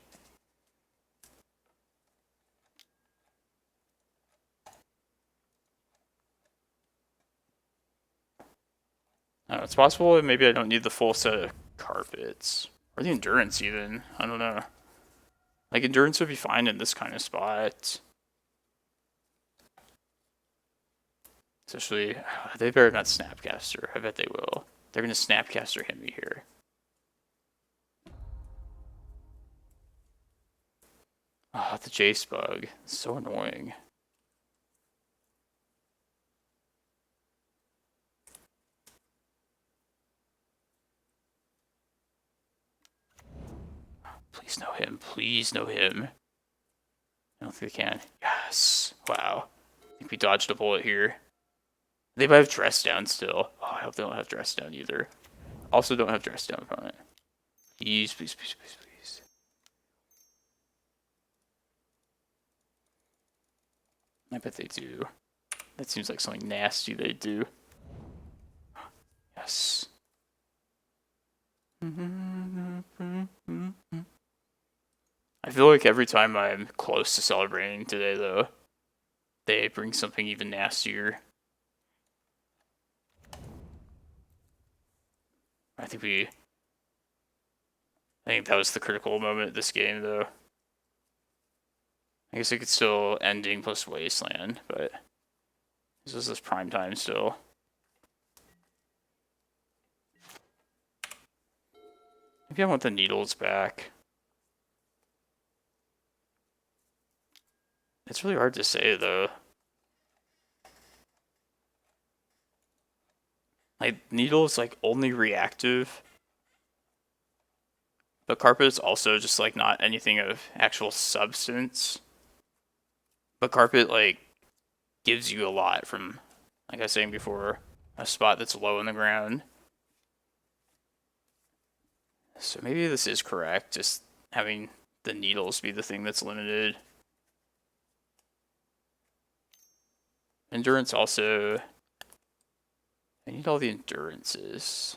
It's possible that maybe I don't need the full set of carpets. Or the endurance even. I don't know. Endurance would be fine in this kind of spot. Especially, they better not Snapcaster. I bet they will. They're going to Snapcaster hit me here. Oh, the Jace bug. It's so annoying. Please know him. Please know him. I don't think they can. Yes. Wow. I think we dodged a bullet here. They might have dress down still. Oh, I hope they don't have dress down either. Also don't have dress down opponent. Please, please, please, please, please. I bet they do. That seems like something nasty they do. Yes. I feel like every time I'm close to celebrating today, though, they bring something even nastier. I think that was the critical moment of this game, though. I guess it could still ending plus wasteland, but this is prime time still. Maybe I want the needles back. It's really hard to say, though. Needle is only reactive. But carpet is also just not anything of actual substance. But carpet gives you a lot from, like I was saying before, a spot that's low in the ground. So maybe this is correct, just having the needles be the thing that's limited. Endurance also. I need all the endurances.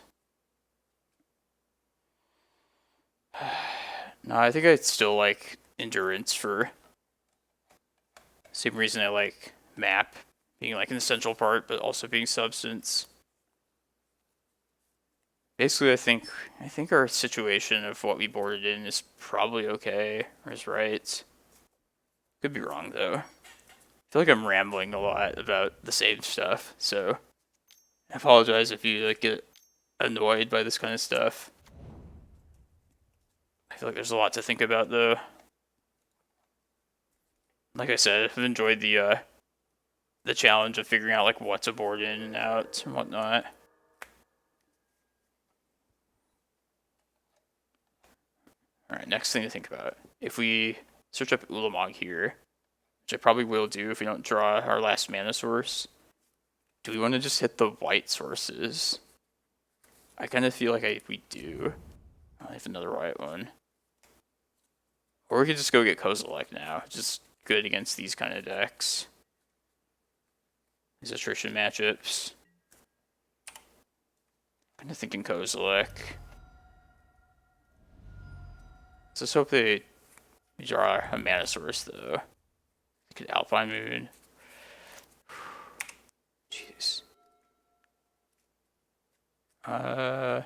No, I think I'd still like endurance for same reason I like map being an essential part, but also being substance. Basically, I think our situation of what we boarded in is probably okay, or is right. Could be wrong though. I feel like I'm rambling a lot about the same stuff, so I apologize if you get annoyed by this kind of stuff. I feel like there's a lot to think about though. Like I said, I've enjoyed the challenge of figuring out what to board in and out and whatnot. Alright, next thing to think about. If we search up Ulamog here, which I probably will do if we don't draw our last mana source, do we want to just hit the white sources? I kind of feel like we do. I have another white one. Or we could just go get Kozilek now. Just good against these kind of decks. These attrition matchups. Kind of thinking Kozilek. Let's just hope they draw a mana source though. Could Alpine Moon. Jeez. Let's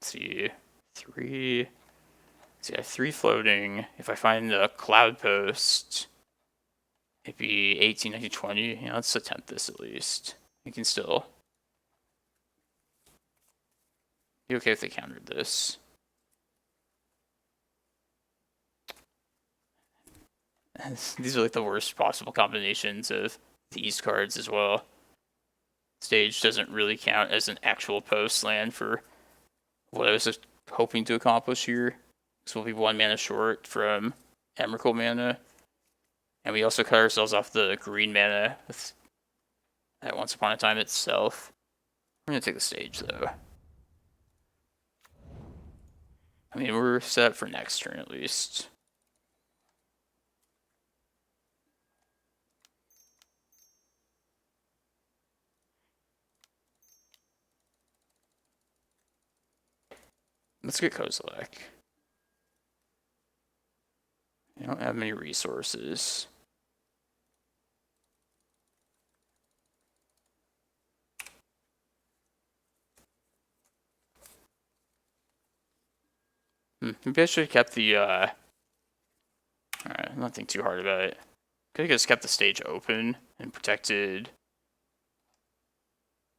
see. Three. Let's see, I have 3 floating. If I find a Cloudpost, maybe 18, 19, 20. You know, let's attempt this at least. You can still be okay if they countered this. These are like the worst possible combinations of these cards as well. Stage doesn't really count as an actual post land for what I was hoping to accomplish here. So we'll be 1 mana short from Emrakul mana. And we also cut ourselves off the green mana with that Once Upon a Time itself. We're going to take the stage though. I mean, we're set for next turn at least. Let's get Kozilek. I don't have many resources. Maybe I should have kept the, alright, I'm not thinking too hard about it. Could have just kept the stage open and protected.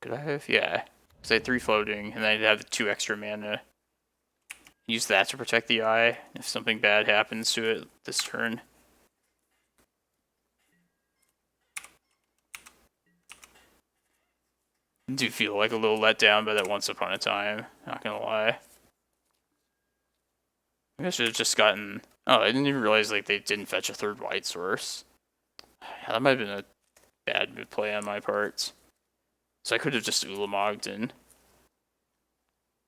Could I have? Yeah. Because I had 3 floating, and then I'd have 2 extra mana. Use that to protect the eye if something bad happens to it this turn. I do feel like a little let down by that Once Upon a Time, not gonna lie. Maybe I should have just gotten... Oh, I didn't even realize like they didn't fetch a 3rd white source. Yeah, that might have been a bad move play on my part. So I could have just Ulamogged and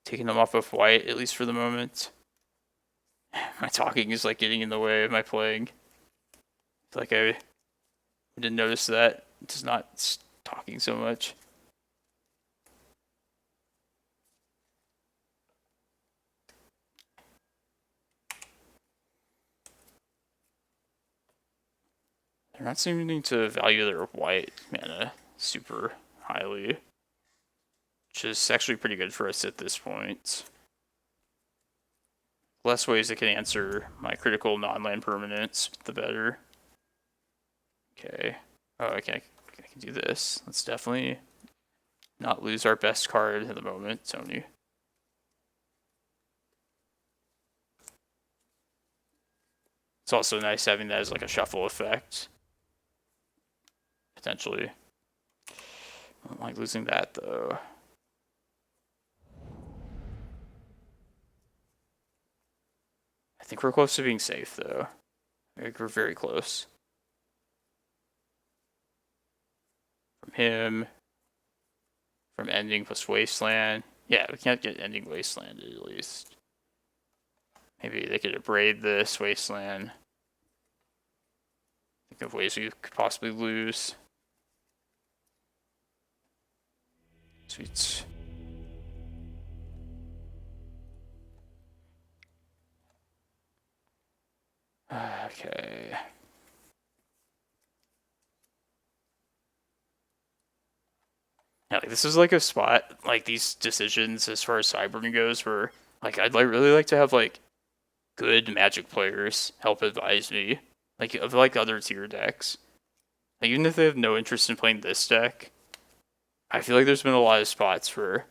taken them off of white, at least for the moment. My talking is like getting in the way of my playing. It's like I didn't notice that. Just not talking so much. They're not seeming to value their white mana super highly, which is actually pretty good for us at this point. Less ways that can answer my critical non-land permanents, the better. Okay. Oh, okay. I can do this. Let's definitely not lose our best card at the moment, Tony. It's also nice having that as like a shuffle effect. Potentially. I don't like losing that though. I think we're close to being safe though. I think we're very close. From him. From Ending plus Wasteland. Yeah, we can't get Ending Wasteland at least. Maybe they could abrade this Wasteland. Think of ways we could possibly lose. Sweet. Okay. Yeah, like this is like a spot, like these decisions as far as sideboarding goes, where like I'd really like to have like good Magic players help advise me, like of like other tier decks. Like even if they have no interest in playing this deck, I feel like there's been a lot of spots where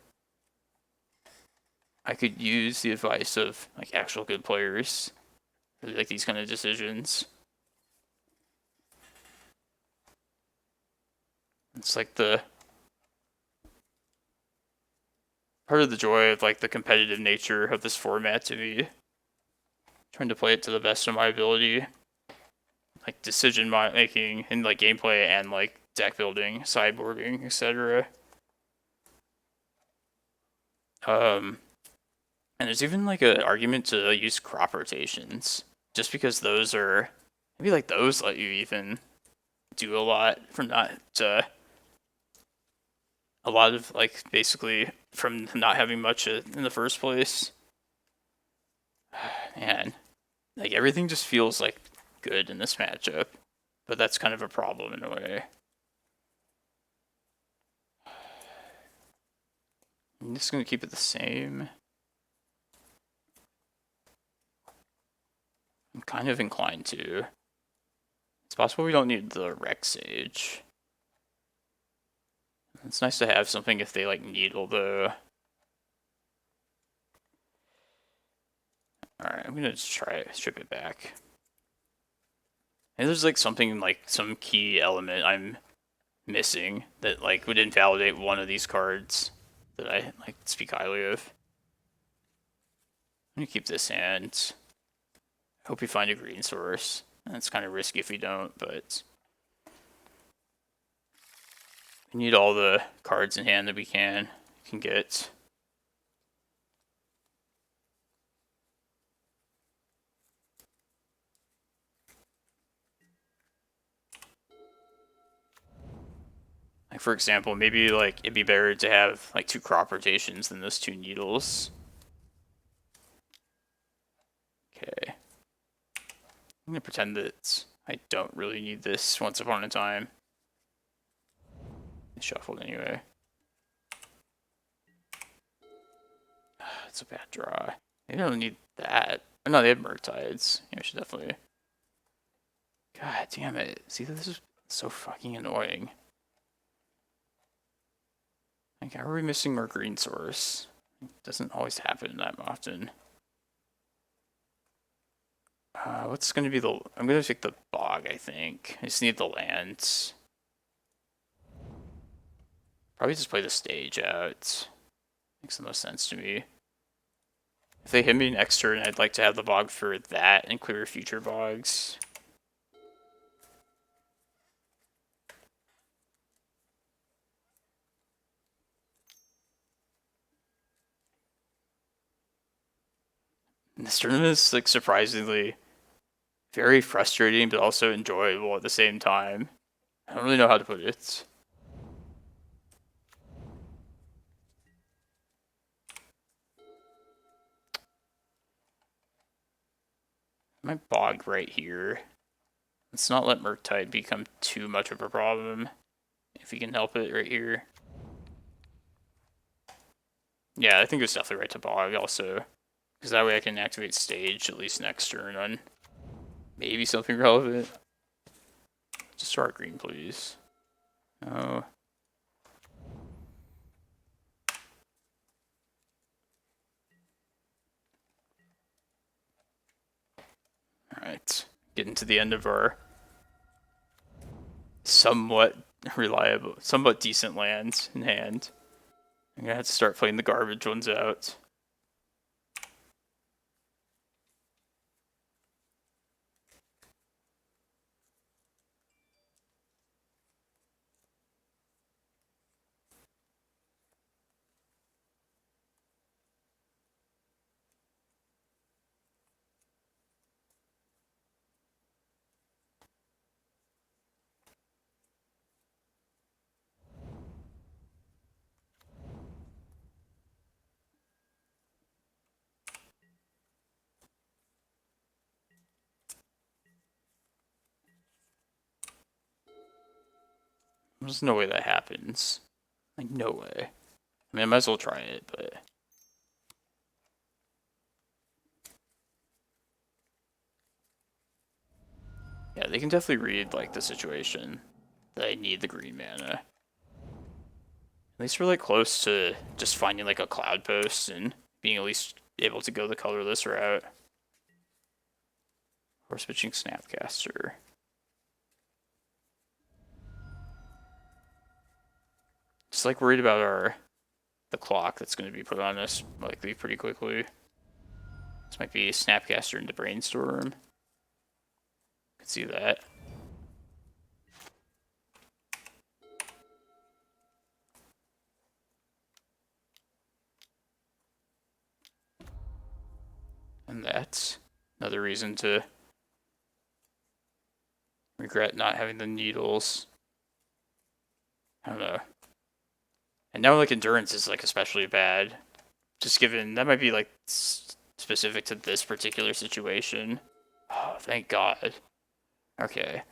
I could use the advice of like actual good players for like these kind of decisions. It's like the part of the joy of like the competitive nature of this format to me. Trying to play it to the best of my ability. Like decision making and like gameplay and like deck building, sideboarding, etc. And there's even like an argument to use crop rotations, just because those are maybe like those let you even do a lot from not a lot of like basically from not having much in the first place. And like everything just feels like good in this matchup, but that's kind of a problem in a way. I'm just gonna keep it the same. I'm kind of inclined to. It's possible we don't need the Rec Sage. It's nice to have something if they like Needle though. Alright, I'm gonna just try it, strip it back. And there's like something like some key element I'm missing that like would invalidate one of these cards that I like speak highly of. I'm gonna keep this hand. Hope we find a green source. That's kind of risky if we don't, but we need all the cards in hand that we can get. Like for example, maybe like it'd be better to have like 2 crop rotations than those 2 needles. Okay. I'm gonna pretend that I don't really need this once upon a time. It's shuffled anyway. It's a bad draw. Maybe I don't need that. Oh, no, they have Murktides. Yeah, I should definitely. God damn it. See, this is so fucking annoying. Like, how are we missing more green source? It doesn't always happen that often. What's gonna be the... I'm gonna take the Bog, I think. I just need the lands. Probably just play the stage out. Makes the most sense to me. If they hit me next turn, I'd like to have the Bog for that and clear future Bogs. This tournament is like surprisingly very frustrating, but also enjoyable at the same time. I don't really know how to put it. My Bog right here. Let's not let Murktide become too much of a problem. If we can help it right here. Yeah, I think it's definitely right to Bog also. Because that way I can activate stage at least next turn on maybe something relevant. Just start green, please. Oh. Alright. Getting to the end of our somewhat reliable, somewhat decent lands in hand. I'm gonna have to start playing the garbage ones out. There's no way that happens. Like, no way. I mean, I might as well try it, but... Yeah, they can definitely read, like, the situation that I need the green mana. At least we're, like, close to just finding, like, a Cloudpost and being at least able to go the colorless route. Or switching Snapcaster. Just, like, worried about the clock that's going to be put on us, likely, pretty quickly. This might be Snapcaster into Brainstorm. Could see that. And that's another reason to regret not having the needles. I don't know. And now, like, endurance is, like, especially bad. Just given, that might be, like, specific to this particular situation. Oh, thank God. Okay.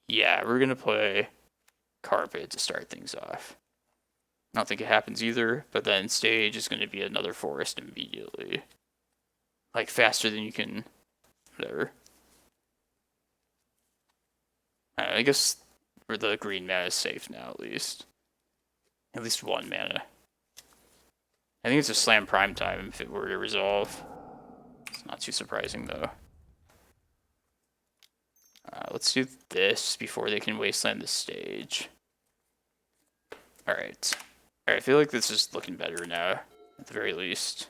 Yeah, we're gonna play Carpet to start things off. I don't think it happens either, but then stage is gonna be another forest immediately. Like, faster than you can whatever. I guess the green mana is safe now, at least. At least 1 mana. I think it's a slam prime time if it were to resolve. It's not too surprising, though. Let's do this before they can wasteland the stage. Alright. Alright, I feel like this is looking better now, at the very least.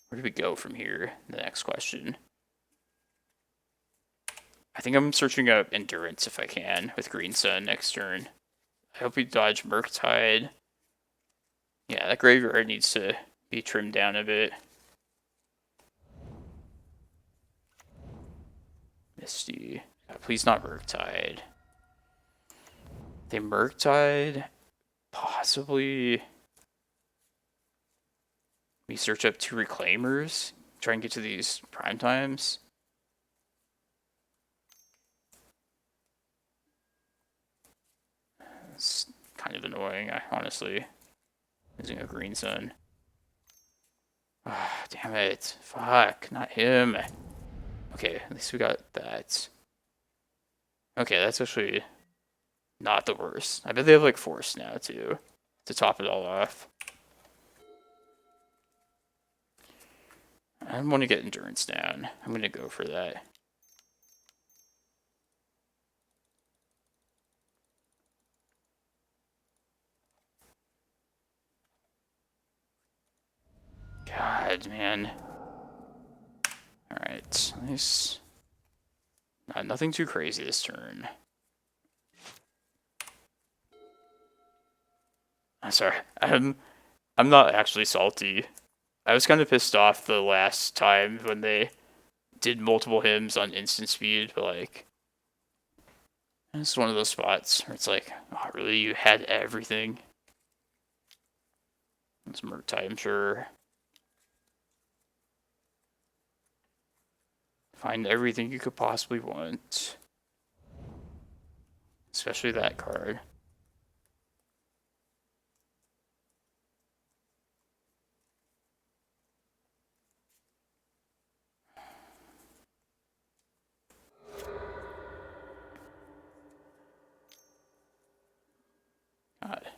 Where do we go from here? The next question. I think I'm searching up Endurance if I can, with Green Sun next turn. I hope we dodge Murktide. Yeah, that graveyard needs to be trimmed down a bit. Misty. Please not Murktide. They Murktide. Possibly. We search up 2 Reclaimers. Try and get to these prime times. It's kind of annoying, honestly. Using a Green Sun. Ah, damn it. Fuck, not him. Okay, at least we got that. Okay, that's actually not the worst. I bet they have like Force now too, to top it all off. I want to get Endurance down. I'm going to go for that. God, man. Alright, nice. Nothing too crazy this turn. I'm sorry. I'm not actually salty. I was kind of pissed off the last time when they did multiple hymns on instant speed, but like, it's one of those spots where it's like, oh, really? You had everything? It's Murktide, I'm sure. Find everything you could possibly want. Especially that card. God.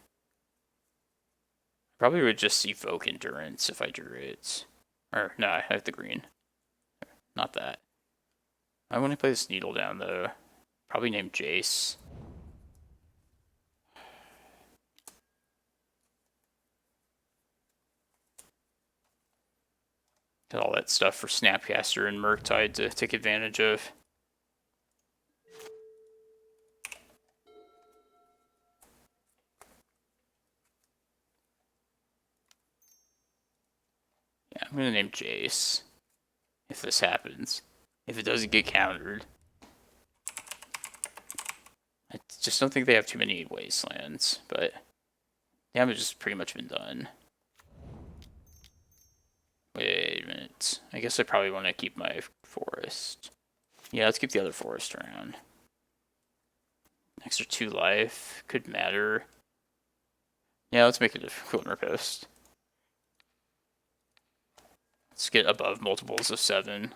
Probably would just evoke Endurance if I drew it. Or, no, I have the green. Not that. I want to play this Needle down, though. Probably name Jace. Got all that stuff for Snapcaster and Murktide to take advantage of. Yeah, I'm gonna name Jace. If this happens. If it doesn't get countered. I just don't think they have too many wastelands, but damage has pretty much been done. Wait a minute. I guess I probably want to keep my forest. Yeah, let's keep the other forest around. Extra 2 life. Could matter. Yeah, let's make it a Glimmerpost. Let's get above multiples of 7.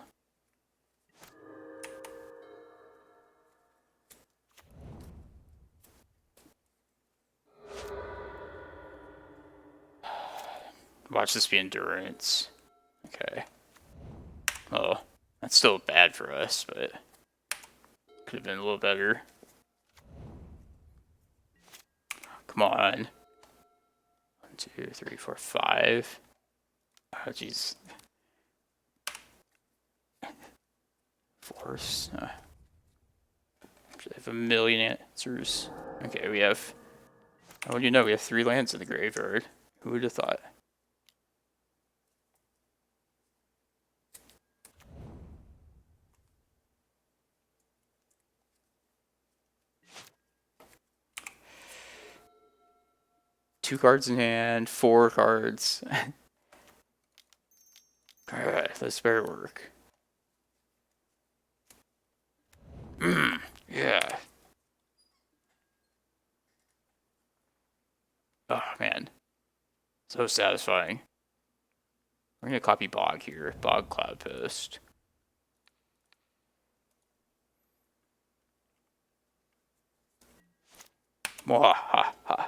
Watch this be Endurance. Okay. Oh, that's still bad for us, but could have been a little better. Come on. 1, 2, 3, 4, 5. Oh, jeez. Force. I have a million answers. Okay, we have. Oh, you know, we have 3 lands in the graveyard. Who would have thought? Two cards in hand, 4 cards. Alright, this better work. Yeah. Oh, man. So satisfying. We're gonna copy Bog here. Bog Cloudpost. Mwahaha.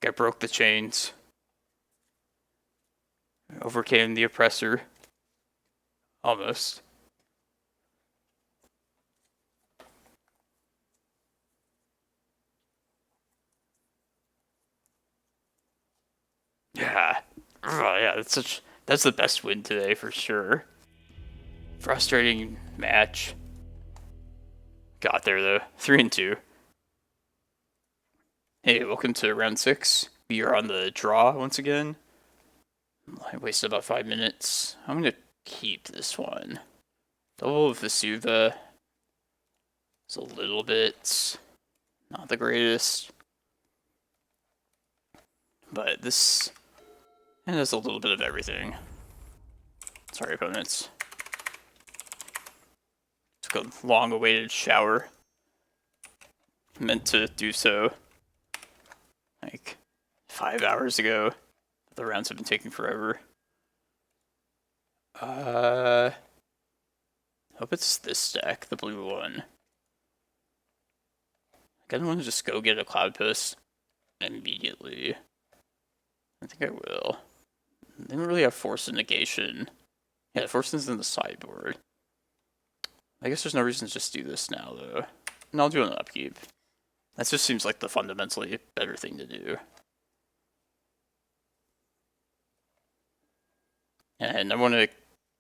I broke the chains. I overcame the oppressor. Almost. Yeah. Oh, yeah, that's the best win today for sure. Frustrating match. Got there though. 3-2. Hey, welcome to round 6. We are on the draw once again. I wasted about 5 minutes. I'm gonna keep this one. Double of Vesuva. It's a little bit not the greatest. But this has a little bit of everything. Sorry, opponents. Took a long-awaited shower. Meant to do so like 5 hours ago. The rounds have been taking forever. Hope it's this deck, the blue one. I kind of want to just go get a Cloudpost immediately. I think I will. They don't really have Force of Negation. Yeah, Force is in the sideboard. I guess there's no reason to just do this now, though. And I'll do an upkeep. That just seems like the fundamentally better thing to do. And I want to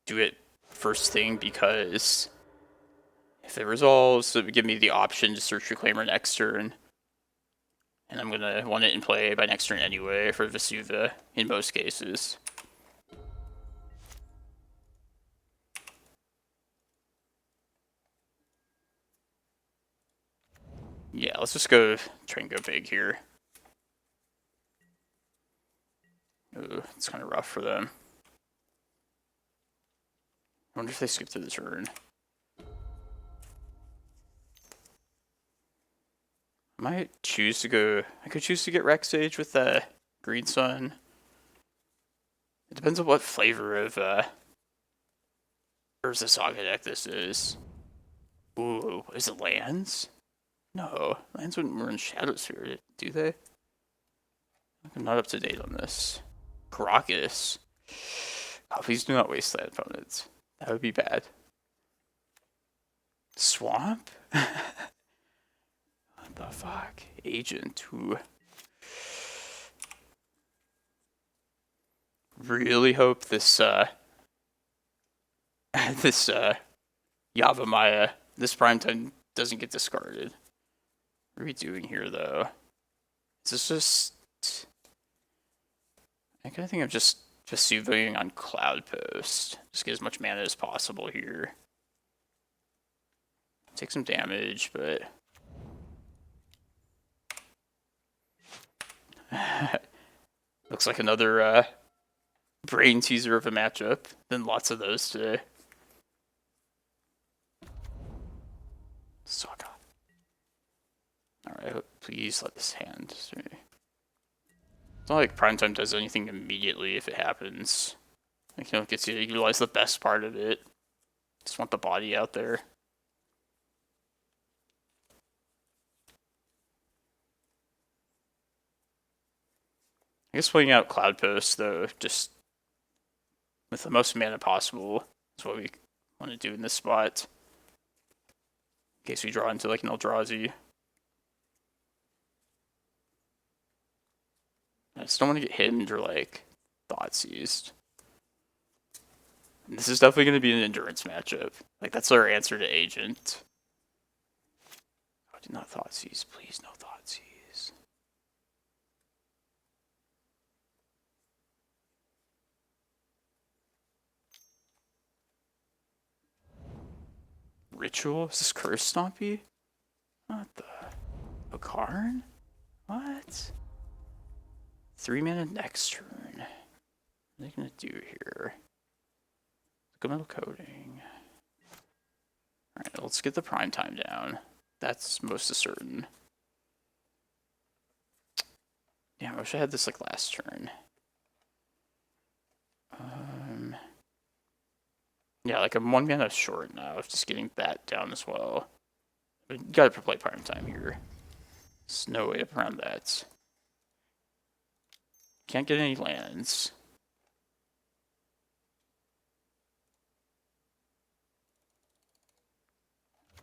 do it first thing because if it resolves, it would give me the option to search Reclaimer next turn. And I'm going to want it in play by next turn anyway for Vesuva in most cases. Yeah, let's just go try and go big here. Ooh, it's kind of rough for them. I wonder if they skip through the turn. I might choose to go... I could choose to get Rex Sage with the Green Sun. It depends on what flavor of Urza Saga deck this is. Ooh, is it lands? No, lands wouldn't run Shadow Sphere, do they? I'm not up to date on this. Karakas. Oh, please do not waste that, opponents. That would be bad. Swamp? What the fuck? Agent who... Really hope this, this, Yavimaya, this primetime doesn't get discarded. What are we doing here, though? Is this just... I kind of think I'm just Vesuvaing on Cloudpost. Just get as much mana as possible here. Take some damage, but... Looks like another brain teaser of a matchup. Then lots of those today. Saga. Alright, please let this hand. It's not like primetime does anything immediately if it happens. Like, it gets you to utilize the best part of it. Just want the body out there. I guess playing out Cloudpost, though, just with the most mana possible is what we want to do in this spot. In case we draw into, like, an Eldrazi. I just don't want to get hidden or, like, Thought Seized. And this is definitely going to be an endurance matchup. Like, that's our answer to Agent. Oh, do not Thought Seize. Please, no Thought Seize. Ritual? Is this Curse Stompy? What the? Okarn? What? 3 mana next turn. What are they gonna do here? Metal Coating. Alright, let's get the prime time down. That's most certain. Damn, I wish I had this like last turn. Yeah, like I'm 1 mana short now of just getting that down as well. But you gotta play Prime Time here. There's no way around that. Can't get any lands.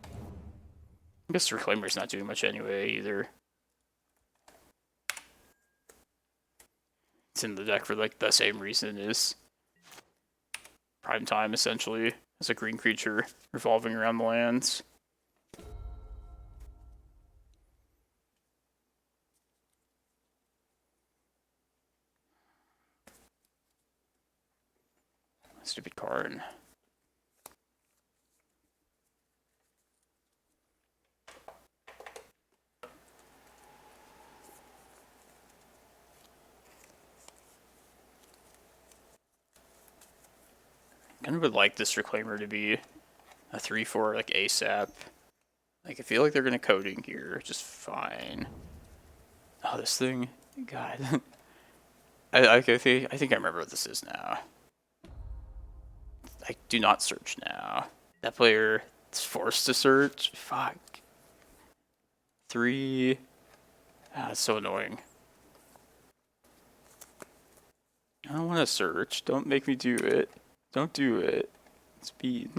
I guess Reclaimer's not doing much anyway either. It's in the deck for like the same reason as Prime Time, essentially, as a green creature revolving around the lands. Stupid card. Kind of would like this Reclaimer to be a 3/4 like ASAP. Like I feel like they're gonna coding here just fine. Oh, this thing, God. I think I remember what this is now. I do not search now. That player is forced to search. Fuck. 3. Ah, it's so annoying. I don't want to search. Don't make me do it. Don't do it. Speed.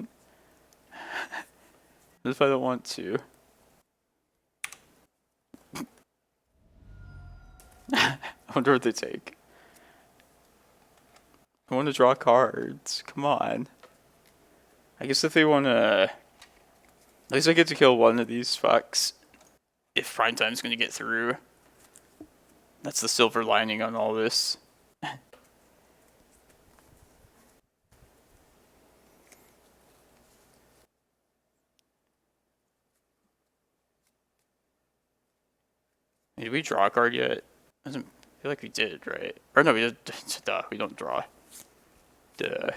What if I don't want to? I wonder what they take. I want to draw cards. Come on. I guess if they want to... At least I get to kill one of these fucks. If Prime Time's going to get through. That's the silver lining on all this. Did we draw a card yet? Doesn't feel like we did, right? Or no, we did. Duh, we don't draw. Duh.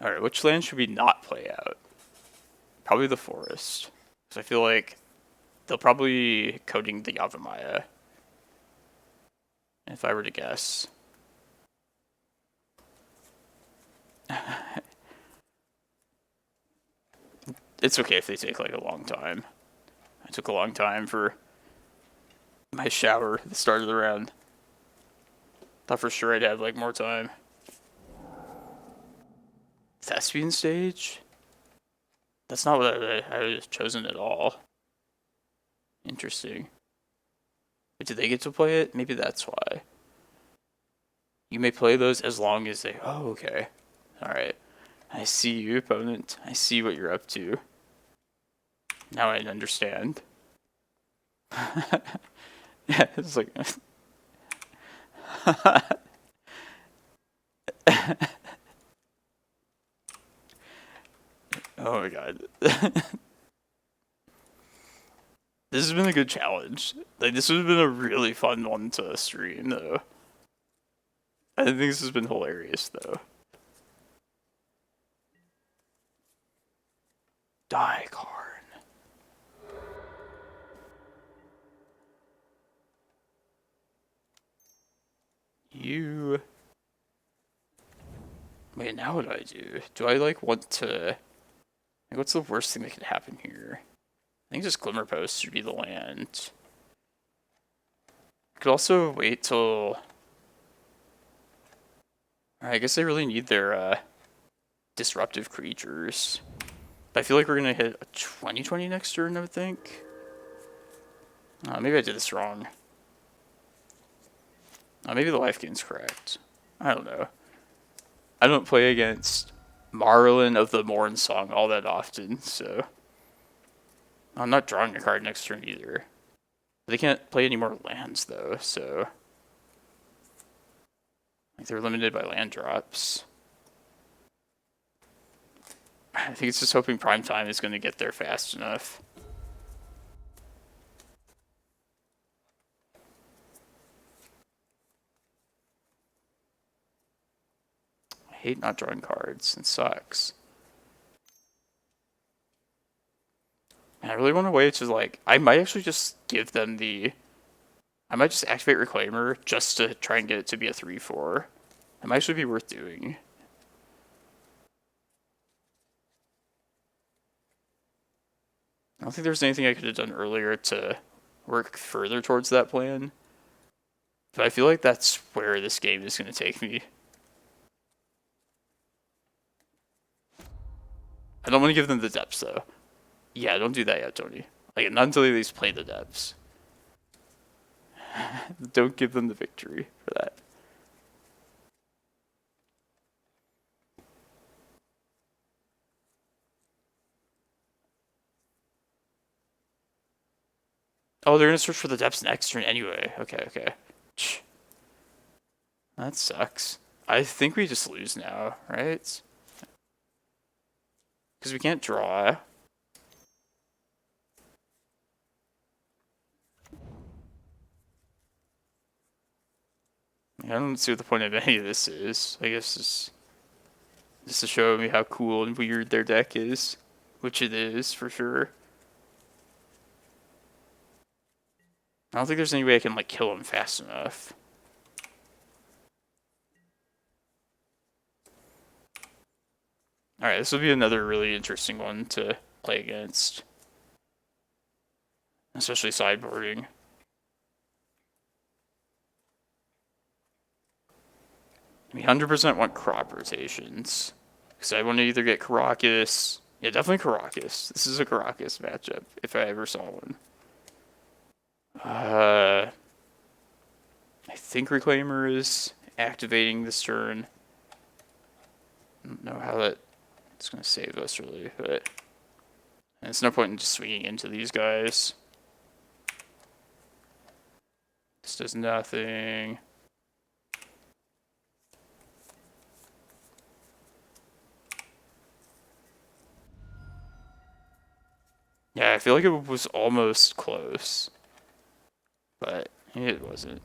Alright, which land should we not play out? Probably the forest. Because I feel like they'll probably be coding the Yavimaya. If I were to guess. It's okay if they take like a long time. I took a long time for my shower at the start of the round. Thought for sure I'd have like more time. Thespian stage? That's not what I would have chosen at all. Interesting. But did they get to play it? Maybe that's why. You may play those as long as they... Oh, okay. Alright. I see you, opponent. I see what you're up to. Now I understand. Yeah, it's like... Oh my god. This has been a good challenge. Like, this has been a really fun one to stream, though. I think this has been hilarious, though. Daikarn. You... Wait, now what do I do? Do I, like, want to... Like, what's the worst thing that could happen here? I think just Glimmerpost should be the land. Could also wait till... I guess they really need their disruptive creatures. But I feel like we're going to hit a 20/20 next turn, I would think. Maybe I did this wrong. Maybe the life gain's correct. I don't know. I don't play against Marlin of the Morn Song all that often, so... I'm not drawing a card next turn either. They can't play any more lands, though, so... Like, they're limited by land drops. I think it's just hoping Prime Time is going to get there fast enough. I hate not drawing cards. It sucks. I really want to wait to, like... I might actually just give them the I might just activate Reclaimer just to try and get it to be a 3/4. It might actually be worth doing. I don't think there's anything I could have done earlier to work further towards that plan. But I feel like that's where this game is going to take me. I don't want to give them the depths, though. Yeah, don't do that yet, Tony. Like, not until they at least play the depths. Don't give them the victory for that. Oh, they're going to search for the depths next turn anyway. Okay, okay. That sucks. I think we just lose now, right? Because we can't draw. I don't see what the point of any of this is. I guess it's just to show me how cool and weird their deck is. Which it is, for sure. I don't think there's any way I can, like, kill him fast enough. Alright, this will be another really interesting one to play against. Especially sideboarding. We 100% want crop rotations. Because I want to either get Karakas. Yeah, definitely Karakas. This is a Karakas matchup, if I ever saw one. I think Reclaimer is activating this turn. I don't know how that's going to save us, really, but there's no point in just swinging into these guys. This does nothing. Yeah, I feel like it was almost close, but it wasn't.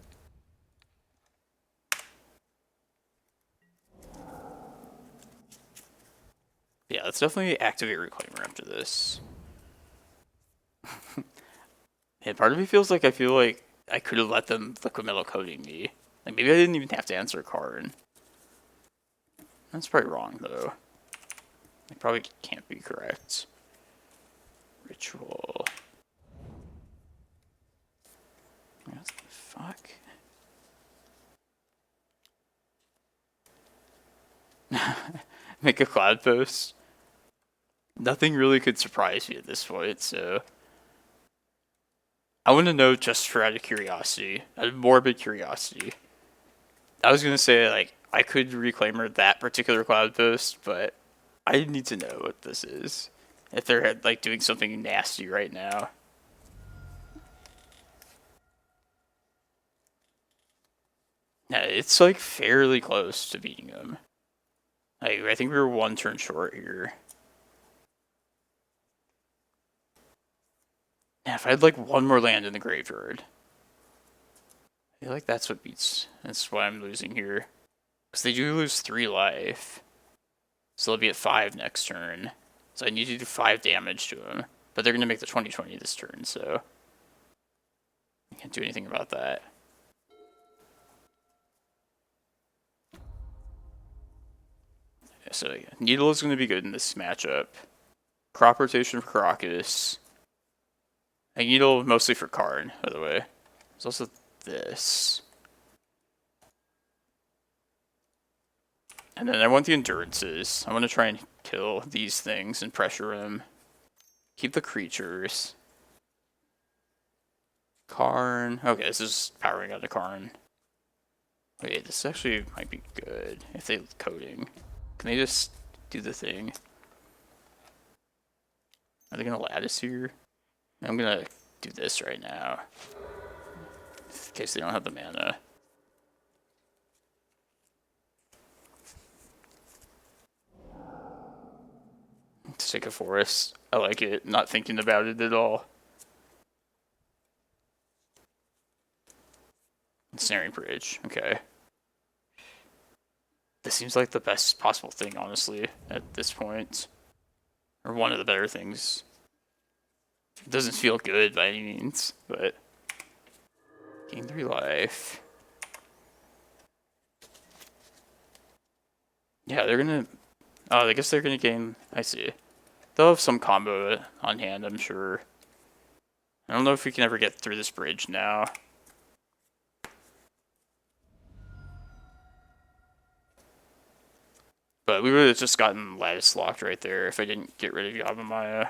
Yeah, let's definitely activate Reclaimer after this. And part of me feels like I could have let them liquid metal coating me. Like, maybe I didn't even have to answer a card. That's probably wrong, though. It probably can't be correct. Ritual. What the fuck? Make a Cloudpost. Nothing really could surprise me at this point, so I want to know just for out of curiosity, out of morbid curiosity. I was gonna say, like, I could Reclaimer that particular Cloudpost, but I need to know what this is. If they're, like, doing something nasty right now. Yeah, it's, like, fairly close to beating them. Like, I think we were one turn short here. Yeah, if I had, like, one more land in the graveyard. I feel like that's what beats. That's why I'm losing here. Because they do lose 3 life. So they'll be at 5 next turn. So I need to do 5 damage to them. But they're going to make the 20/20 this turn, so I can't do anything about that. So yeah, Needle is going to be good in this matchup. Crop rotation for Karakas. And Needle mostly for Karn, by the way. There's also this. And then I want the endurances. I want to try and kill these things and pressure them. Keep the creatures. Karn. Okay, this is powering out of Karn. Wait, this actually might be good if they coding. Can they just do the thing? Are they gonna lattice here? I'm gonna do this right now. In case they don't have the mana. Let's take a forest. I like it, not thinking about it at all. Snaring Bridge, okay. This seems like the best possible thing, honestly, at this point. Or one of the better things. It doesn't feel good by any means, but Gain 3 life. Yeah, they're gonna... Oh, I guess they're gonna gain... I see. They'll have some combo on hand, I'm sure. I don't know if we can ever get through this bridge now. But we would have just gotten lattice locked right there if I didn't get rid of Yavimaya.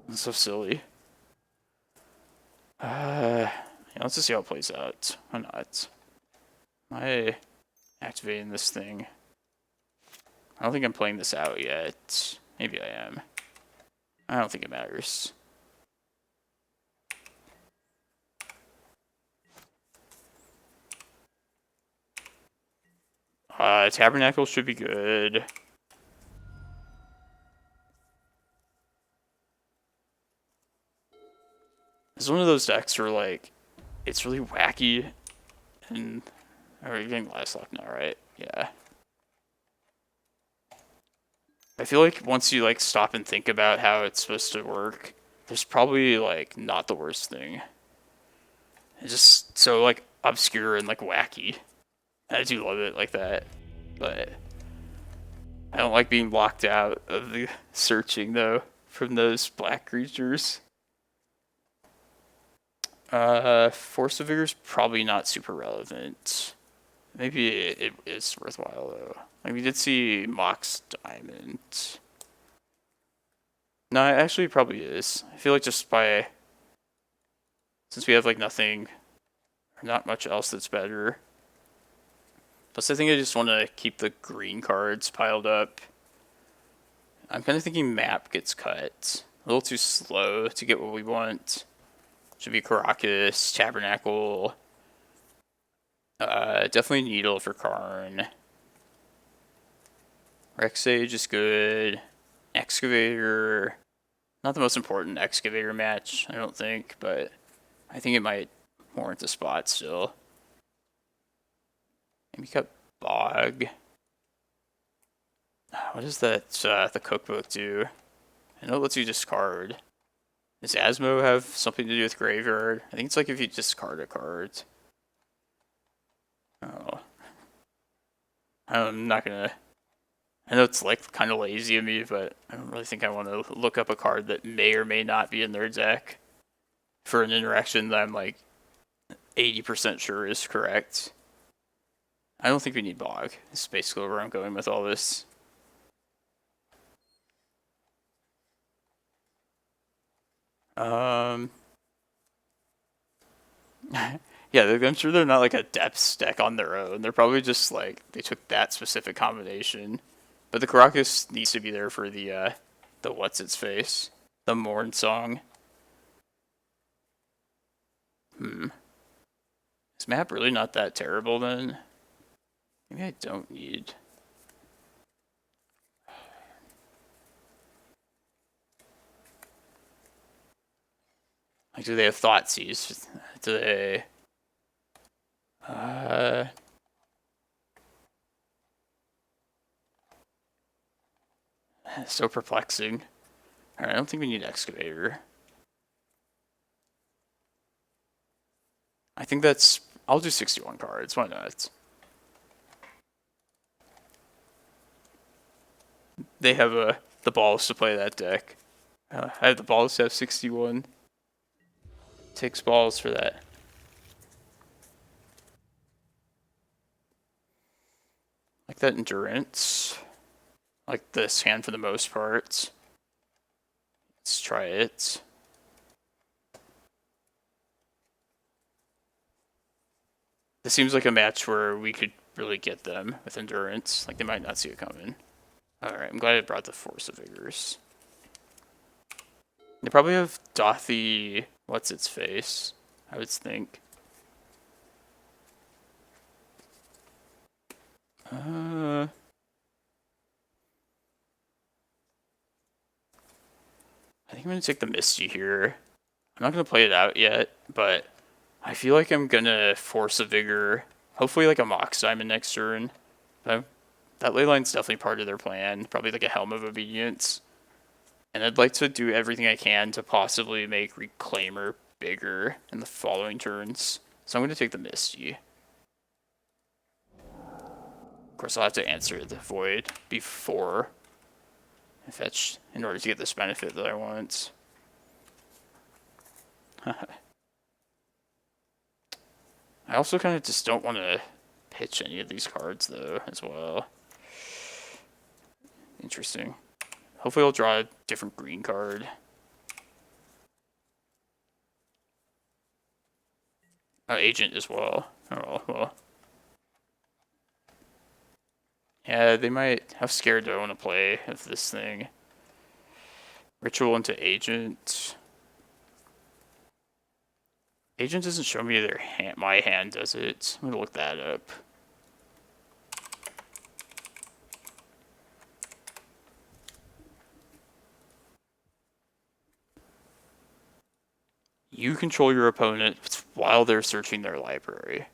That's so silly. Yeah, let's just see how it plays out. Why not? Am I activating this thing? I don't think I'm playing this out yet. Maybe I am. I don't think it matters. Tabernacle should be good. It's one of those decks where, like, it's really wacky. And... Are you getting last lock now, right? Yeah. I feel like once you, like, stop and think about how it's supposed to work, there's probably, like, not the worst thing. It's just so, like, obscure and, like, wacky. I do love it like that. But I don't like being locked out of the searching, though, from those black creatures. Force of Vigor is probably not super relevant. Maybe it is worthwhile, though. Like, we did see Mox Diamond. No, it actually probably is. I feel like just by... Since we have, like, nothing... Or not much else that's better. Plus, I think I just want to keep the green cards piled up. I'm kind of thinking map gets cut. A little too slow to get what we want. Should be Karakas, Tabernacle. Definitely Needle for Karn. Rec Sage is good. Excavator. Not the most important Excavator match, I don't think, but I think it might warrant a spot still. Maybe cut Bog. What does that the cookbook do? I know it lets you discard. Does Asmo have something to do with graveyard? I think it's like if you discard a card. Oh. I'm not gonna... I know it's like kind of lazy of me, but I don't really think I want to look up a card that may or may not be in their deck for an interaction that I'm like 80% sure is correct. I don't think we need Bog. This is basically where I'm going with all this. Yeah, I'm sure they're not like a depths deck on their own. They're probably just like, they took that specific combination. But the Karakas needs to be there for the what's its face? The Mourn song. Is map really not that terrible then? Maybe I don't need... Like, do they have Thoughtseize? Do they... So perplexing. Alright, I don't think we need Excavator. I think that's... I'll do 61 cards, why not? They have the balls to play that deck. I have the balls to have 61. Takes balls for that. Like that endurance. Like this hand for the most part. Let's try it. This seems like a match where we could really get them with endurance. Like they might not see it coming. Alright, I'm glad I brought the Force of Vigors. They probably have Dothy... What's its face? I would think. I think I'm going to take the Misty here. I'm not going to play it out yet, but I feel like I'm going to Force of Vigor. Hopefully like a Mox Diamond next turn. That ley line's definitely part of their plan. Probably like a Helm of Obedience. And I'd like to do everything I can to possibly make Reclaimer bigger in the following turns. So I'm going to take the Misty. Of course, I'll have to answer the Void before I fetch in order to get this benefit that I want. I also kind of just don't want to pitch any of these cards, though, as well. Interesting. Hopefully I'll draw a different green card. Oh, Agent as well. Oh, well. Yeah, they might... How scared do I want to play of this thing? Ritual into Agent. Agent doesn't show me their hand, my hand, does it? I'm gonna look that up. You control your opponent while they're searching their library.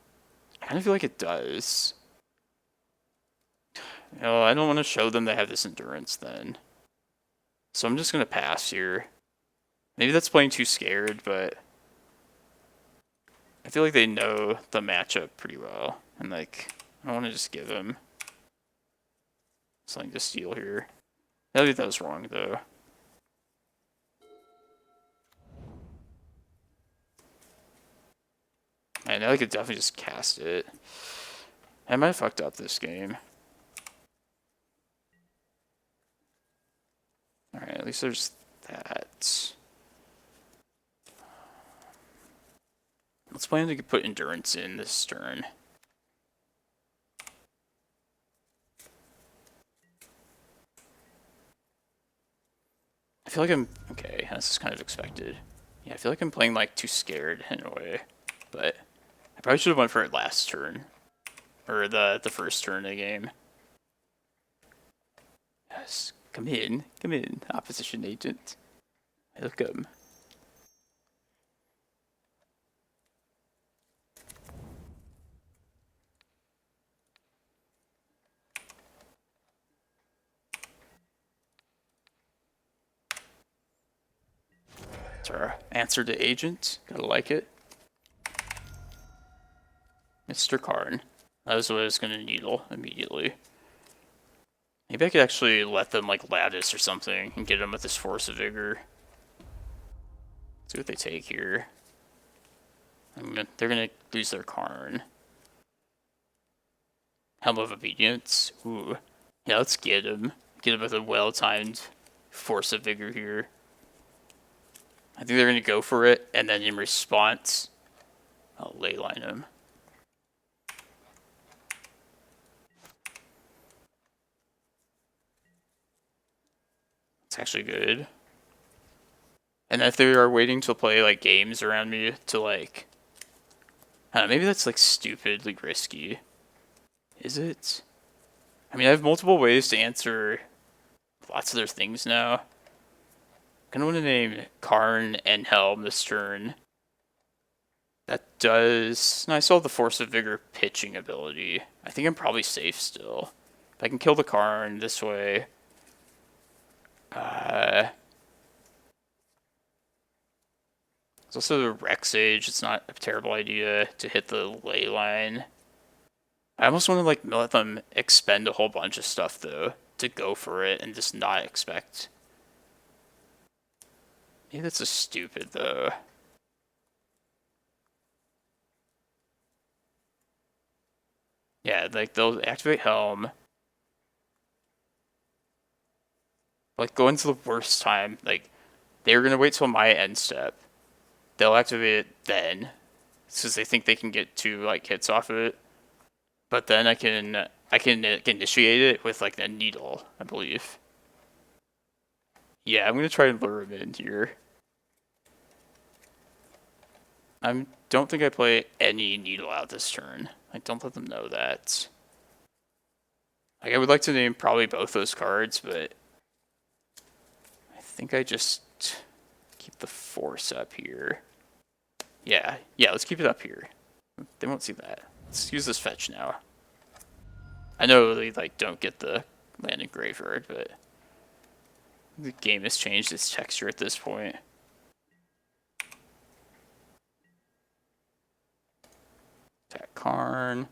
I kind of feel like it does. You know, I don't want to show them they have this endurance then. So I'm just gonna pass here. Maybe that's playing too scared, but I feel like they know the matchup pretty well. And like, I want to just give them something to steal here. Maybe that was wrong though. Man, I could definitely just cast it. I might have fucked up this game. Alright, at least there's that. Let's plan to put Endurance in this turn. I feel like I'm... Okay, this is kind of expected. Yeah, I feel like I'm playing like too scared in a way. But I probably should have went for it last turn. Or the first turn of the game. Yes, come in, opposition agent. Welcome. That's our answer to agent. Gotta like it. Mr. Karn. That was what I was gonna needle immediately. Maybe I could actually let them like lattice or something and get them with this Force of Vigor. See what they take here. They're gonna lose their Karn. Helm of Obedience. Ooh. Yeah, let's get him. Get him with a well-timed Force of Vigor here. I think they're gonna go for it, and then in response, I'll leyline him. It's actually good. And if they are waiting to play like games around me to like, I don't know, maybe that's like stupidly risky. Is it? I mean, I have multiple ways to answer lots of their things now. I kind of want to name Karn and Helm this turn. That does... No, I still have the Force of Vigor pitching ability. I think I'm probably safe still. If I can kill the Karn this way... There's also the Rec Sage. It's not a terrible idea to hit the ley line. I almost want to like let them expend a whole bunch of stuff though to go for it and just not expect. Maybe that's just stupid though. Yeah, like they'll activate Helm. Like go into the worst time. Like they're gonna wait till my end step. They'll activate it then, because they think they can get 2 like hits off of it. But then I can initiate it with like a needle, I believe. Yeah, I'm gonna try and lure him in here. I don't think I play any needle out this turn. Like, don't let them know that. Like, I would like to name probably both those cards, but I think I just keep the Force up here. Yeah, let's keep it up here. They won't see that. Let's use this fetch now. I know they like don't get the land in graveyard, but The game has changed its texture at this point. Attack Karn.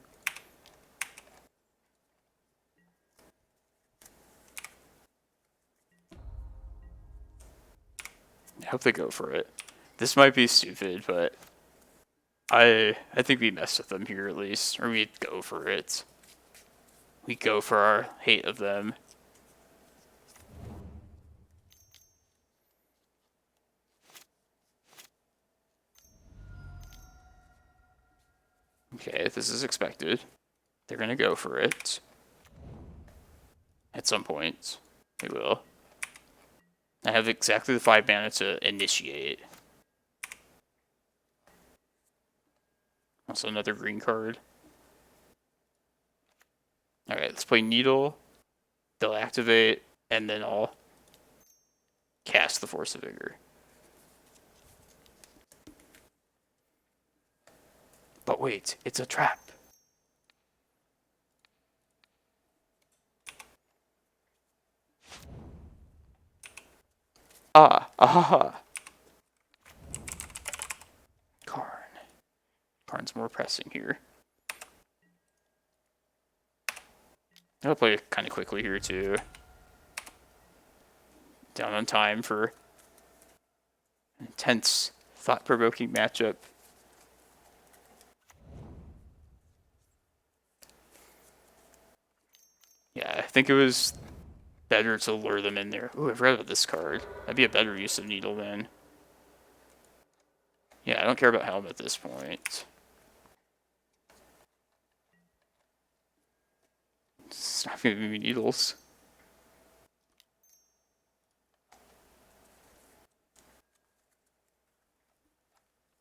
I hope they go for it. This might be stupid, but I think we mess with them here at least. Or we'd go for it. We go for our hate of them. Okay, this is expected. They're gonna go for it. At some point. They will. I have exactly the 5 mana to initiate. Also another green card. Alright, let's play Needle. They'll activate, and then I'll cast the Force of Vigor. But wait, it's a trap. Aha. Karn's more pressing here. I'll play it kind of quickly here too. Down on time for an intense, thought-provoking matchup. Yeah, I think it was better to lure them in there. Ooh, I forgot about this card. That'd be a better use of Needle then. Yeah, I don't care about Helm at this point. It's not going to be Needles.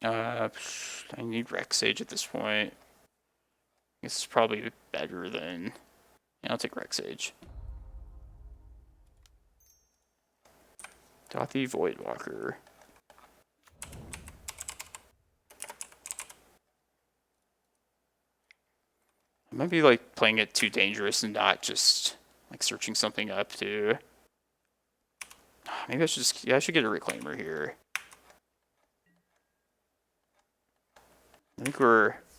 I need Rex Sage at this point. I guess it's probably better than... Yeah, I'll take Rex Sage. Dothy Voidwalker. I might be like playing it too dangerous and not just like searching something up too. Maybe I should just, yeah, I should get a Reclaimer here. I think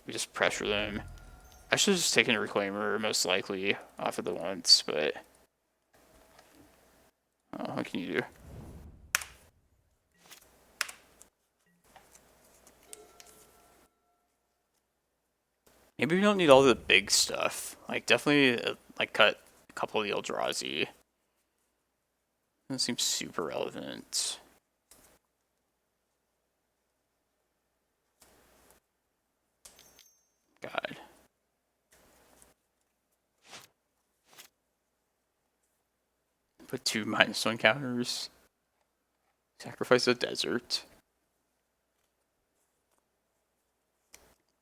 we just pressure them. I should have just taken a Reclaimer most likely off of the once, but oh, what can you do? Maybe we don't need all the big stuff. Like, definitely, like, cut a couple of the Eldrazi. That seems super relevant. God. Put 2 -1 counters. Sacrifice a desert.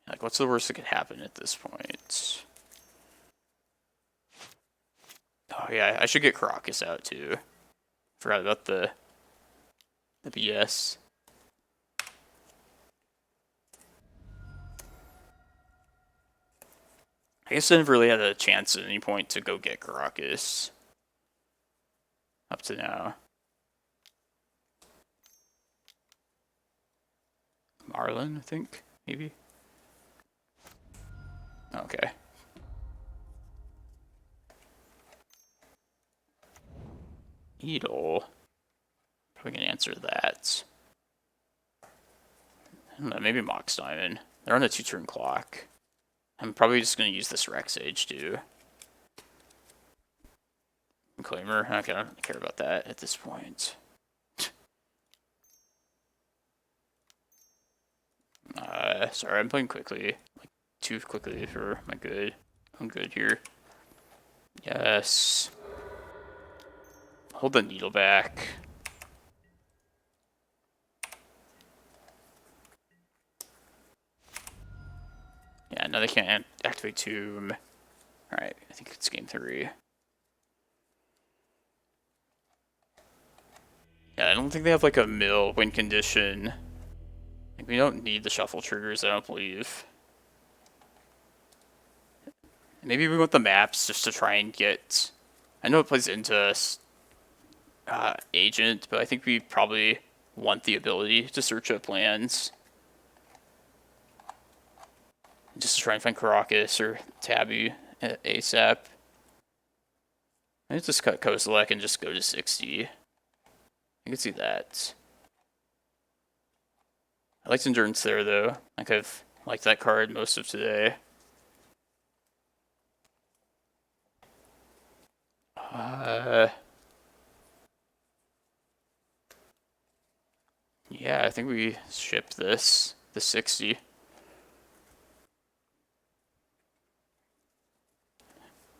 Like, what's the worst that could happen at this point? Oh yeah, I should get Karakas out too. Forgot about the BS. I guess I never really had a chance at any point to go get Karakas. Up to now. Marlin, I think, maybe. Okay. Needle. Probably gonna answer that. I don't know, maybe Mox Diamond. They're on a 2-turn clock. I'm probably just gonna use this Rex Sage too. Reclaimer. Okay, I don't care about that at this point. Sorry, I'm playing quickly. Like, too quickly for my good. I'm good here. Yes. Hold the Needle back. Yeah, no, they can't activate Tomb. Alright, I think it's game 3. Yeah, I don't think they have like a mill win condition. Like, we don't need the shuffle triggers, I don't believe. Maybe we want the maps just to try and get... I know it plays into us. Agent, but I think we probably want the ability to search up lands. Just to try and find Karakas or Tabby ASAP. I just cut Kozilek and just go to 60. I can see that. I liked Endurance there, though. I think I've liked that card most of today. Yeah, I think we ship this, the 60.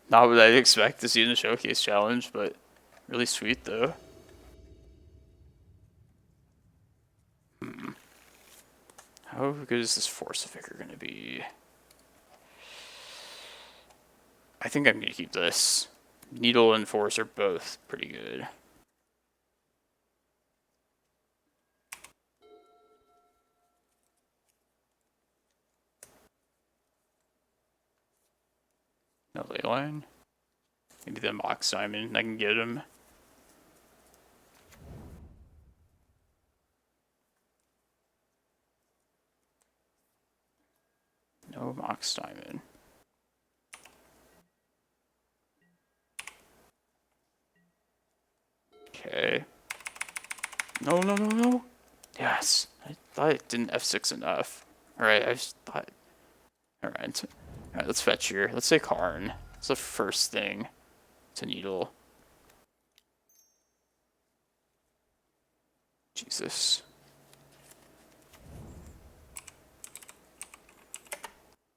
Not what I'd expect to see in the Showcase Challenge, but really sweet, though. How good is this Force of Vigor going to be? I think I'm going to keep this. Needle and Force are both pretty good. No Leyline. Maybe the Mox Diamond, I can get him. No Mox Diamond. Okay. No, no, no, no. Yes. I thought it didn't F6 enough. Alright, I just thought... Alright, let's fetch here. Let's say Karn. It's the first thing to Needle. Jesus.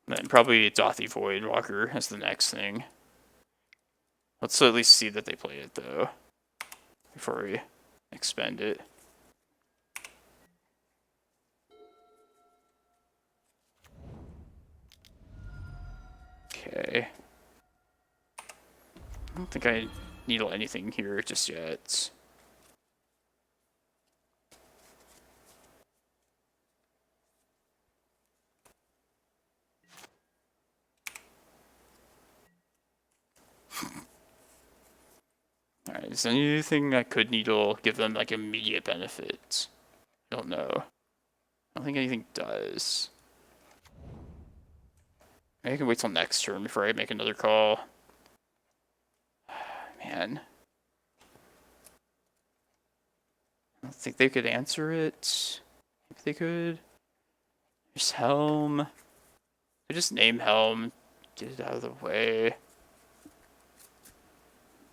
And then probably Dothy Voidwalker as the next thing. Let's at least see that they play it, though, before we expend it. Okay. I don't think I needle anything here just yet. Alright, is there anything I could needle give them like immediate benefits? I don't know. I don't think anything does. Maybe I can wait till next turn before I make another call. Man. I don't think they could answer it. Maybe they could. There's Helm. I just name Helm. Get it out of the way.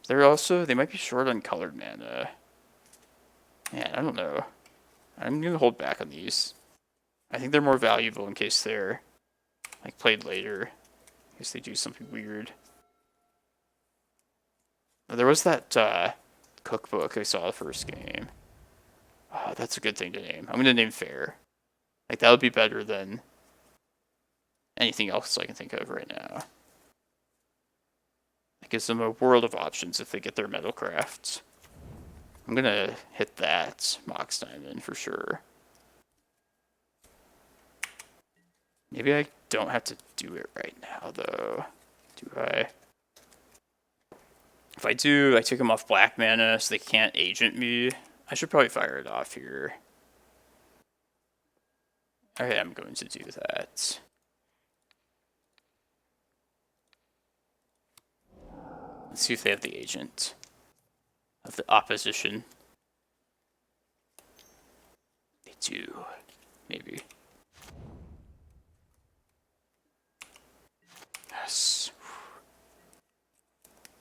They might be short on colored mana. Man, I don't know. I'm gonna hold back on these. I think they're more valuable in case they're like played later. In case they do something weird. There was that cookbook I saw the first game. Oh, that's a good thing to name. I'm gonna name Fair. Like that would be better than anything else I can think of right now. It gives them a world of options if they get their Metalcraft. I'm gonna hit that Mox Diamond for sure. Maybe I don't have to do it right now, though. Do I? If I do, I take them off black mana so they can't agent me. I should probably fire it off here. I am going to do that. Let's see if they have the agent of the opposition. They do. Maybe. Yes.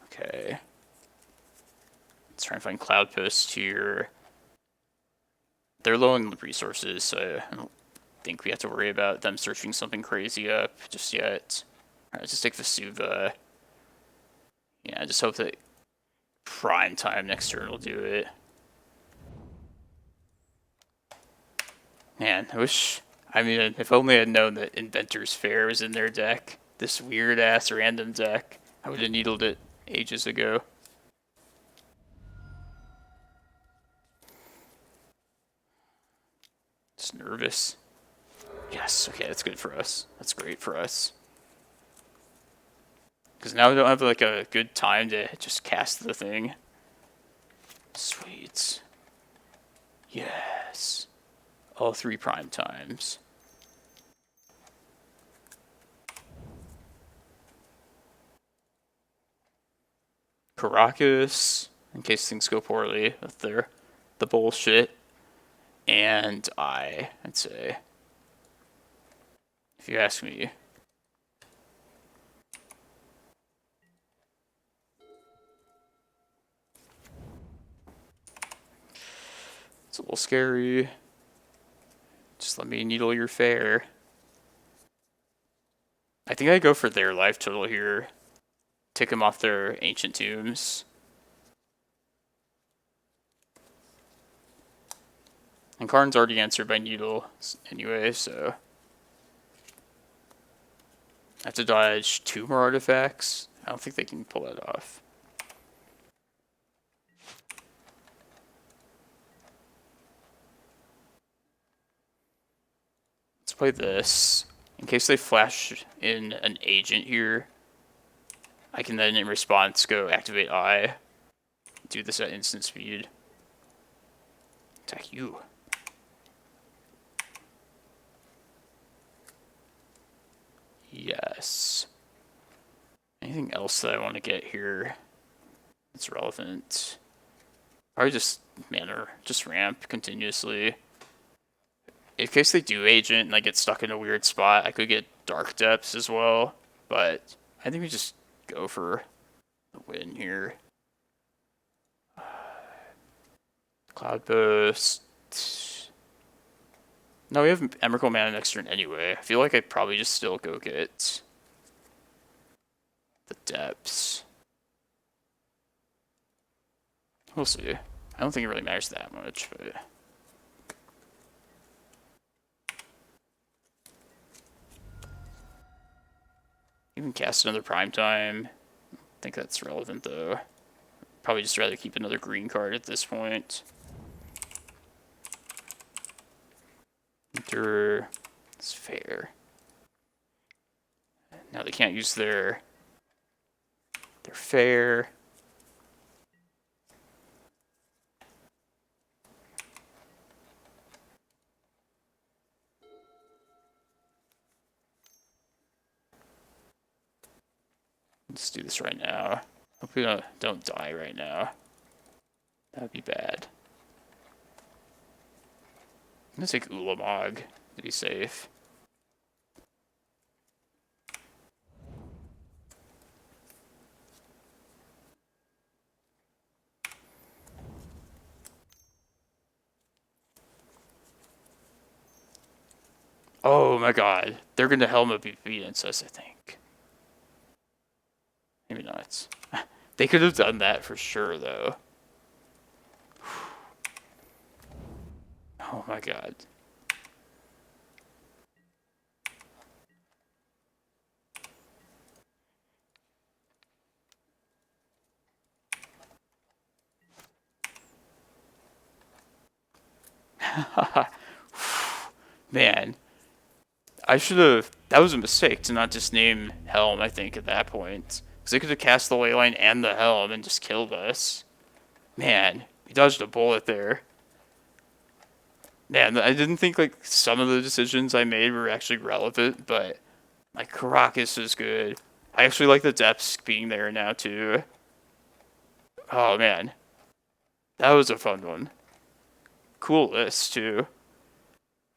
Okay. Let's try and find Cloudpost here. They're low on resources, so I don't think we have to worry about them searching something crazy up just yet. Alright, let's just take Vesuva. Yeah, I just hope that prime time next turn will do it. Man, I mean, if only I'd known that Inventor's Fair was in their deck. This weird-ass random deck. I would have needled it ages ago. Just nervous. Yes, okay, that's good for us. That's great for us. Because now we don't have like a good time to just cast the thing. Sweet. Yes. All 3 prime times. Karakas, in case things go poorly with the bullshit. And I'd say, if you ask me. It's a little scary. Just let me needle your fare. I think I go for their life total here. Tick them off their ancient tombs. And Karn's already answered by needle anyway, so I have to dodge 2 more artifacts. I don't think they can pull that off. Let's play this. In case they flash in an agent here, I can then in response go activate Eye. Do this at instant speed. Attack you. Yes. Anything else that I want to get here that's relevant? Probably just mana, just ramp continuously. In case they do agent and I get stuck in a weird spot, I could get Dark Depths as well. But I think we just go for the win here. Cloudpost. No, we have Emrakul mana next turn anyway. I feel like I'd probably just still go get the depths. We'll see. I don't think it really matters that much, but even cast another prime time. I think that's relevant though. Probably just rather keep another green card at this point. Enter. It's fair. Now they can't use their fair. Let's do this right now. Hope we don't die right now. That would be bad. I'm gonna take Ulamog to be safe. Oh my god. They're gonna Helmet Obedience us, I think. Maybe not. They could have done that for sure, though. Oh my god. Man. I should have... That was a mistake to not just name Helm, I think, at that point. Because they could have cast the Leyline and the Helm and just killed us. Man, we dodged a bullet there. Man, I didn't think like some of the decisions I made were actually relevant, but like Karakas is good. I actually like the depths being there now too. Oh man. That was a fun one. Cool list too.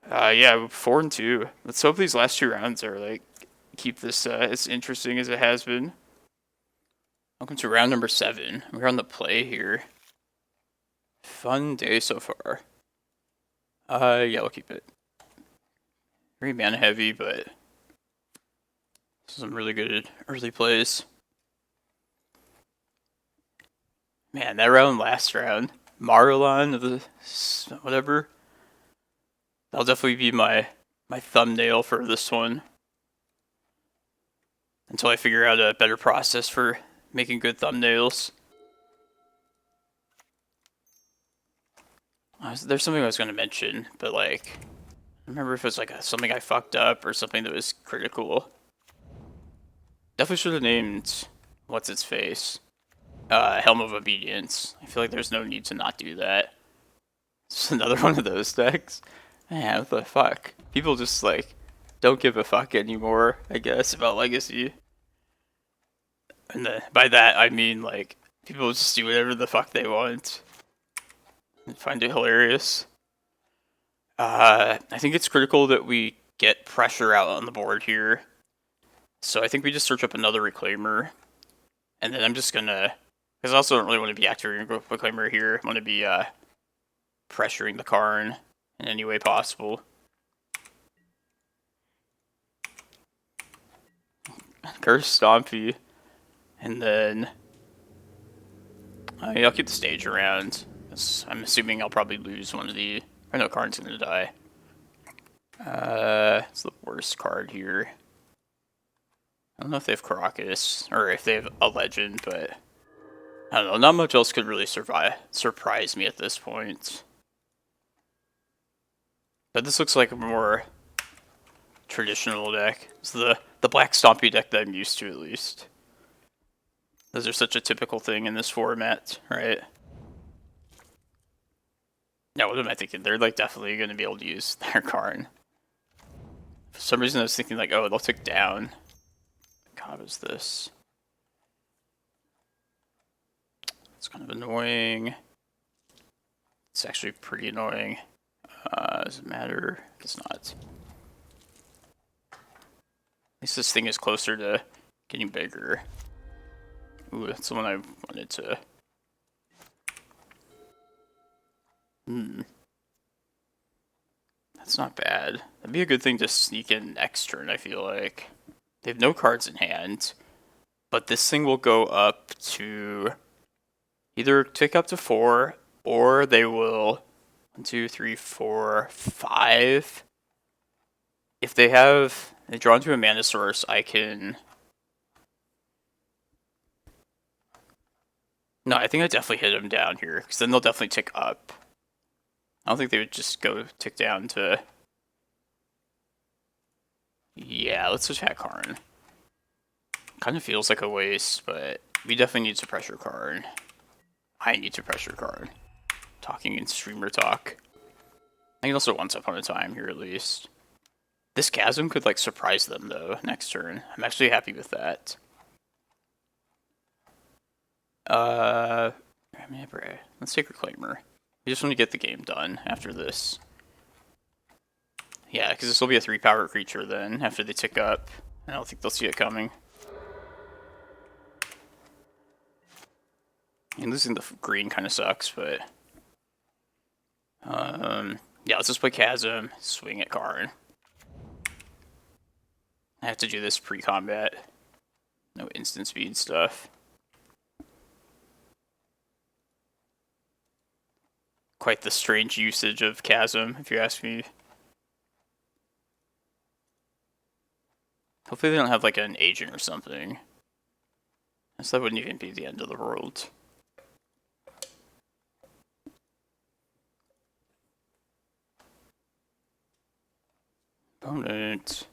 Yeah, 4 and 2. Let's hope these last 2 rounds are like keep this as interesting as it has been. Welcome to round number 7. We're on the play here. Fun day so far. Yeah, we'll keep it. Very mana heavy, but some really good early plays. Man, that last round, Marlon of the whatever. That'll definitely be my thumbnail for this one. Until I figure out a better process for making good thumbnails. There's something I was going to mention, but like, I remember if it was like something I fucked up or something that was critical. Definitely should have named what's its face. Helm of Obedience. I feel like there's no need to not do that. It's another one of those decks. Man, what the fuck? People just, like, don't give a fuck anymore, I guess, about Legacy. And by that, I mean, like, people just do whatever the fuck they want. And find it hilarious. I think it's critical that we get pressure out on the board here. So I think we just search up another Reclaimer. And then I'm just gonna... Because I also don't really want to be activating Reclaimer here. I want to be, pressuring the Karn in any way possible. Curse Stompy. And then... I'll keep the stage around. I'm assuming I'll probably lose one of the... Or no, Karn's gonna die. It's the worst card here. I don't know if they have Karakas, or if they have a legend, but... I don't know, not much else could really surprise me at this point. But this looks like a more traditional deck. It's the black Stompy deck that I'm used to, at least. Those are such a typical thing in this format, right? Now, what am I thinking? They're, like, definitely going to be able to use their Karn. For some reason, I was thinking, like, oh, they'll take down. God, what is this? It's kind of annoying. It's actually pretty annoying. Does it matter? It's not. At least this thing is closer to getting bigger. Ooh, that's the one I wanted to... That's not bad. That'd be a good thing to sneak in next turn, I feel like. They have no cards in hand. But this thing will go up to... Either tick up to 4, or they will... 1, 2, 3, 4, 5. If they have... They draw into a mana source, I can... No, I think I definitely hit them down here, because then they'll definitely tick up. I don't think they would just go tick down to... Yeah, let's just attack Karn. Kind of feels like a waste, but we definitely need to pressure Karn. I need to pressure Karn. Talking in streamer talk. I can also Once Upon a Time here, at least. This Chasm could, like, surprise them, though, next turn. I'm actually happy with that. Let's take Reclaimer. We just want to get the game done after this. Yeah, because this will be a 3-power creature then, after they tick up. I don't think they'll see it coming. And losing the green kind of sucks, but... yeah, let's just play Chasm, swing at Karn. I have to do this pre-combat. No instant speed stuff. Quite the strange usage of Chasm, if you ask me. Hopefully they don't have, like, an agent or something. So that wouldn't even be the end of the world. Opponent.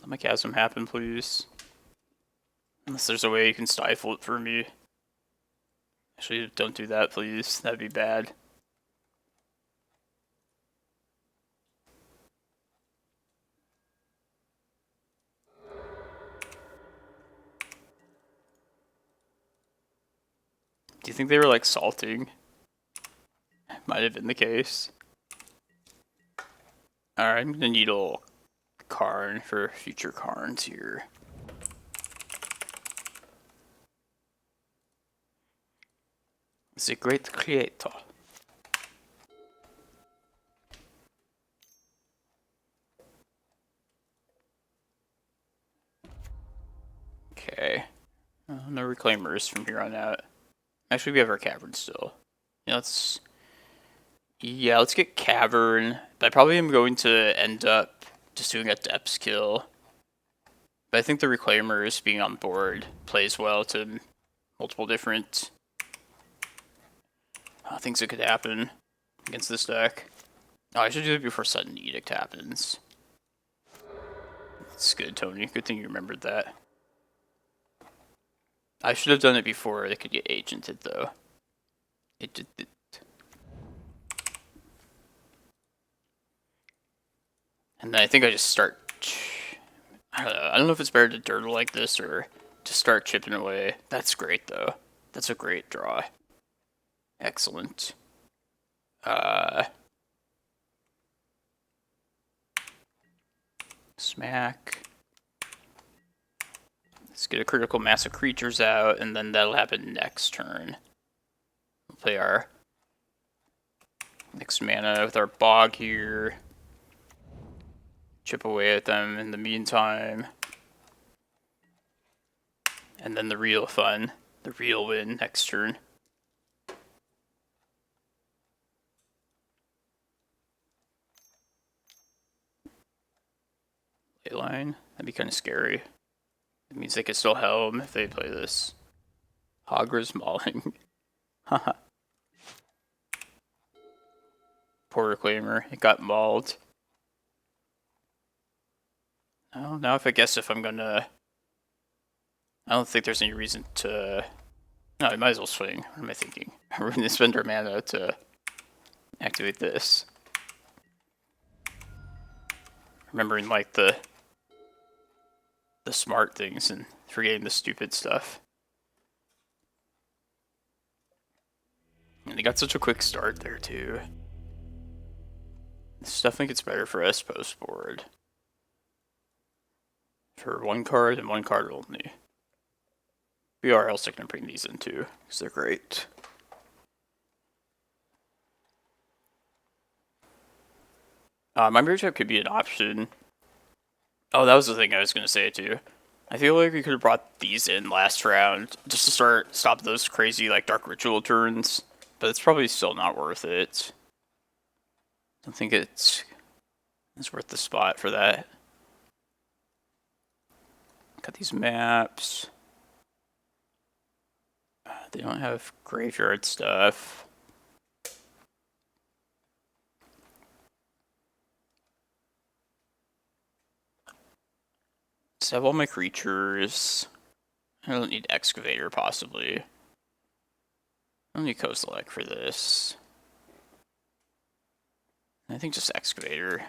Let my Chasm happen, please. Unless there's a way you can stifle it for me. Actually, don't do that, please. That'd be bad. Do you think they were, like, salting? Might have been the case. Alright, I'm gonna needle Karn for future Karns here. The Great Creator. Okay. No Reclaimers from here on out. Actually, we have our Cavern still. Yeah, let's get Cavern. But I probably am going to end up just doing a Depths kill. But I think the Reclaimers being on board plays well to multiple different things that could happen against this deck. Oh, I should do it before Sudden Edict happens. That's good, Tony. Good thing you remembered that. I should have done it before it could get agented, though. It did it. And then I think I just start... I don't know. I don't know if it's better to dirtle like this or to start chipping away. That's great, though. That's a great draw. Excellent. Smack. Let's get a critical mass of creatures out, and then that'll happen next turn. We'll play our next mana with our Bog here. Chip away at them in the meantime. And then the real fun, the real win next turn. Leyline, that'd be kind of scary. It means they could still helm if they play this. Hagra's Mauling. Haha. Poor Reclaimer, it got mauled. Oh, now if I'm gonna... I don't think there's any reason to... No, I might as well swing. What am I thinking? We're gonna spend our mana to activate this. Remembering like the smart things and forgetting the stupid stuff. And they got such a quick start there too. This definitely gets better for us post board. For one card and one card only. We are also going to bring these in too, because they're great. Mindbreak Trap could be an option. Oh, that was the thing I was going to say too. I feel like we could have brought these in last round just to stop those crazy like Dark Ritual turns, but it's probably still not worth it. I don't think it's worth the spot for that. Got these maps. They don't have graveyard stuff. Just have all my creatures. I don't need Excavator, possibly. I don't need Kozilek for this. I think just Excavator.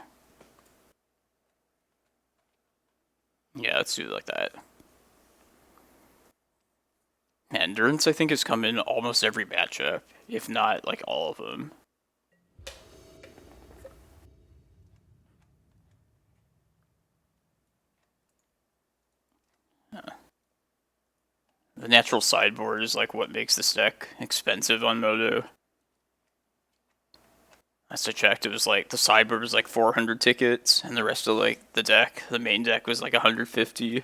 Yeah, let's do it like that. Endurance, I think, has come in almost every matchup, if not, like, all of them. The natural sideboard is, like, what makes this deck expensive on Moto. Last I checked, it was, like, the sideboard was, like, 400 tickets, and the rest of, like, the deck, the main deck, was, like, 150.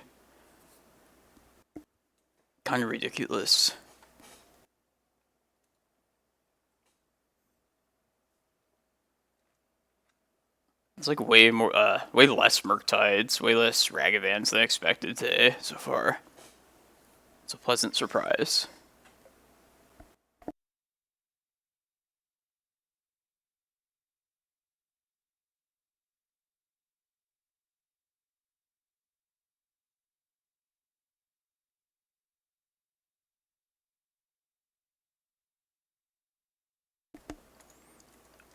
Kind of ridiculous. It's like way less Murktides, way less Ragavans than I expected today so far. It's a pleasant surprise.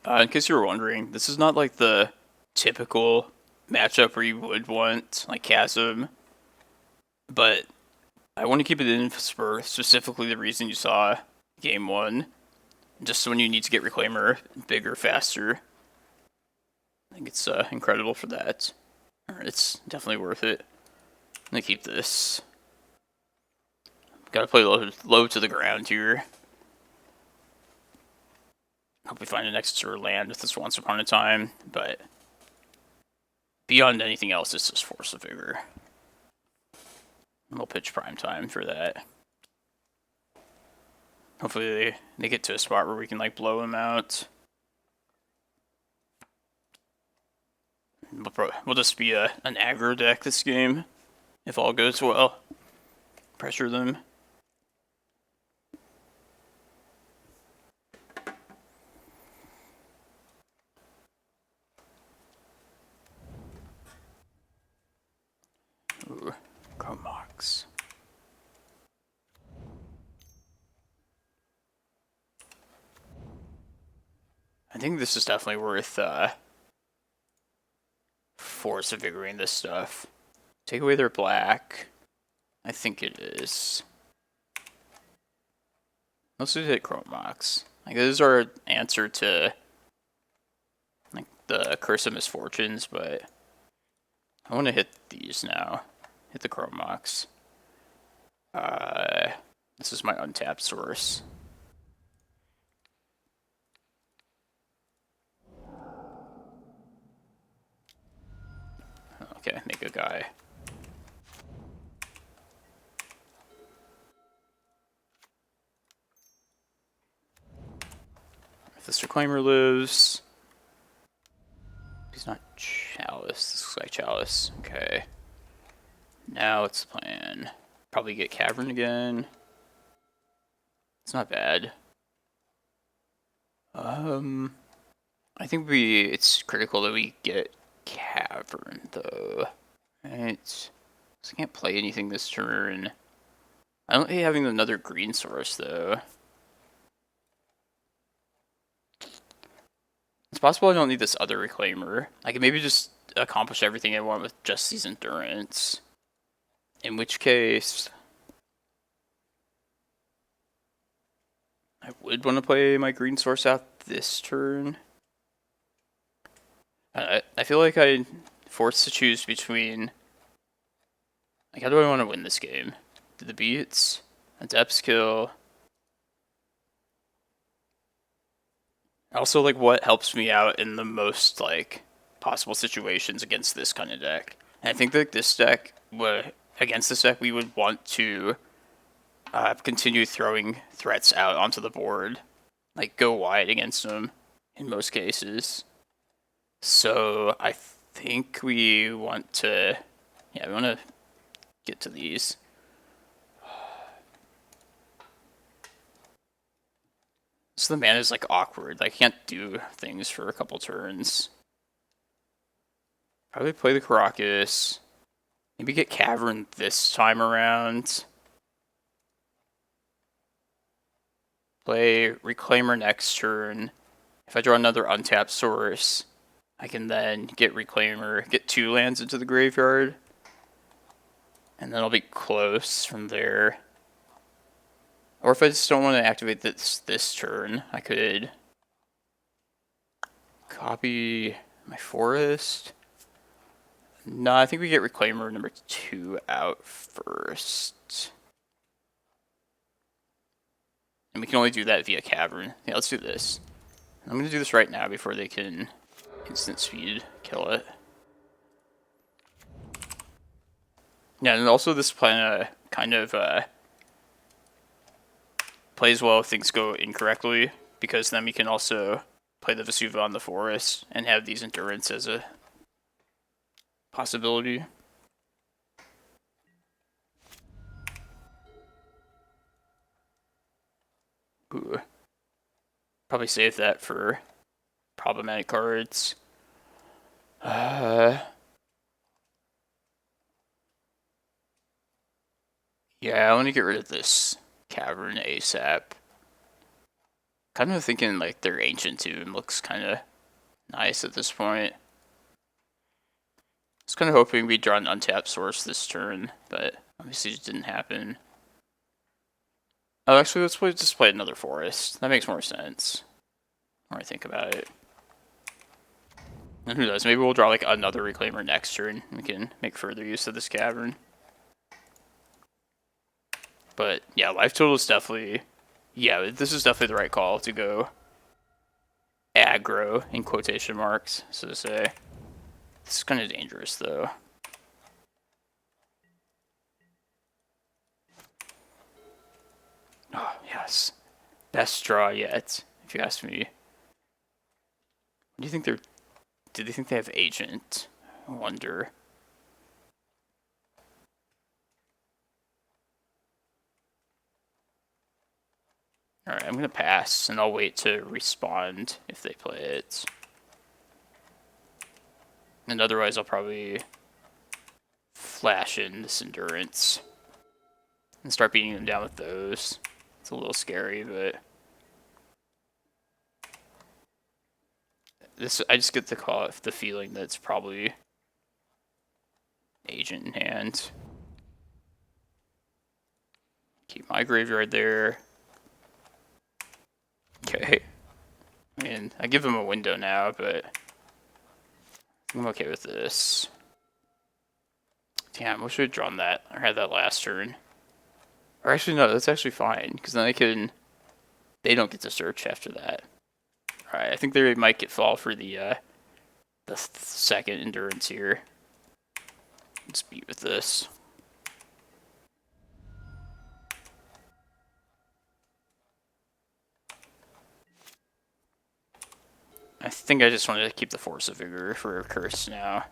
In case you were wondering, this is not like the typical matchup where you would want like Chasm, but I want to keep it in for specifically the reason you saw game 1, just when you need to get Reclaimer bigger, faster. I think it's incredible for that. It's definitely worth it. I'm gonna keep this. Gotta play low to the ground here. Hope we find an extra land with this Once Upon a Time, but beyond anything else, it's just Force of Vigor. And we'll pitch prime time for that. Hopefully they get to a spot where we can like blow them out. We'll just be an aggro deck this game, if all goes well. Pressure them. Ooh, Chromox. think this is definitely worth Force of Vigoring this stuff. Take away their black. I think it is. Let's just hit Chrome Mox. Like, this is our answer to like the Curse of Misfortunes, but I want to hit these now. Hit the Chrome Mox. This is my untapped source. Okay, make a guy. If this Reclaimer lives, he's not Chalice. This looks like Chalice. Okay. Now what's the plan? Probably get Cavern again. It's not bad. I think it's critical that we get Cavern though. Right. So I can't play anything this turn. I don't hate having another green source though. It's possible I don't need this other Reclaimer. I can maybe just accomplish everything I want with just these Endurance. In which case, I would want to play my green source out this turn. I feel like I'm forced to choose between, like, how do I want to win this game? Do the beats, a depth kill. Also, like, what helps me out in the most, like, possible situations against this kind of deck. And I think that this deck against this deck, we would want to continue throwing threats out onto the board. Like, go wide against them in most cases. So, I think we want to... Yeah, we want to get to these. So the mana is, like, awkward. I can't do things for a couple turns. Probably play the Karakas. Maybe get Cavern this time around. Play Reclaimer next turn. If I draw another untapped source, I can then get Reclaimer, get 2 lands into the graveyard. And then I'll be close from there. Or if I just don't want to activate this turn, I could copy my forest. No, I think we get Reclaimer number 2 out first. And we can only do that via Cavern. Yeah, let's do this. I'm going to do this right now before they can instant speed kill it. Yeah, and also this plan kind of plays well if things go incorrectly, because then we can also play the Vesuva on the forest and have these Endurance as a possibility. Ooh. Probably save that for problematic cards. Yeah, I want to get rid of this Cavern ASAP. Kind of thinking like their Ancient Tomb looks kind of nice at this point. I was kind of hoping we'd draw an untapped source this turn, but obviously it didn't happen. Oh, actually, let's just play another forest. That makes more sense when I think about it. And who knows, maybe we'll draw like another Reclaimer next turn. We can make further use of this Cavern. But yeah, life total is definitely... Yeah, this is definitely the right call to go aggro, in quotation marks, so to say. This is kind of dangerous, though. Oh, yes. Best draw yet, if you ask me. What do you think they're... Do they think they have Agent? I wonder. Alright, I'm going to pass, and I'll wait to respond if they play it. And otherwise, I'll probably flash in this Endurance and start beating them down with those. It's a little scary, but... I just get the feeling that it's probably Agent in hand. Keep my graveyard there. Okay. I mean, I give him a window now, but I'm okay with this. Damn, I wish I had drawn that, or had that last turn. Or actually, no, that's actually fine, because then they don't get to search after that. Alright, I think they might get fall for the second endurance here. Let's beat with this. I think I just wanted to keep the Force of Vigor for a curse now.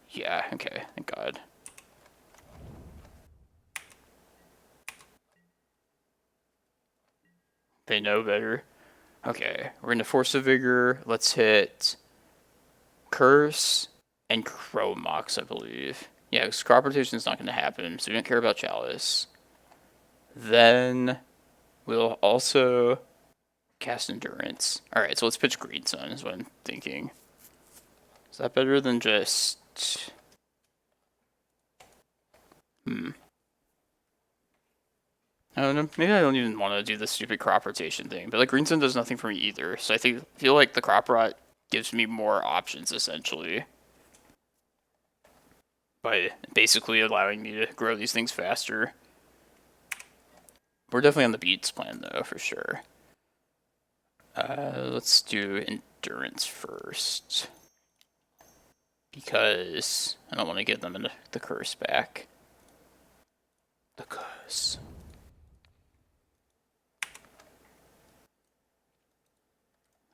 Yeah, okay, thank God. They know better. Okay, we're into Force of Vigor. Let's hit Curse and Crow Mox, I believe. Yeah, because crop rotation is not going to happen, so we don't care about Chalice. Then we'll also cast Endurance. Alright, so let's pitch Green Sun, is what I'm thinking. Is that better than just... I don't know, maybe I don't even want to do the stupid crop rotation thing, but like Green Sun does nothing for me either, so I feel like the crop rot gives me more options, essentially. By basically allowing me to grow these things faster. We're definitely on the beats plan, though, for sure. Let's do Endurance first. Because I don't want to give them the curse back. The curse.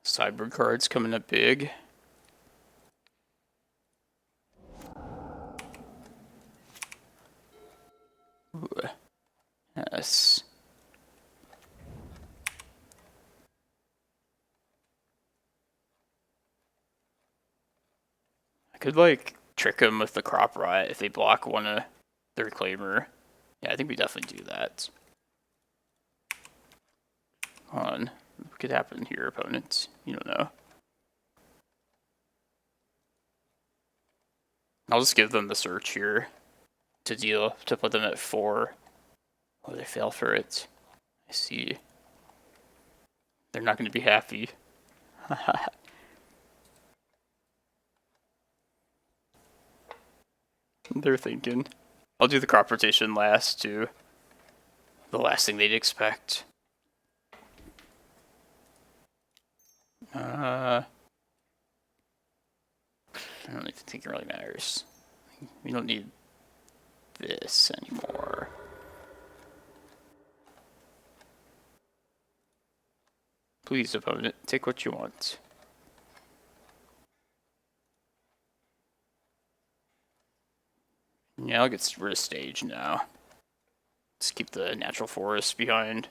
Sideboard cards coming up big. Ooh. Yes. I could, like, trick them with the crop rot if they block one of the Reclaimer. Yeah, I think we definitely do that. Hold on. What could happen here, opponents? You don't know. I'll just give them the search here to put them at 4. Oh, they fail for it. I see. They're not going to be happy. They're thinking. I'll do the crop rotation last, too. The last thing they'd expect. I don't even think it really matters. We don't need this anymore. Please, opponent, take what you want. Yeah, I'll get rid of stage now. Just keep the natural forest behind.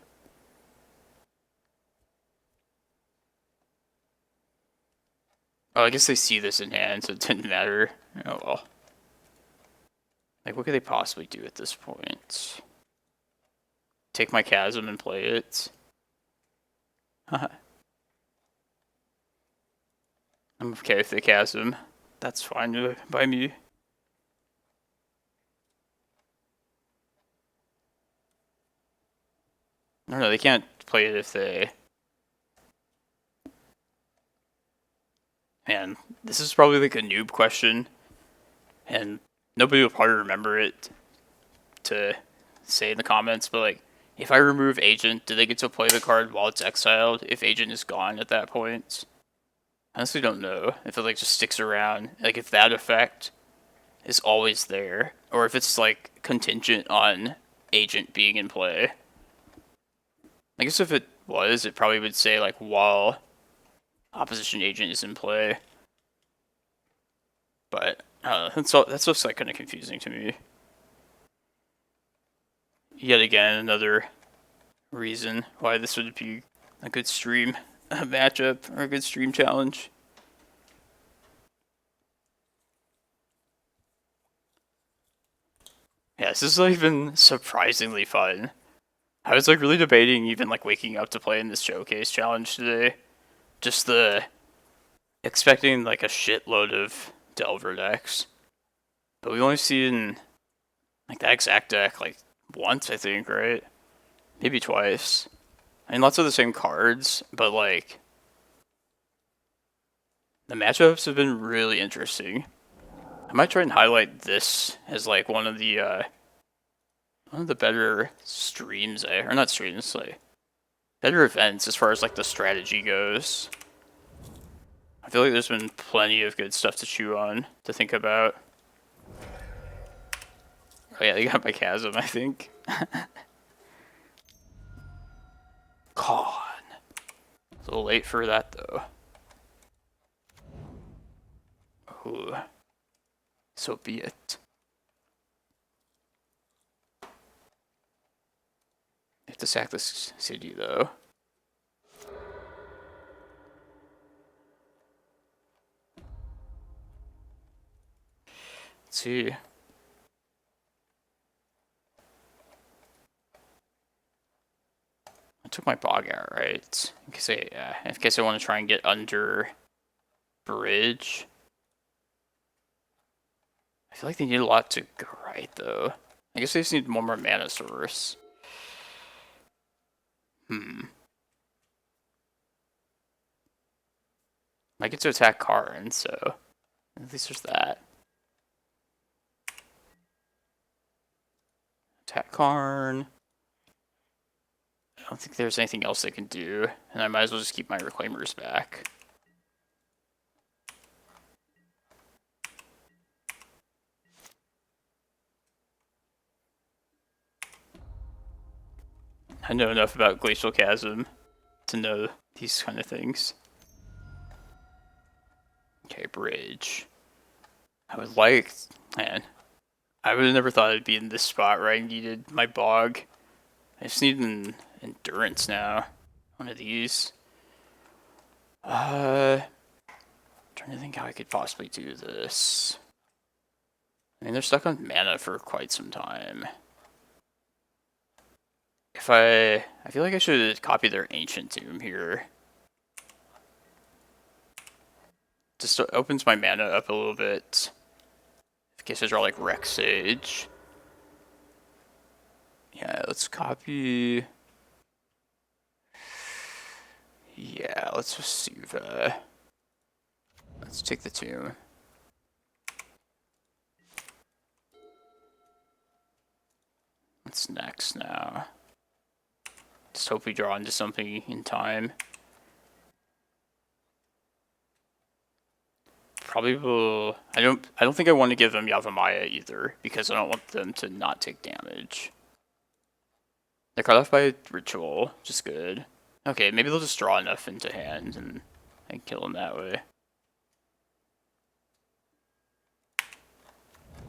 Oh, I guess they see this in hand, so it didn't matter. Oh well. Like, what could they possibly do at this point? Take my Chasm and play it? I'm okay with the Chasm. That's fine by me. I don't know, they can't play it if they... Man, this is probably like a noob question, and nobody will probably remember it to say in the comments, but like, if I remove Agent, do they get to play the card while it's exiled if Agent is gone at that point? I honestly don't know if it like just sticks around, like if that effect is always there, or if it's like contingent on Agent being in play. I guess if it was, it probably would say like while opposition agent is in play. But that's just like kind of confusing to me. Yet again, another reason why this would be a good stream matchup or a good stream challenge. Yeah, this has like been surprisingly fun. I was like really debating even like waking up to play in this showcase challenge today. Just the expecting like a shitload of Delver decks, but we've only seen like that exact deck like once, I think, right? Maybe twice. I mean, lots of the same cards, but like the matchups have been really interesting. I might try and highlight this as like one of the better streams, or not streams, like better events as far as like the strategy goes. I feel like there's been plenty of good stuff to chew on, to think about. Oh yeah, they got my Chasm, I think. Con. It's a little late for that though. Ooh. So be it. I have to sack this city though. Let's see. I took my Bog out, right? In case I want to try and get under bridge. I feel like they need a lot to go right, though. I guess they just need one more mana source. I get to attack Karn, so at least there's that. Attack Karn. I don't think there's anything else they can do, and I might as well just keep my Reclaimers back. I know enough about Glacial Chasm to know these kind of things. Okay, bridge. I would like... Man, I would have never thought I'd be in this spot where I needed my Bog. I just need an Endurance now. One of these. Trying to think how I could possibly do this. I mean, they're stuck on mana for quite some time. I feel like I should copy their Ancient Tomb here. Just opens my mana up a little bit. In case I draw like Rec Sage. Yeah, let's copy. Yeah, let's Vesuva. Let's take the tomb. What's next now? Just hope we draw into something in time. Probably will. I don't think I want to give them Yavimaya either, because I don't want them to not take damage. They're cut off by Ritual, which is good. Okay, maybe they'll just draw enough into hand and kill them that way.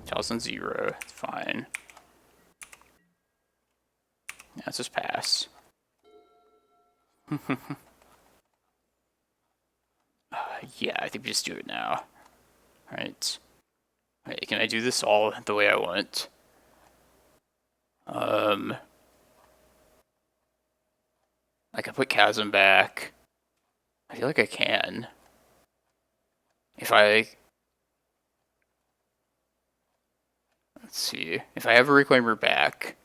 1000, it's fine. Yeah, let's just pass. Yeah, I think we just do it now. Alright. Alright, can I do this all the way I want? I can put Chasm back. I feel like I can. If I... Let's see. If I have a Reclaimer back...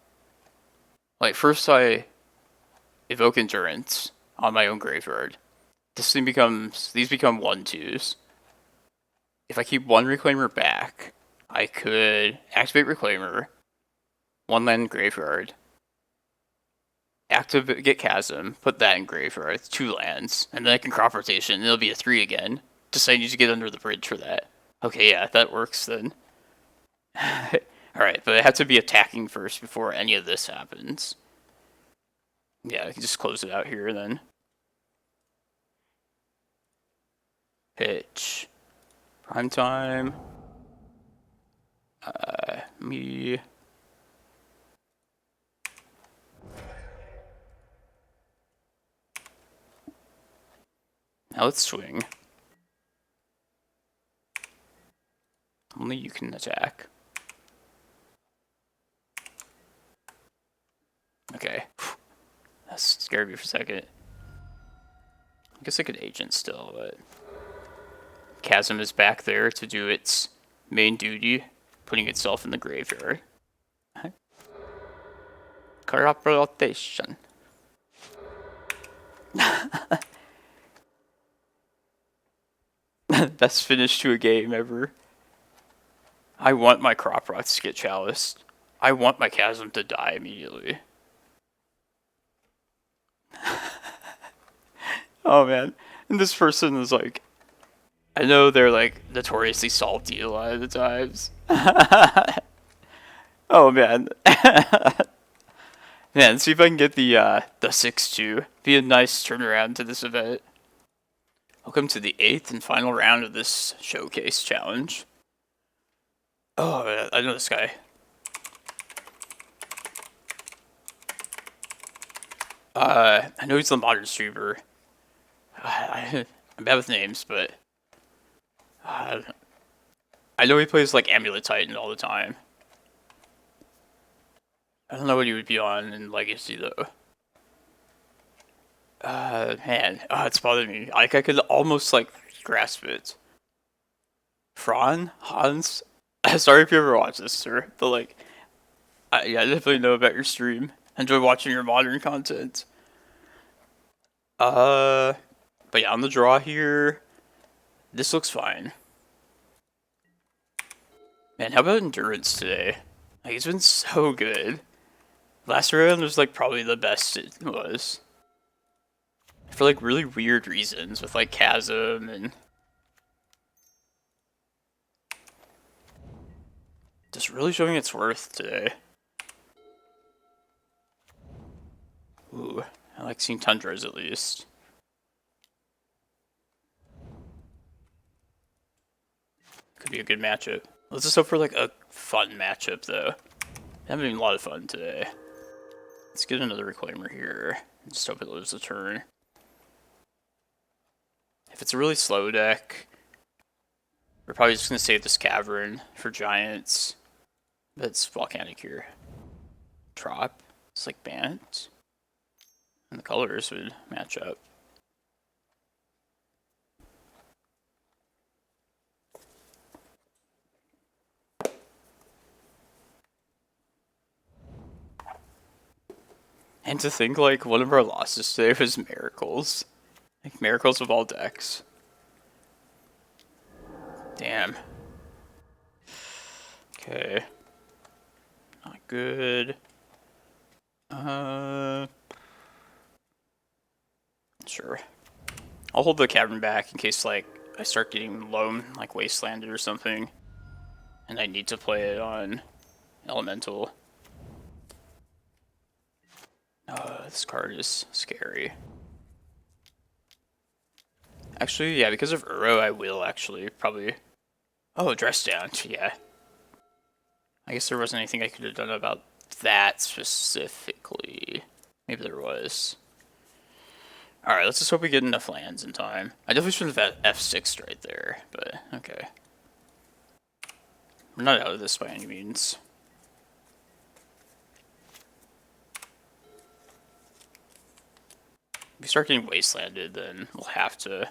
Like, first I evoke Endurance on my own graveyard. These become 1/2s. If I keep one Reclaimer back, I could activate Reclaimer, 1 land in graveyard, get Chasm, put that in graveyard, 2 lands, and then I can crop rotation, and it'll be a 3 again. Just I need to get under the bridge for that. Okay, yeah, that works then. Alright, but I have to be attacking first before any of this happens. Yeah, I can just close it out here then. Pitch. Prime time. Me. Now let's swing. Only you can attack. Okay. That scared me for a second. I guess I could agent still, but... Chasm is back there to do its main duty, putting itself in the graveyard. Corrupt rotation. Best finish to a game ever. I want my crop rots to get chaliced. I want my chasm to die immediately. Oh man. And this person is like, I know they're like notoriously salty a lot of the times. Oh man. Man, see if I can get the 6-2. Be a nice turnaround to this event. Welcome to the 8th and final round of this showcase challenge. Oh, I know this guy. I know he's the modern streamer. I'm bad with names, but I know he plays like Amulet Titan all the time. I don't know what he would be on in Legacy though. Man, it's bothering me. Like I could almost like grasp it. Hans. Sorry if you ever watch this, sir, but like, yeah, I definitely know about your stream. Enjoy watching your modern content. But yeah, on the draw here, this looks fine. Man, how about Endurance today? Like, it's been so good. Last round was like probably the best it was. For like really weird reasons with like Chasm and just really showing its worth today. Ooh, I like seeing Tundras at least. Could be a good matchup. Let's just hope for like a fun matchup though. Having a lot of fun today. Let's get another Reclaimer here. Just hope it lives a turn. If it's a really slow deck, we're probably just going to save this Cavern for Giants. But it's Volcanic here. Drop. It's like Bant. And the colors would match up. And to think like one of our losses today was Miracles. Like Miracles of all decks. Damn. Okay. Not good. Sure. I'll hold the Cavern back in case like I start getting lone, like Wastelanded or something. And I need to play it on Elemental. This card is scary. Actually, yeah, because of Uro, I will actually probably... Oh, Dress Down, yeah. I guess there wasn't anything I could have done about that specifically. Maybe there was. Alright, let's just hope we get enough lands in time. I definitely should have had F6 right there, but okay. We're not out of this by any means. If we start getting Wastelanded, then we'll have to...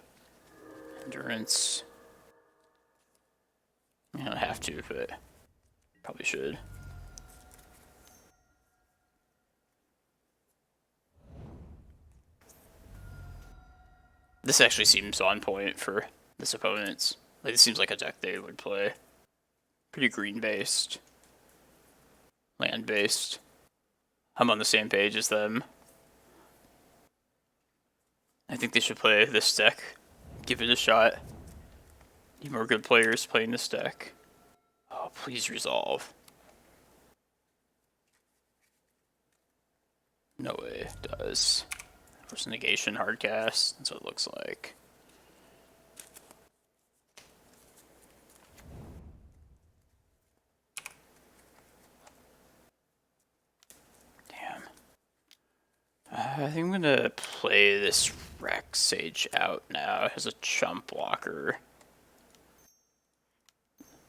Endurance. I don't have to, but probably should. This actually seems on point for this opponent's. Like, this seems like a deck they would play. Pretty green-based. Land-based. I'm on the same page as them. I think they should play this deck. Give it a shot. Need more good players playing this deck. Oh, please resolve. No way it does. Force negation hardcast. That's what it looks like. Damn. I think I'm gonna play this Rec Sage out now as a chump blocker.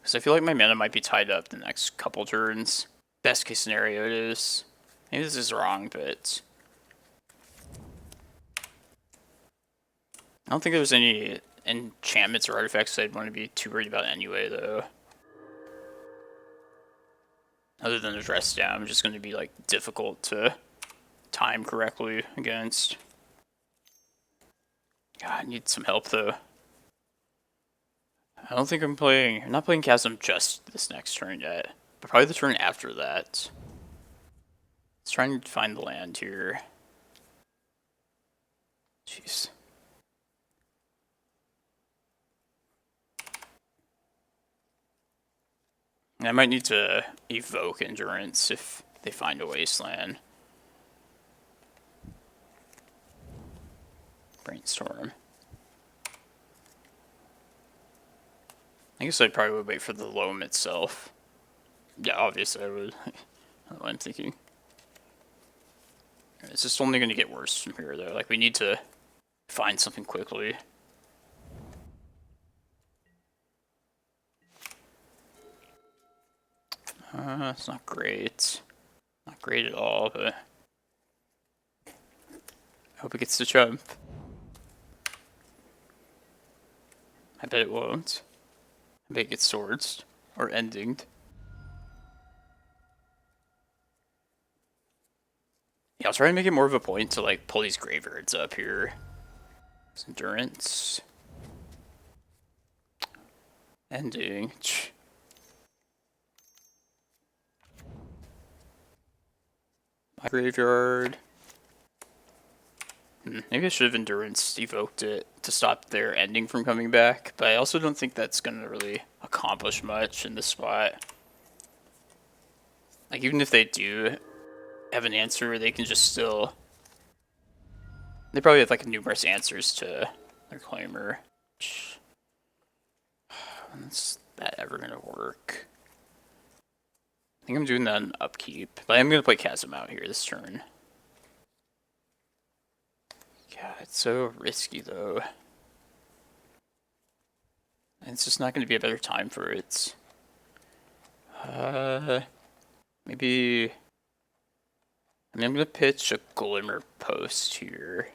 Because I feel like my mana might be tied up the next couple turns. Best case scenario it is. Maybe this is wrong, but... I don't think there's any enchantments or artifacts I'd want to be too worried about anyway, though. Other than the dress down, which is going to be like difficult to time correctly against. God, I need some help though. I don't think I'm not playing Chasm just this next turn yet, but probably the turn after that. Let's try and find the land here. Jeez. I might need to evoke Endurance if they find a wasteland. Brainstorm. I guess I probably would wait for the loam itself. Yeah, obviously I would. I don't know what I'm thinking. It's just only going to get worse from here, though. Like, we need to find something quickly. It's not great. Not great at all, but I hope it gets to jump. I bet it won't. I bet it gets swords. Or endinged. Yeah, I'll try and make it more of a point to, like, pull these graveyards up here. Endurance. Ending. My graveyard. Maybe I should have Endurance evoked it to stop their ending from coming back, but I also don't think that's going to really accomplish much in this spot. Like, even if they do have an answer, they can just still... They probably have, like, numerous answers to their Reclaimer. When's that ever going to work? I think I'm doing that on upkeep, but I'm going to play Chasm out here this turn. God, it's so risky, though. And it's just not going to be a better time for it. Maybe... I mean, I'm going to pitch a Glimmerpost here.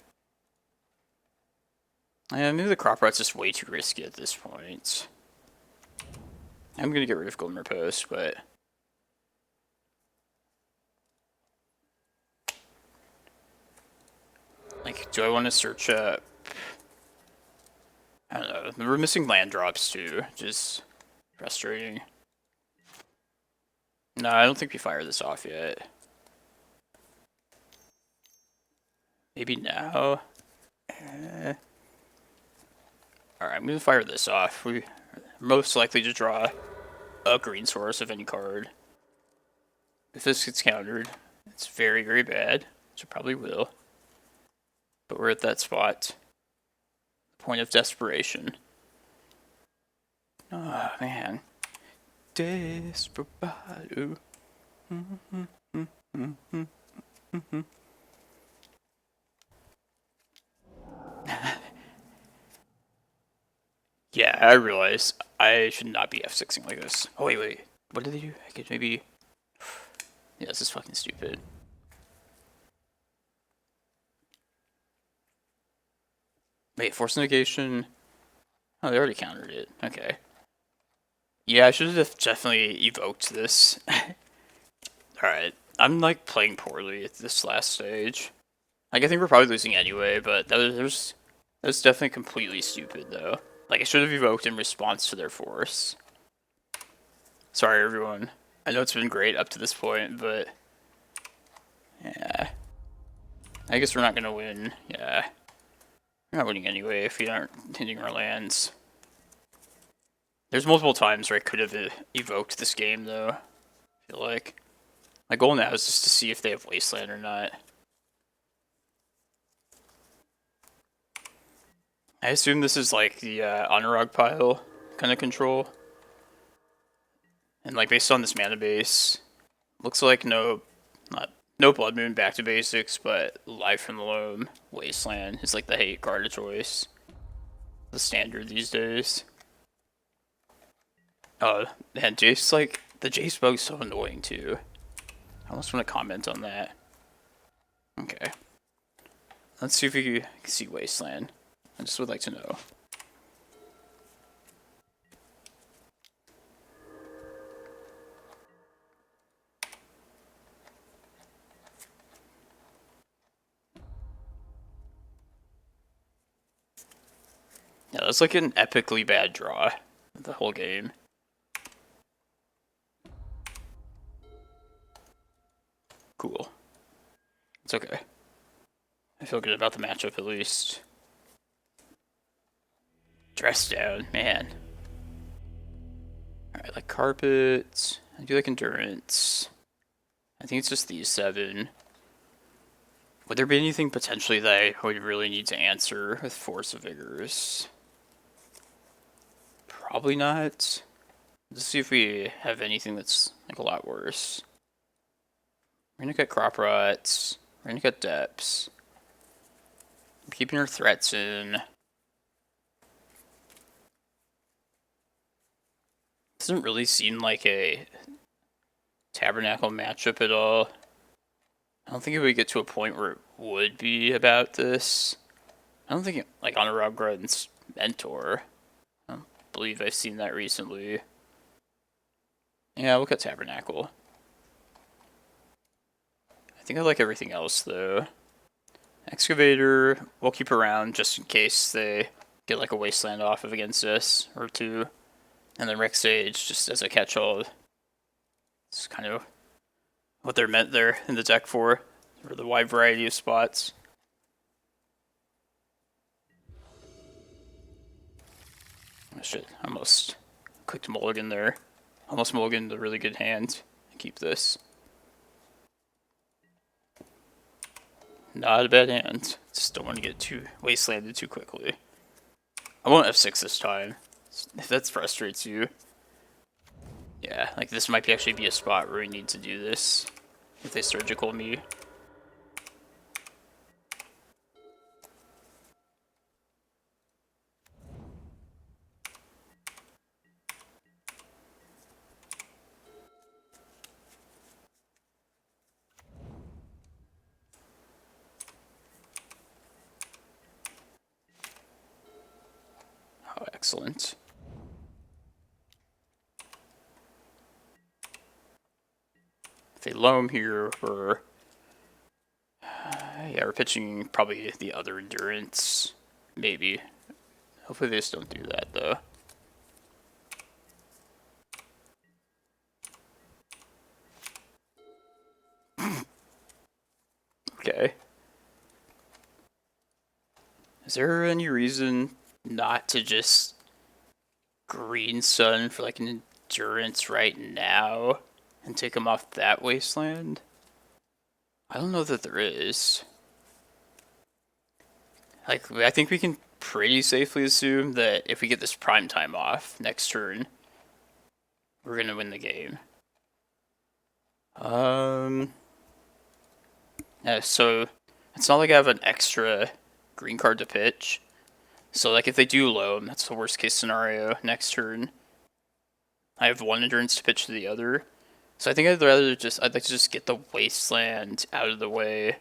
Maybe the Crop Rot's just way too risky at this point. I'm going to get rid of Glimmerpost, but... Like, do I want to search up... I don't know. We're missing land drops, too. Just frustrating. No, I don't think we fire this off yet. Maybe now? Alright, I'm going to fire this off. We're most likely to draw a green source of any card. If this gets countered, it's very, very bad. Which it probably will. But we're at that spot. Point of desperation. Oh, man. Desperado. Yeah, I realize I should not be F6ing like this. Oh, wait. What did they do? I could maybe... Yeah, this is fucking stupid. Wait, Force Negation... Oh, they already countered it. Okay. Yeah, I should have definitely evoked this. Alright. I'm, like, playing poorly at this last stage. Like, I think we're probably losing anyway, but that was definitely completely stupid, though. Like, I should have evoked in response to their force. Sorry, everyone. I know it's been great up to this point, but... Yeah. I guess we're not gonna win. Yeah. We're not winning anyway if we aren't hitting our lands. There's multiple times where I could have evoked this game, though. I feel like. My goal now is just to see if they have Wasteland or not. I assume this is like the Anurag pile kind of control. And like based on this mana base, looks like no Blood Moon back to basics, but Life from the Loam, Wasteland is like the hate card of choice. The standard these days. Oh, man, Jace, like, the Jace bug's so annoying too. I almost want to comment on that. Okay. Let's see if we can see Wasteland. I just would like to know. Yeah, that's like an epically bad draw the whole game. Cool. It's okay. I feel good about the matchup at least. Dress down, man. Alright, like carpets. I do like endurance. I think it's just these 7. Would there be anything potentially that I would really need to answer with Force of Vigors? Probably not. Let's see if we have anything that's like a lot worse. We're gonna get crop rots. We're gonna get depths. I'm keeping her threats in. Doesn't really seem like a Tabernacle matchup at all. I don't think it would get to a point where it would be about this. I don't think like on a Ruggrun's mentor. I don't believe I've seen that recently. Yeah, look at Tabernacle. I think I like everything else though. Excavator, we'll keep around just in case they get like a Wasteland off of against us or 2. And then Rec Sage just as a catch-all. It's kind of what they're meant there in the deck for the wide variety of spots. Oh shit, almost clicked Mulligan there. Almost Mulliganed a really good hand. Keep this. Not a bad hand. Just don't want to get too wastelanded too quickly. I won't F6 this time. If that frustrates you. Yeah, like this might actually be a spot where we need to do this. If they surgical me. Oh, excellent. If they loam here, yeah, we're pitching probably the other endurance. Maybe. Hopefully they just don't do that, though. Okay. Is there any reason not to just Green Sun for like an endurance right now and take him off that wasteland? I don't know that there is. Like, I think we can pretty safely assume that if we get this prime time off next turn, we're gonna win the game. Yeah, so it's not like I have an extra green card to pitch. So like if they do loam, that's the worst case scenario next turn. I have 1 endurance to pitch to the other. So I think I'd like to just get the wasteland out of the way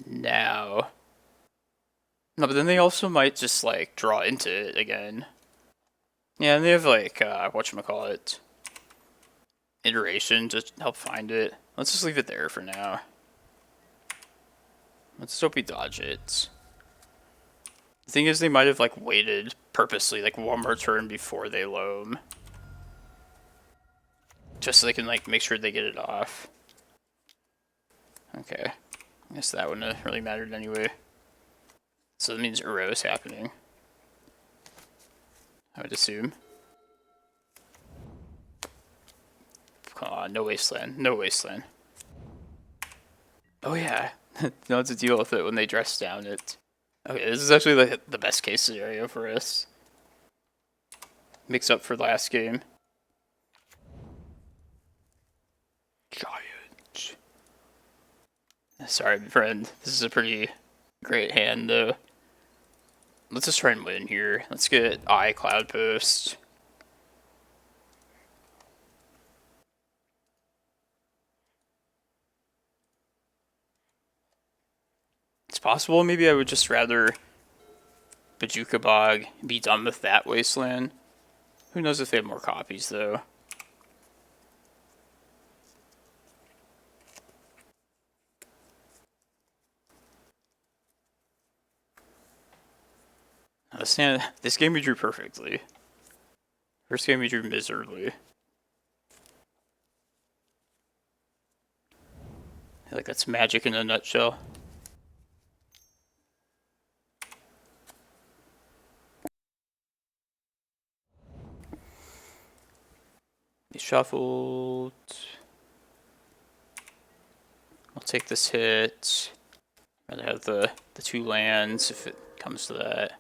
now. No, but then they also might just like draw into it again. Yeah, and they have like whatchamacallit, iteration to help find it. Let's just leave it there for now. Let's hope we dodge it. The thing is, they might have like waited purposely like 1 more turn before they loam. Just so they can like make sure they get it off. Okay. I guess that wouldn't have really mattered anyway. So that means Uro is happening. I would assume. Come on, no wasteland. No wasteland. Oh yeah. No one to deal with it when they dress down it. Okay, this is actually like the best case scenario for us. Mix up for last game. Giant. Sorry, friend. This is a pretty great hand, though. Let's just try and win here. Let's get Cloudpost. It's possible maybe I would just rather Bojuka Bog be done with that wasteland. Who knows if they have more copies, though. this game we drew perfectly. First game we drew miserably. Like that's magic in a nutshell. He shuffled. I'll take this hit. Rather have the 2 lands if it comes to that.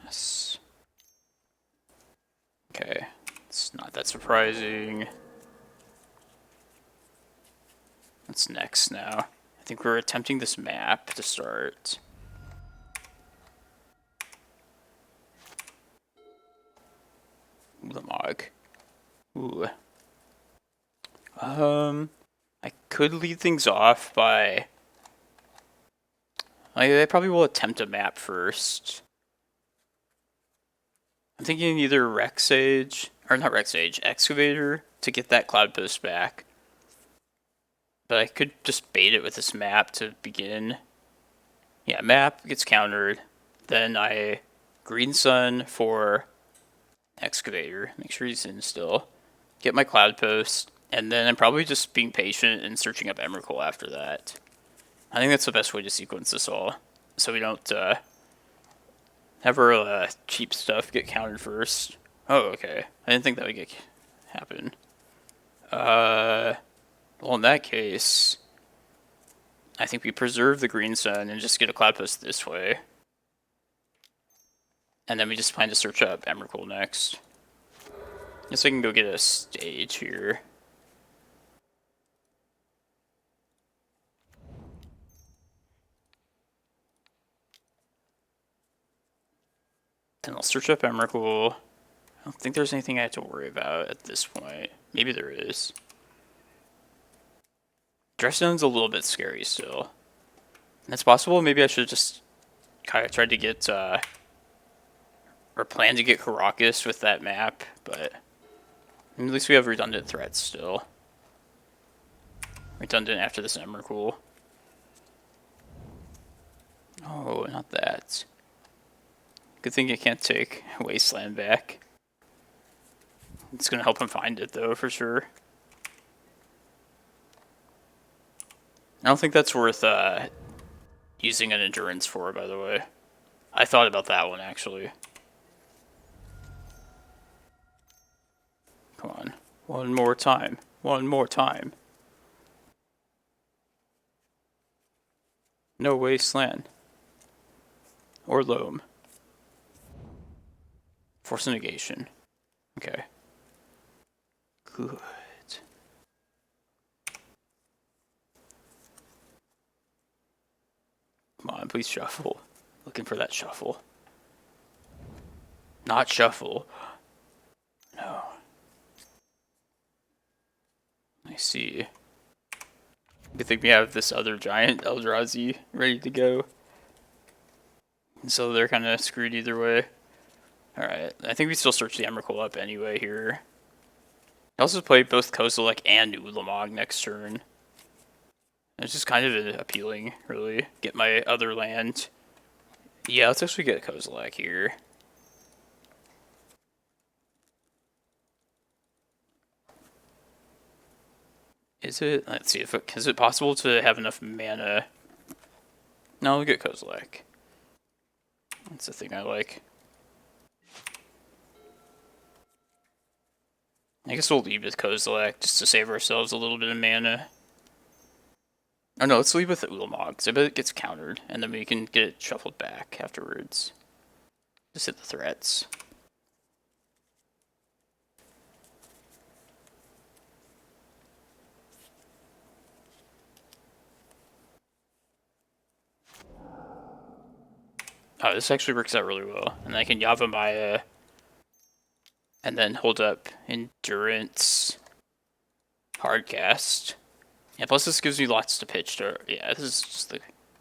Yes. Okay. It's not that surprising. What's next now? I think we're attempting this map to start. Ulamog. Ooh. I could lead things off by... I probably will attempt a map first. I'm thinking either Excavator to get that Cloudpost back. But I could just bait it with this map to begin. Yeah, map gets countered. Then I Green Sun for Excavator. Make sure he's in still. Get my Cloudpost. And then I'm probably just being patient and searching up Emrakul after that. I think that's the best way to sequence this all. So we don't have our cheap stuff get countered first. Oh, okay. I didn't think that would happen. Well, in that case, I think we preserve the Green Sun and just get a Cloudpost this way. And then we just plan to search up Emrakul next. Guess I can go get a stage here. Then I'll search up Emrakul. I don't think there's anything I have to worry about at this point. Maybe there is. Dressstone's a little bit scary still. And it's possible maybe I should just kind of tried to get, or plan to get Karakas with that map, but at least we have redundant threats still. Redundant after this Emrakul. Oh, not that. Good thing I can't take Wasteland back. It's gonna help him find it though, for sure. I don't think that's worth using an endurance for, by the way. I thought about that one actually. Come on. One more time. One more time. No Wasteland. Or Loam. Force of Negation. Okay. Good. Come on, please shuffle. Looking for that shuffle. Not shuffle. No. I see. Good thing we have this other giant Eldrazi ready to go. So they're kind of screwed either way. Alright, I think we still search the Emrakul up anyway here. I also play both Kozilek and Ulamog next turn. It's just kind of appealing, really. Get my other land. Yeah, let's actually get Kozilek here. Is it? Let's see. Is it possible to have enough mana? No, we'll get Kozilek. That's the thing I like. I guess we'll leave with Kozilek just to save ourselves a little bit of mana. Oh no, let's leave with the Ulamog, because I bet it gets countered, and then we can get it shuffled back afterwards. Just hit the threats. Oh, this actually works out really well. And I can Yavimaya and then hold up Endurance, Hardcast. Yeah, plus this gives me lots to pitch to. Yeah, this is just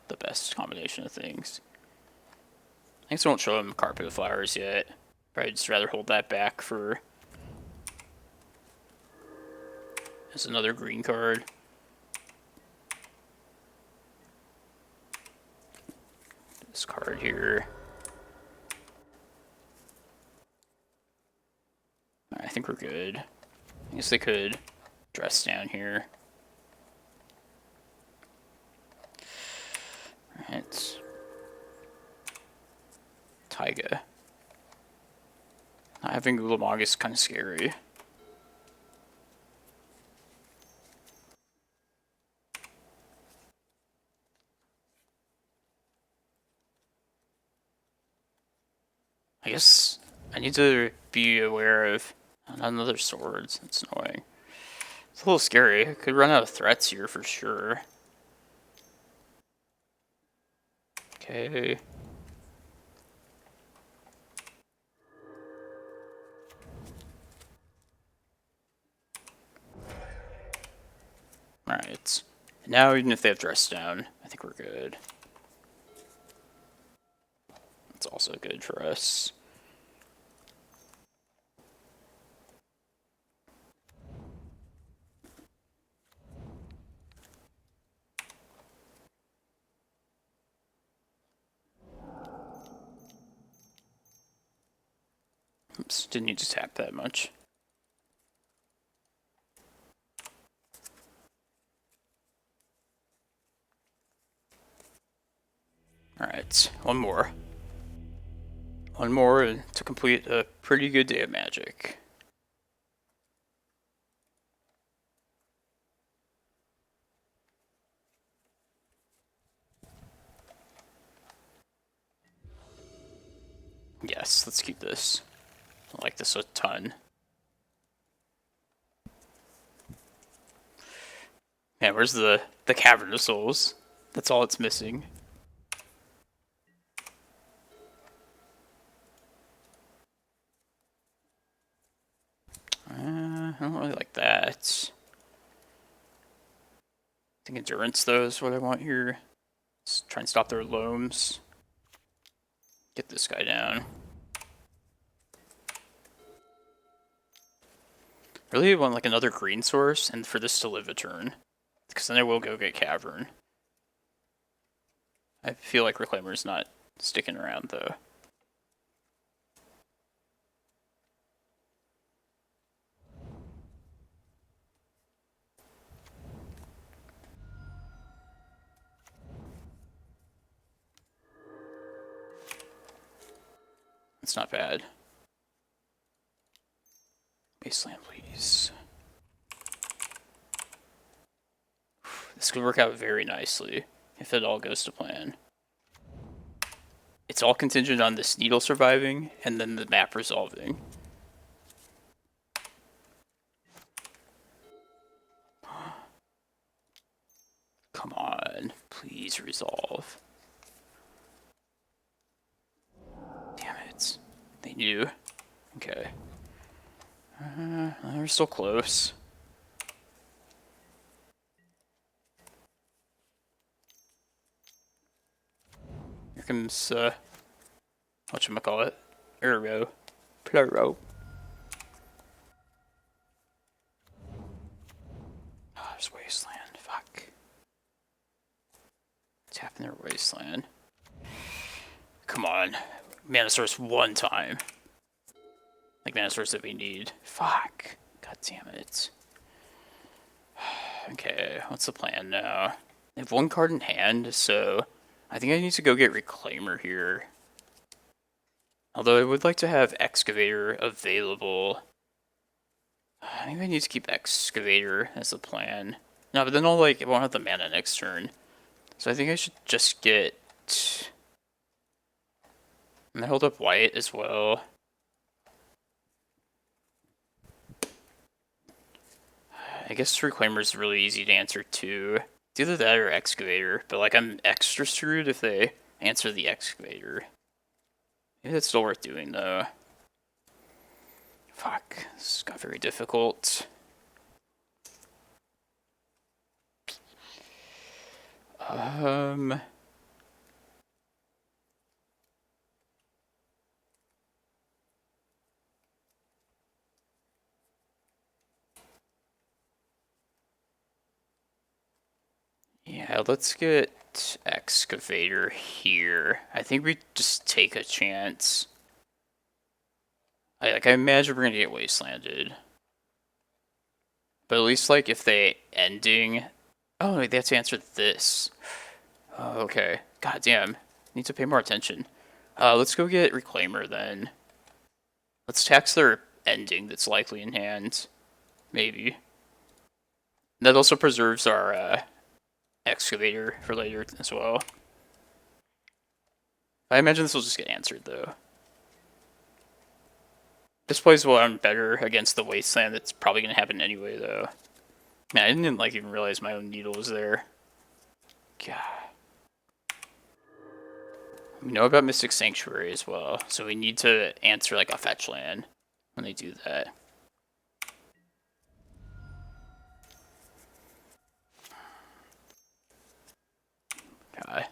the best combination of things. I guess I won't show him Carpet of Flowers yet. Probably just rather hold that back for as another green card. this card here. I think we're good. I guess they could dress down here. Alright. Taiga. Not having Ulamog is kind of scary. I guess I need to be aware of another swords. That's annoying. It's a little scary. I could run out of threats here for sure. Okay. Alright. Now, even if they have dress down, I think we're good. That's also good for us. Oops, didn't need to tap that much. Alright, one more. One more to complete a pretty good day of Magic. Yes, let's keep this. I like this a ton. Man, where's the Cavern of Souls? That's all it's missing. I don't really like that. I think Endurance, though, is what I want here. Let's try and stop their loams. Get this guy down. Really want like another green source and for this to live a turn. Because then I will go get Cavern. I feel like Reclaimer's not sticking around though. It's not bad. Wasteland, please. This could work out very nicely if it all goes to plan. It's all contingent on this needle surviving and then the map resolving. Come on, please resolve. Damn it. They knew. Okay. We're still close. Here comes, whatchamacallit? Pluro. Oh, there's Wasteland. Fuck. Tapping their Wasteland. Come on. Mana Source one time. Like Mana Source that we need. Fuck. God damn it. Okay, what's the plan now? They have one card in hand, so I think I need to go get Reclaimer here. Although I would like to have Excavator available. Maybe I need to keep Excavator as the plan. No, but then I'll like, it won't have the mana next turn. So I think I should just get... I'm gonna hold up white as well. I guess Reclaimer's really easy to answer too. It's either that or Excavator, but like I'm extra screwed if they answer the Excavator. Maybe that's still worth doing though. Fuck, this got very difficult. Yeah, Okay, let's get Excavator here. I think we just take a chance. I imagine we're gonna get wastelanded. But at least, like, if they ending... Oh, wait, they have to answer this. Oh, okay. God damn. Need to pay more attention. Let's go get Reclaimer, then. Let's tax their ending that's likely in hand. Maybe. That also preserves our, Excavator for later as well. I imagine this will just get answered, though. This plays well on better against the Wasteland that's probably going to happen anyway, though. Man, I didn't, like, even realize my own needle was there. God. We know about Mystic Sanctuary as well, so we need to answer, like, a fetch land when they do that. God.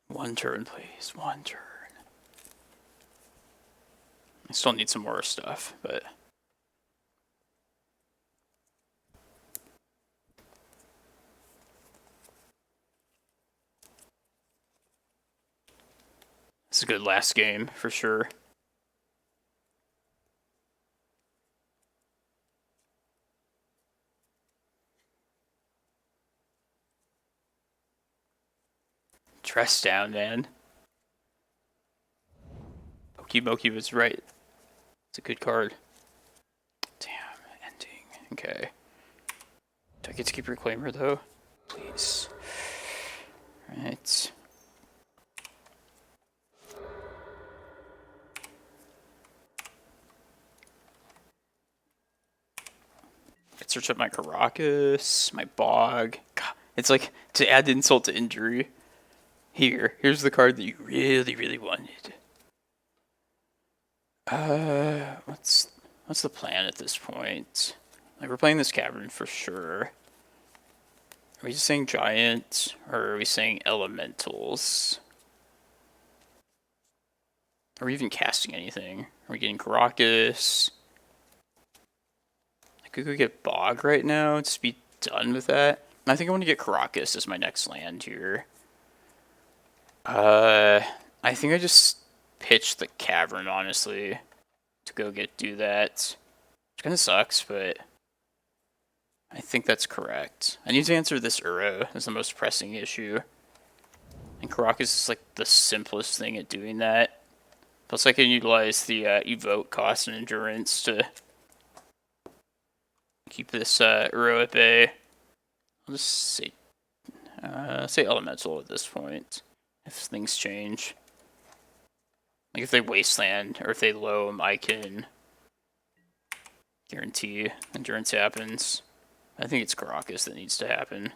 One turn, please. One turn. I still need some more stuff, but... It's a good last game, for sure. Dress down, man. Pokimoki was right. It's a good card. Damn, ending. Okay. Do I get to keep Reclaimer, though? Please. Alright. Let's search up my Karakas, my Bog. God, it's like, to add insult to injury. Here's the card that you really, really wanted. What's the plan at this point? Like, we're playing this Cavern for sure. Are we just saying Giant, or are we saying Elementals? Are we even casting anything? Are we getting Karakas? I could go get Bog right now, just be done with that. I think I want to get Karakas as my next land here. I think I just pitched the Cavern, honestly, to go do that. Which kind of sucks, but I think that's correct. I need to answer this Uro as the most pressing issue. And Karakas is like the simplest thing at doing that. Plus I can utilize the evoke cost and endurance to keep this Uro at bay. I'll just say Elemental at this point, if things change. Like if they wasteland, or if they loam, I can guarantee endurance happens. I think it's Karakas that needs to happen.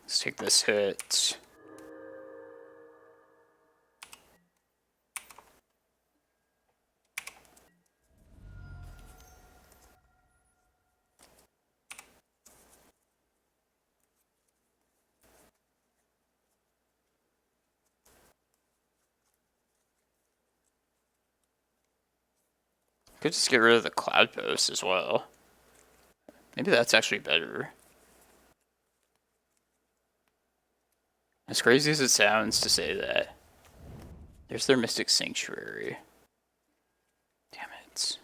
Let's take this hit. Could just get rid of the Cloudpost as well. Maybe that's actually better. As crazy as it sounds to say that. There's their Mystic Sanctuary. Damn it.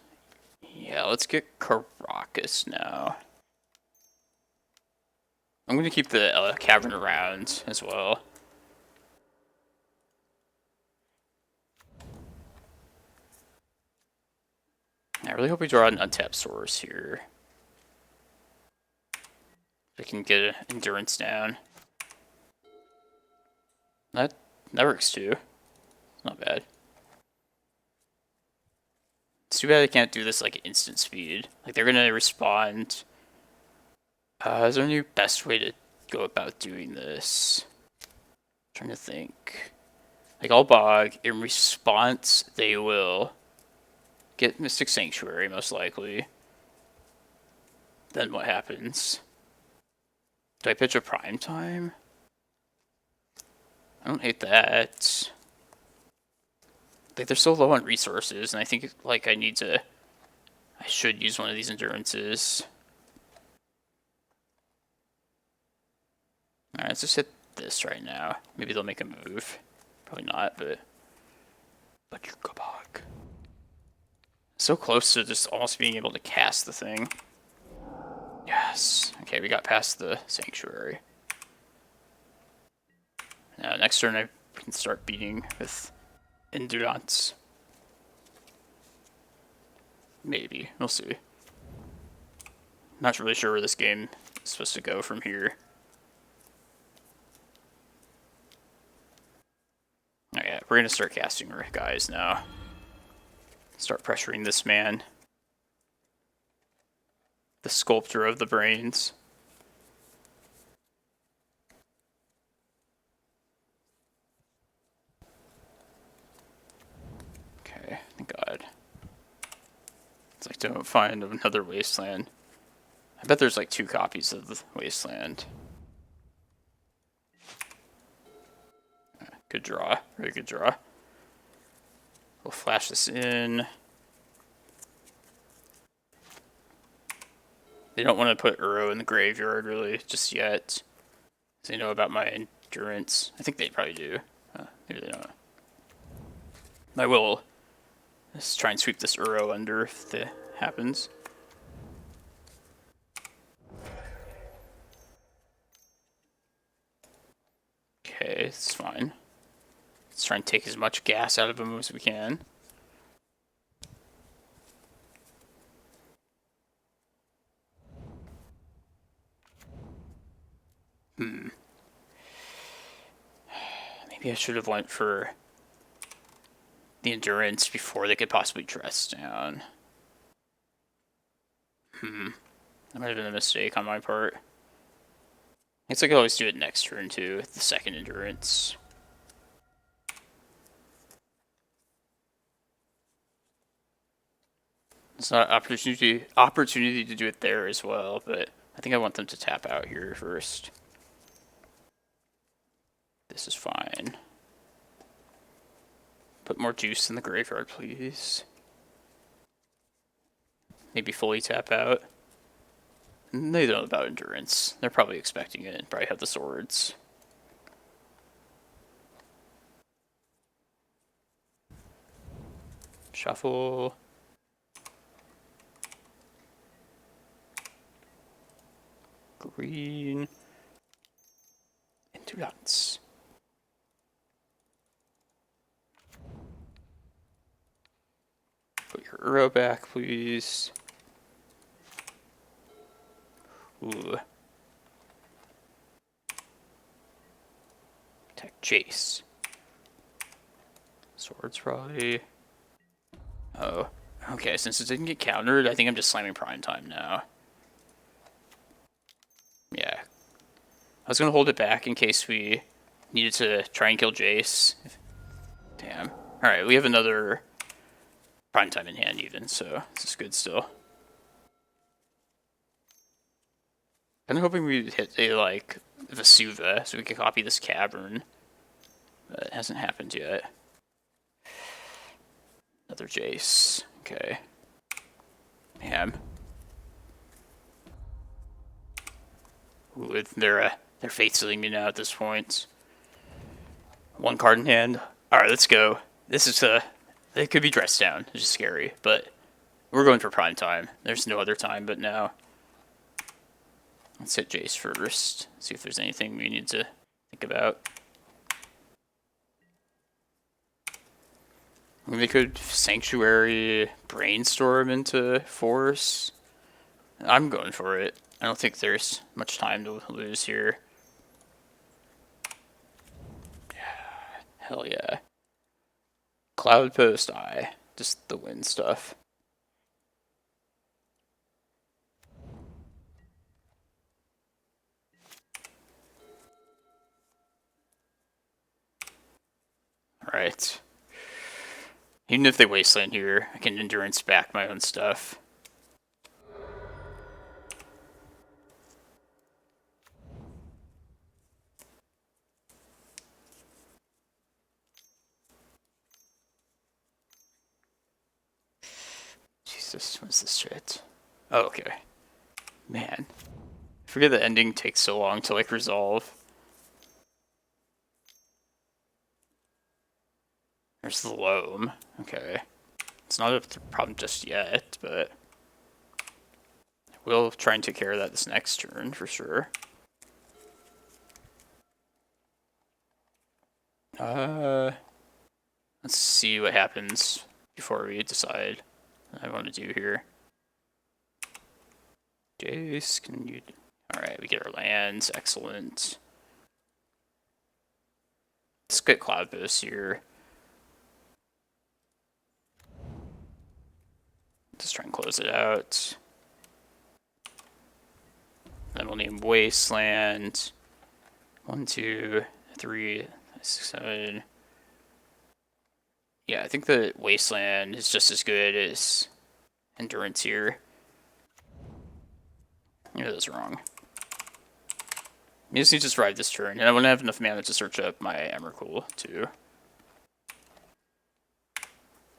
Yeah, let's get Karakas now. I'm going to keep the Cavern around as well. I really hope we draw an untapped source here. I can get endurance down. That works too. Not bad. It's too bad I can't do this like instant speed. Like they're gonna respond. Is there any best way to go about doing this? I'm trying to think. Like I'll Bog, in response they will get Mystic Sanctuary most likely. Then what happens? Do I pitch a prime time? I don't hate that. Like they're so low on resources, and I think like I need to I should use one of these endurances. Alright, let's just hit this right now. Maybe they'll make a move. Probably not, but... Bojuka Bog. So close to just almost being able to cast the thing. Yes. Okay, we got past the Sanctuary. Now, next turn I can start beating with Endurance. Maybe. We'll see. Not really sure where this game is supposed to go from here. Oh yeah, we're gonna start casting our guys now. Start pressuring this man. The sculptor of the brains. Okay, thank God. It's like, don't find another wasteland. I bet there's like 2 copies of the wasteland. Good draw. Very good draw. We'll flash this in. They don't want to put Uro in the graveyard, really, just yet. Because they know about my endurance. I think they probably do. Maybe they don't. I will just try and sweep this Uro under if that happens. Okay, it's fine. Let's try and take as much gas out of him as we can. Maybe I should have went for the endurance before they could possibly dress down. That might have been a mistake on my part. I guess I could always do it next turn too, with the second endurance. It's not an opportunity to do it there as well, but I think I want them to tap out here first. This is fine. Put more juice in the graveyard, please. Maybe fully tap out. They don't know about endurance. They're probably expecting it and probably have the swords. Shuffle. Green. Endurance. Put your Uro back, please. Ooh. Attack Jace. Swords probably. Oh. Okay, since it didn't get countered, I think I'm just slamming Prime Time now. Yeah. I was gonna hold it back in case we needed to try and kill Jace. Damn. Alright, we have another Prime Time in hand even, so this is good still. I'm hoping we hit a, like, Vesuva, so we can copy this Cavern. But it hasn't happened yet. Another Jace. Okay. Ham. Ooh, they're faith sealing me now at this point. 1 card in hand. Alright, let's go. This is it could be dressed down. It's just scary, but we're going for Prime Time. There's no other time but now. Let's hit Jace first. See if there's anything we need to think about. I mean, they could Sanctuary Brainstorm into Force. I'm going for it. I don't think there's much time to lose here. Yeah, hell yeah. Cloudpost Eye. Just the win stuff. Alright. Even if they wasteland here, I can endurance back my own stuff. What's this shit? Oh, okay. Man. I forget the ending takes so long to, like, resolve. There's the loam. Okay. It's not a problem just yet, but we'll try and take care of that this next turn for sure. Let's see what happens before we decide what I want to do here. Jace, can you... Alright, we get our lands. Excellent. Let's get Cloudpost here. Just try and close it out. Then we'll name Wasteland. 1, 2, 3, 6, 7. Yeah, I think the Wasteland is just as good as Endurance here. I was wrong. You just need to survive this turn, and I wouldn't have enough mana to search up my Emrakul, too.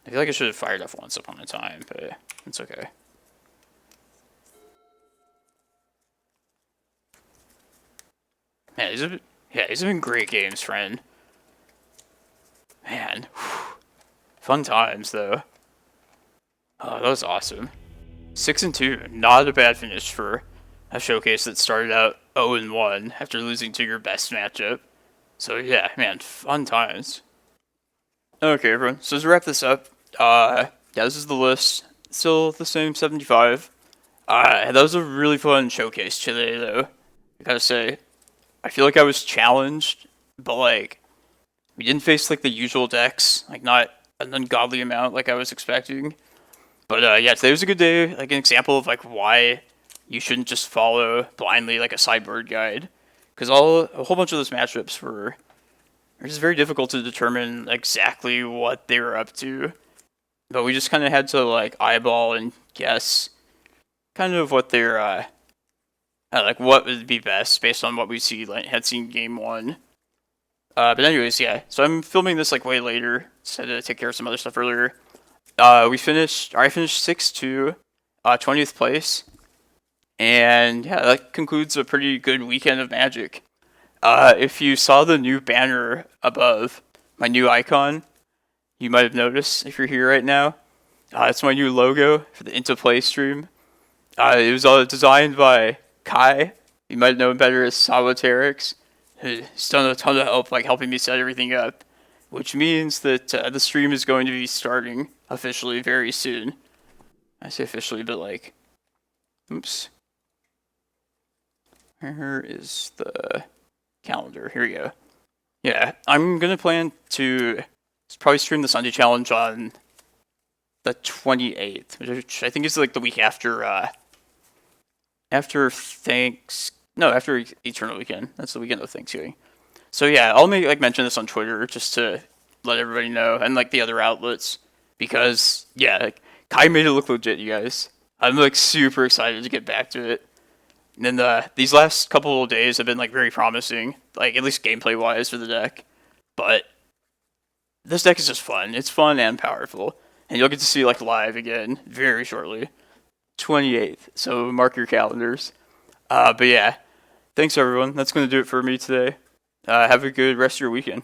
I feel like I should have fired off once upon a time, but it's okay. Man, these have been great games, friend. Man, whew. Fun times, though. Oh, that was awesome. 6-2, not a bad finish for a showcase that started out 0-1 after losing to your best matchup. So yeah, man, fun times. Okay, everyone, so to wrap this up, yeah, this is the list. Still the same 75. That was a really fun showcase today, though. I gotta say, I feel like I was challenged, but like, we didn't face like the usual decks, like not an ungodly amount like I was expecting. But yeah, today was a good day, like an example of like why you shouldn't just follow blindly like a sideboard guide, because a whole bunch of those matchups were just very difficult to determine exactly what they were up to. But we just kind of had to like eyeball and guess kind of what they're like what would be best based on what we had seen game one. But anyways, yeah. So I'm filming this like way later. Just had to take care of some other stuff earlier. I finished 6-2, 20th place. And yeah, that concludes a pretty good weekend of Magic. If you saw the new banner above, my new icon, you might have noticed if you're here right now. It's my new logo for the Into Play stream. It was designed by Kai. You might know him better as Solitairix. He's done a ton of help, like helping me set everything up, which means that the stream is going to be starting officially very soon. I say officially, but like, oops. Where is the calendar? Here we go. Yeah, I'm gonna plan to probably stream the Sunday challenge on the 28th, which I think is like the week after after Eternal Weekend. That's the weekend of Thanksgiving. So yeah, I'll mention this on Twitter just to let everybody know, and like the other outlets, because yeah, like, Kai made it look legit, you guys. I'm like super excited to get back to it. And then these last couple of days have been like very promising, like at least gameplay wise for the deck. But this deck is just fun. It's fun and powerful, and you'll get to see like live again very shortly, 28th. So mark your calendars. But yeah, thanks everyone. That's gonna do it for me today. Have a good rest of your weekend.